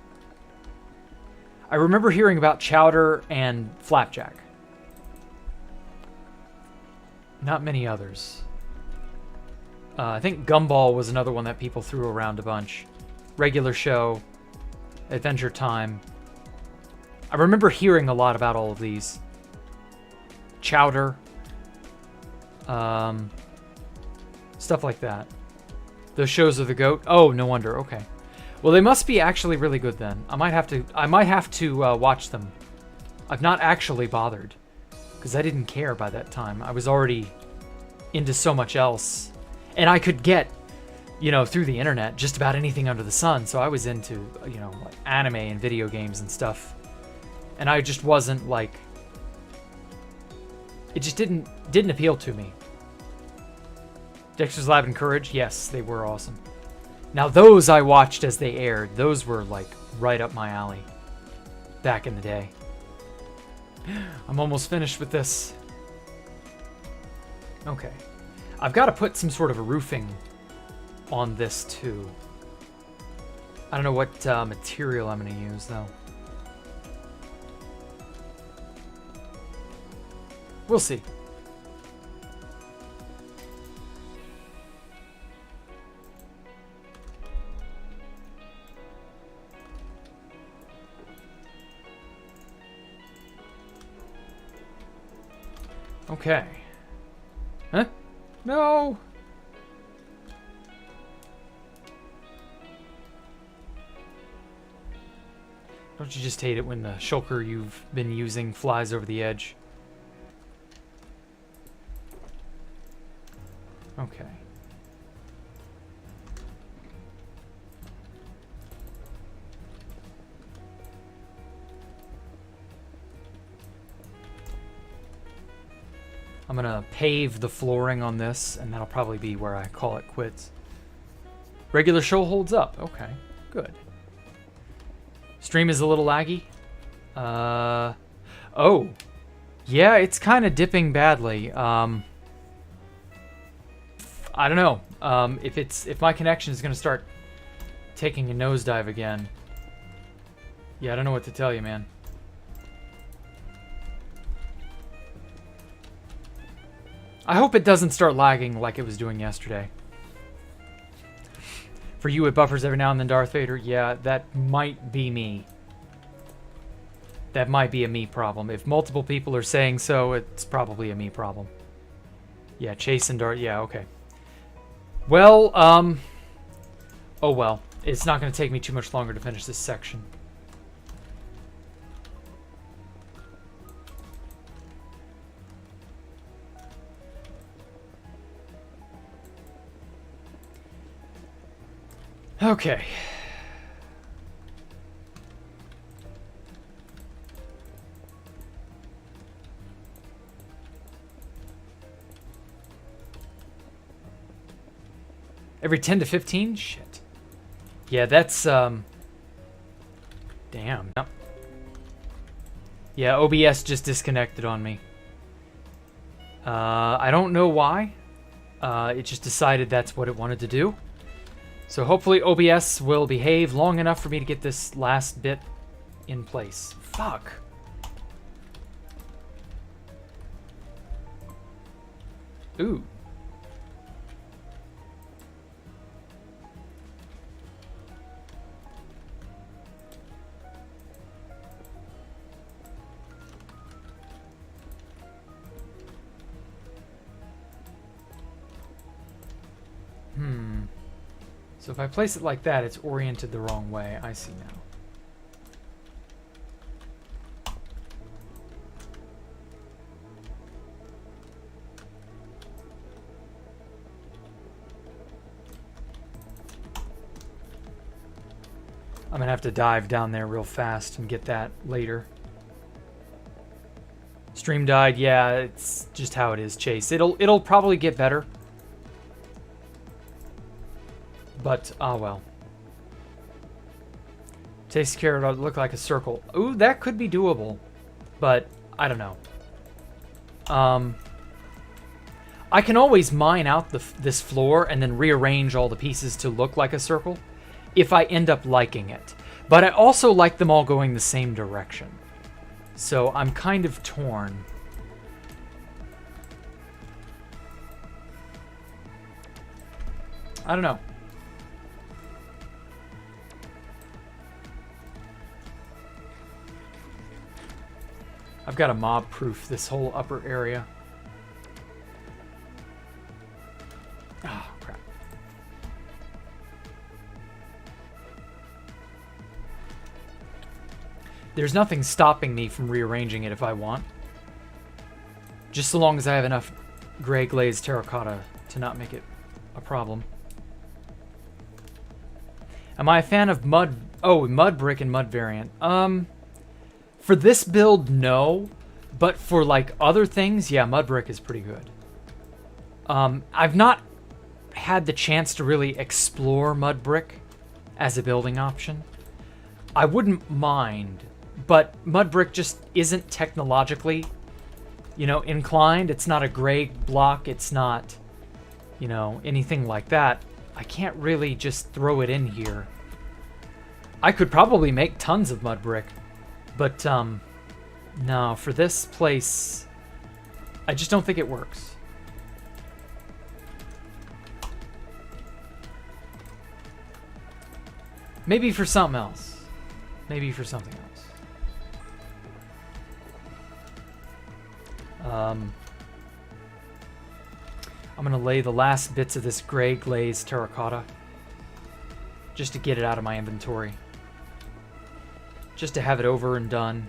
I remember hearing about Chowder and Flapjack. Not many others. I think Gumball was another one that people threw around a bunch. Regular Show, Adventure Time. I remember hearing a lot about all of these. Chowder. Stuff like that. Those shows are the GOAT. Oh, no wonder. Okay. Well, they must be actually really good then. I might have to watch them. I've not actually bothered because I didn't care by that time. I was already into so much else, and I could get, you know, through the internet just about anything under the sun. So I was into, you know, like anime and video games and stuff, and I just wasn't like. It just didn't appeal to me. Dexter's Lab and Courage, yes, they were awesome. Now those I watched as they aired. Those were like right up my alley back in the day. I'm almost finished with this. Okay. I've got to put some sort of a roofing on this too. I don't know what material I'm going to use though. We'll see. Okay. Huh? No! Don't you just hate it when the shulker you've been using flies over the edge? Okay. I'm gonna pave the flooring on this, and that'll probably be where I call it quits. Regular show holds up. Okay, good. Stream is a little laggy. Oh. Yeah, it's kind of dipping badly. I don't know. If my connection is gonna start taking a nosedive again. Yeah, I don't know what to tell you, man. I hope it doesn't start lagging like it was doing yesterday. For you, it buffers every now and then, Darth Vader. Yeah, that might be me. That might be a me problem. If multiple people are saying so, it's probably a me problem. Yeah, Chase and Darth. Yeah, okay. Well, oh well. It's not going to take me too much longer to finish this section. Okay. Every 10 to 15? Shit. Yeah, that's, damn. Yeah, OBS just disconnected on me. I don't know why. It just decided that's what it wanted to do. So hopefully OBS will behave long enough for me to get this last bit in place. Fuck. Ooh. So if I place it like that, it's oriented the wrong way. I see now. I'm gonna have to dive down there real fast and get that later. Stream died. Yeah, it's just how it is, Chase. It'll probably get better. But, ah well. Tasty carrot look like a circle. Ooh, that could be doable. But, I don't know. I can always mine out this floor and then rearrange all the pieces to look like a circle if I end up liking it. But I also like them all going the same direction. So I'm kind of torn. I don't know. I've got to mob-proof this whole upper area. Oh, crap. There's nothing stopping me from rearranging it if I want. Just so long as I have enough gray glazed terracotta to not make it a problem. Am I a fan of mud? Oh, mud brick and mud variant. For this build, no. But for, like, other things, yeah, mud brick is pretty good. I've not had the chance to really explore mud brick as a building option. I wouldn't mind, but mud brick just isn't technologically, you know, inclined. It's not a gray block. It's not, you know, anything like that. I can't really just throw it in here. I could probably make tons of mud brick. But, no, for this place, I just don't think it works. Maybe for something else. Maybe for something else. I'm gonna lay the last bits of this gray glazed terracotta just to get it out of my inventory. Just to have it over and done.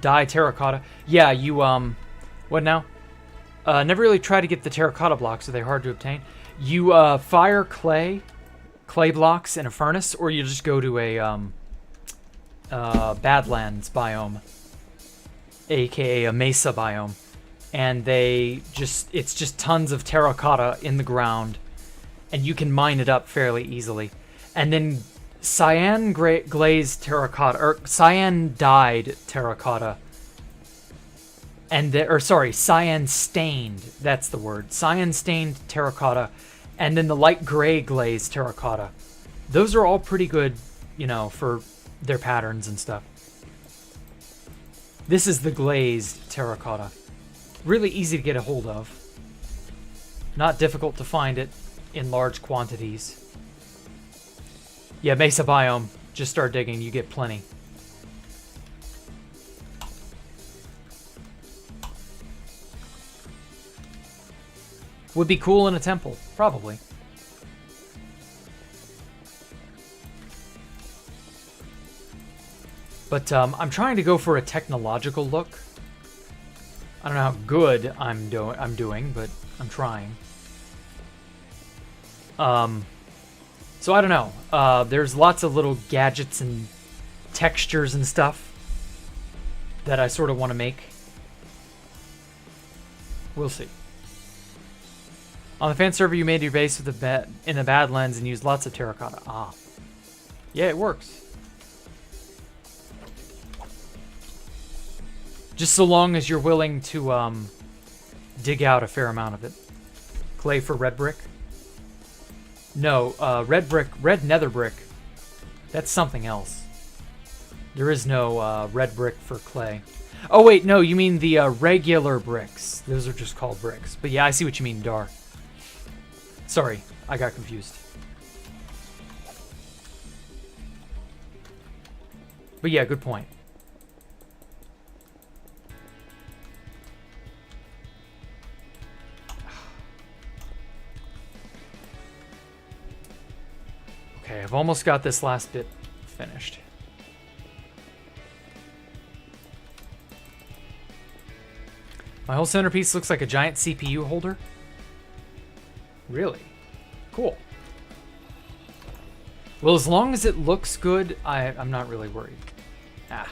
Dye terracotta. Yeah, you, what now? Never really tried to get the terracotta blocks. Are they hard to obtain? You, fire clay blocks in a furnace, or you just go to a, Badlands biome. AKA a mesa biome. And it's just tons of terracotta in the ground. And you can mine it up fairly easily. And then cyan glazed terracotta, or cyan dyed terracotta. And cyan stained, that's the word. Cyan stained terracotta. And then the light gray glazed terracotta. Those are all pretty good, you know, for their patterns and stuff. This is the glazed terracotta. Really easy to get a hold of. Not difficult to find it in large quantities. Yeah, mesa biome. Just start digging, you get plenty. Would be cool in a temple, probably. But I'm trying to go for a technological look. I don't know how good I'm doing, but I'm trying. So I don't know. There's lots of little gadgets and textures and stuff that I sort of want to make. We'll see. On the fan server, you made your base with in the Badlands and used lots of terracotta. Ah. Yeah, it works. Just so long as you're willing to dig out a fair amount of it. Clay for red brick? No, red nether brick. That's something else. There is no red brick for clay. Oh wait, no, you mean the regular bricks. Those are just called bricks. But yeah, I see what you mean, Dar. Sorry, I got confused. But yeah, good point. Okay, I've almost got this last bit finished. My whole centerpiece looks like a giant CPU holder. Really? Cool. Well, as long as it looks good, I'm not really worried. Ah.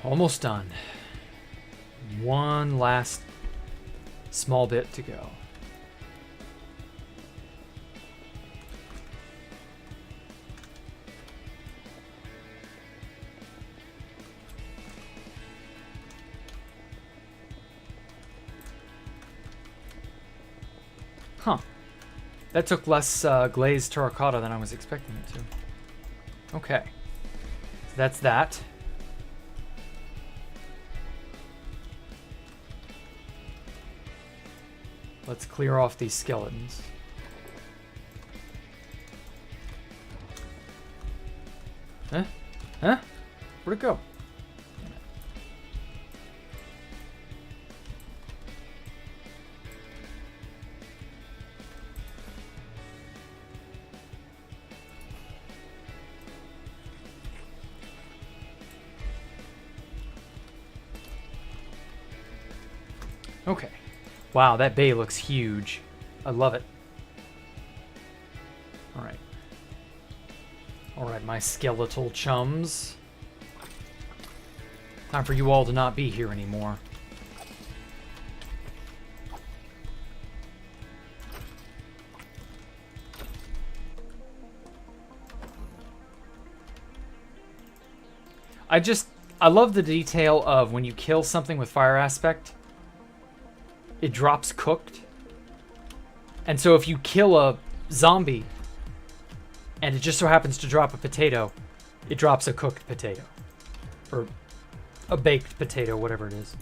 Almost done. One last small bit to go. Huh. That took less glazed terracotta than I was expecting it to. Okay. So that's that. Let's clear off these skeletons. Huh? Huh? Where'd it go? Okay. Wow, that bay looks huge. I love it. Alright. Alright, my skeletal chums. Time for you all to not be here anymore. I love the detail of when you kill something with fire aspect, it drops cooked. And so if you kill a zombie and it just so happens to drop a potato, it drops a cooked potato. Or a baked potato, whatever it is.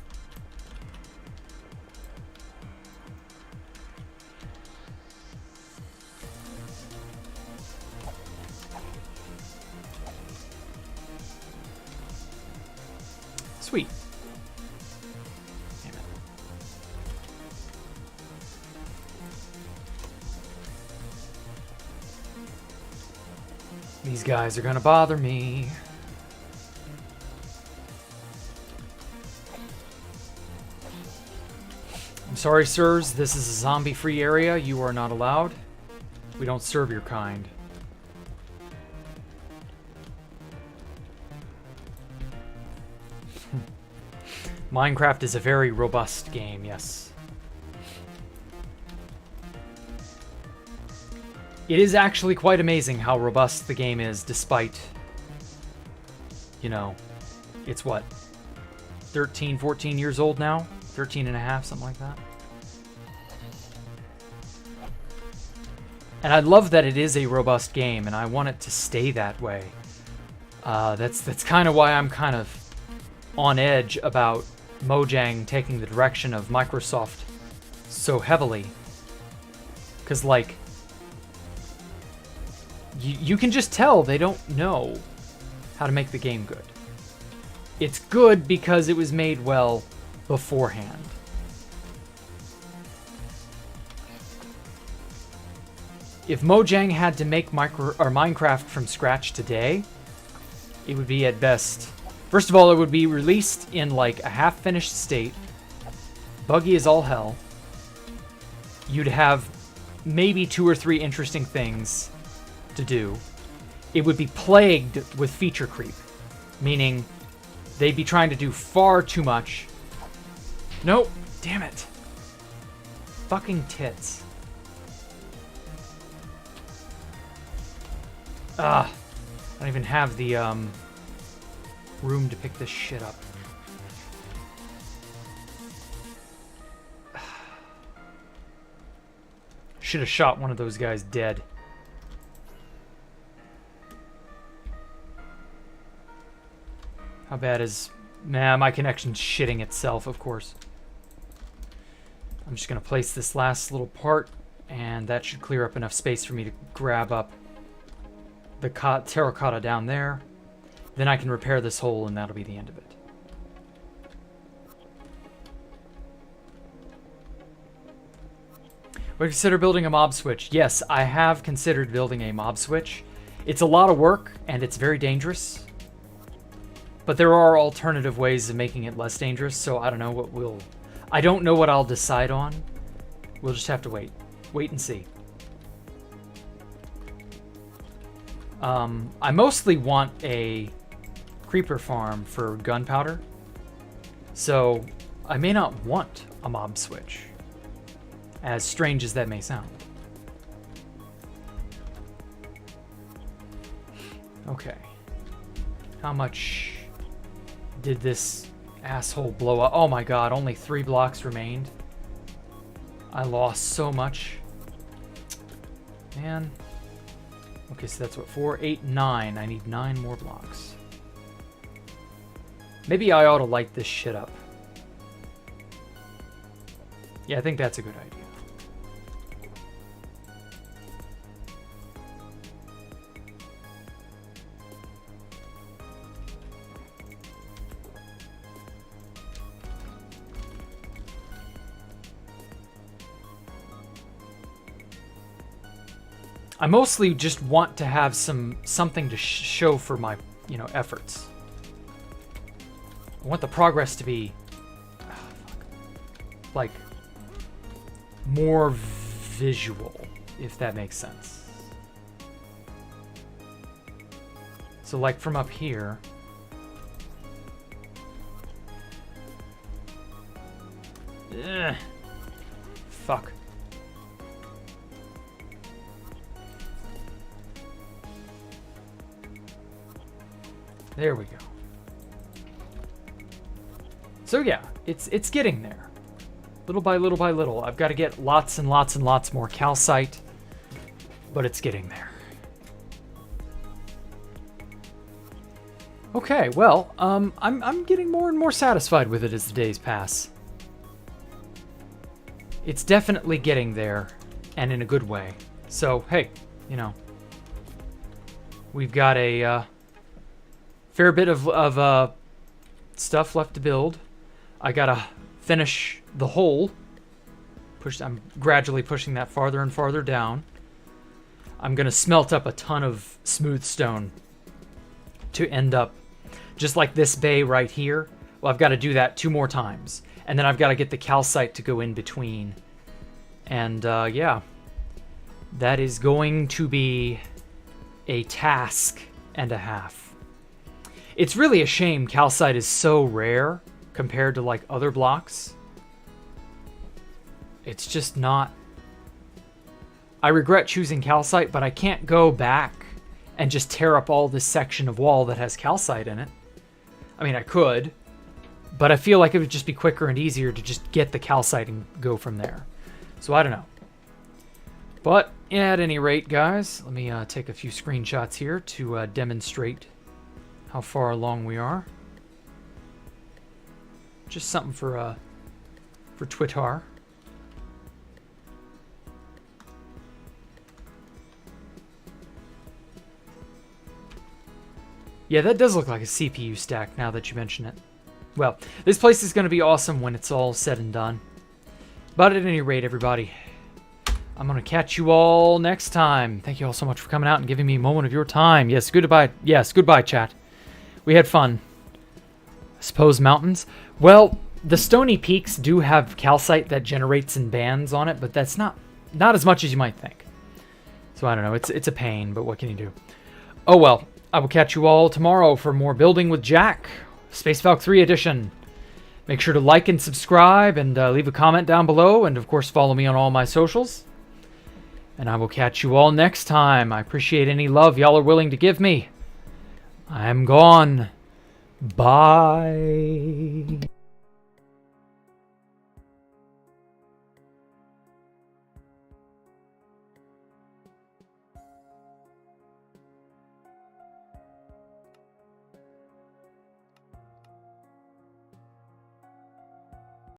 Sweet. Damn it. These guys are gonna bother me. I'm sorry, sirs. This is a zombie-free area. You are not allowed. We don't serve your kind. Minecraft is a very robust game, yes. It is actually quite amazing how robust the game is, despite, you know, it's what, 13, 14 years old now? 13 and a half, something like that. And I love that it is a robust game, and I want it to stay that way. That's kind of why I'm kind of on edge about Mojang taking the direction of Microsoft so heavily. Because, like, you can just tell they don't know how to make the game good. It's good because it was made well beforehand. If Mojang had to make Minecraft from scratch today, it would be at best... First of all, it would be released in like a half-finished state, buggy as all hell. You'd have maybe 2 or 3 interesting things to do. It would be plagued with feature creep, meaning they'd be trying to do far too much. Nope, damn it. fucking tits. I don't even have the room to pick this shit up. Should have shot one of those guys dead. How bad is... Nah, my connection's shitting itself, of course. I'm just going to place this last little part, and that should clear up enough space for me to grab up the terracotta down there. Then I can repair this hole, and that'll be the end of it. Would you consider building a mob switch? Yes, I have considered building a mob switch. It's a lot of work, and it's very dangerous. But there are alternative ways of making it less dangerous, so I don't know what we'll... I don't know what I'll decide on. We'll just have to wait. Wait and see. I mostly want a creeper farm for gunpowder, so I may not want a mob switch, as strange as that may sound. Okay. How much did this asshole blow up? Oh my god, only 3 blocks remained. I lost so much. Man. Okay, so that's what, 4, 8, 9. I need 9 more blocks. Maybe I ought to light this shit up. Yeah, I think that's a good idea. I mostly just want to have something to show for my, efforts. I want the progress to be, like, more visual, if that makes sense. So, like, from up here, fuck. There we go. So yeah, it's getting there. Little by little by little. I've got to get lots and lots and lots more calcite, but it's getting there. Okay, well, I'm getting more and more satisfied with it as the days pass. It's definitely getting there, and in a good way. So, hey, we've got a fair bit of stuff left to build. I gotta finish the hole. I'm gradually pushing that farther and farther down. I'm gonna smelt up a ton of smooth stone to end up just like this bay right here. Well, I've got to do that 2 more times, and then I've got to get the calcite to go in between. And yeah, that is going to be a task and a half. It's really a shame calcite is so rare compared to like other blocks. It's just not... I regret choosing calcite, but I can't go back and just tear up all this section of wall that has calcite in it. I mean, I could, but I feel like it would just be quicker and easier to just get the calcite and go from there. So I don't know. But at any rate, guys, let me take a few screenshots here to demonstrate how far along we are. Just something for Twitter. Yeah, that does look like a CPU stack now that you mention it. Well, this place is going to be awesome when it's all said and done. But at any rate, everybody, I'm going to catch you all next time. Thank you all so much for coming out and giving me a moment of your time. Yes, goodbye. Yes, goodbye, chat. We had fun. I suppose mountains. Well, the stony peaks do have calcite that generates in bands on it, but that's not as much as you might think. So I don't know. It's a pain, but what can you do? Oh well. I will catch you all tomorrow for more Building with Jack, Space Valk 3 edition. Make sure to like and subscribe and leave a comment down below. And, of course, follow me on all my socials. And I will catch you all next time. I appreciate any love y'all are willing to give me. I am gone. Bye.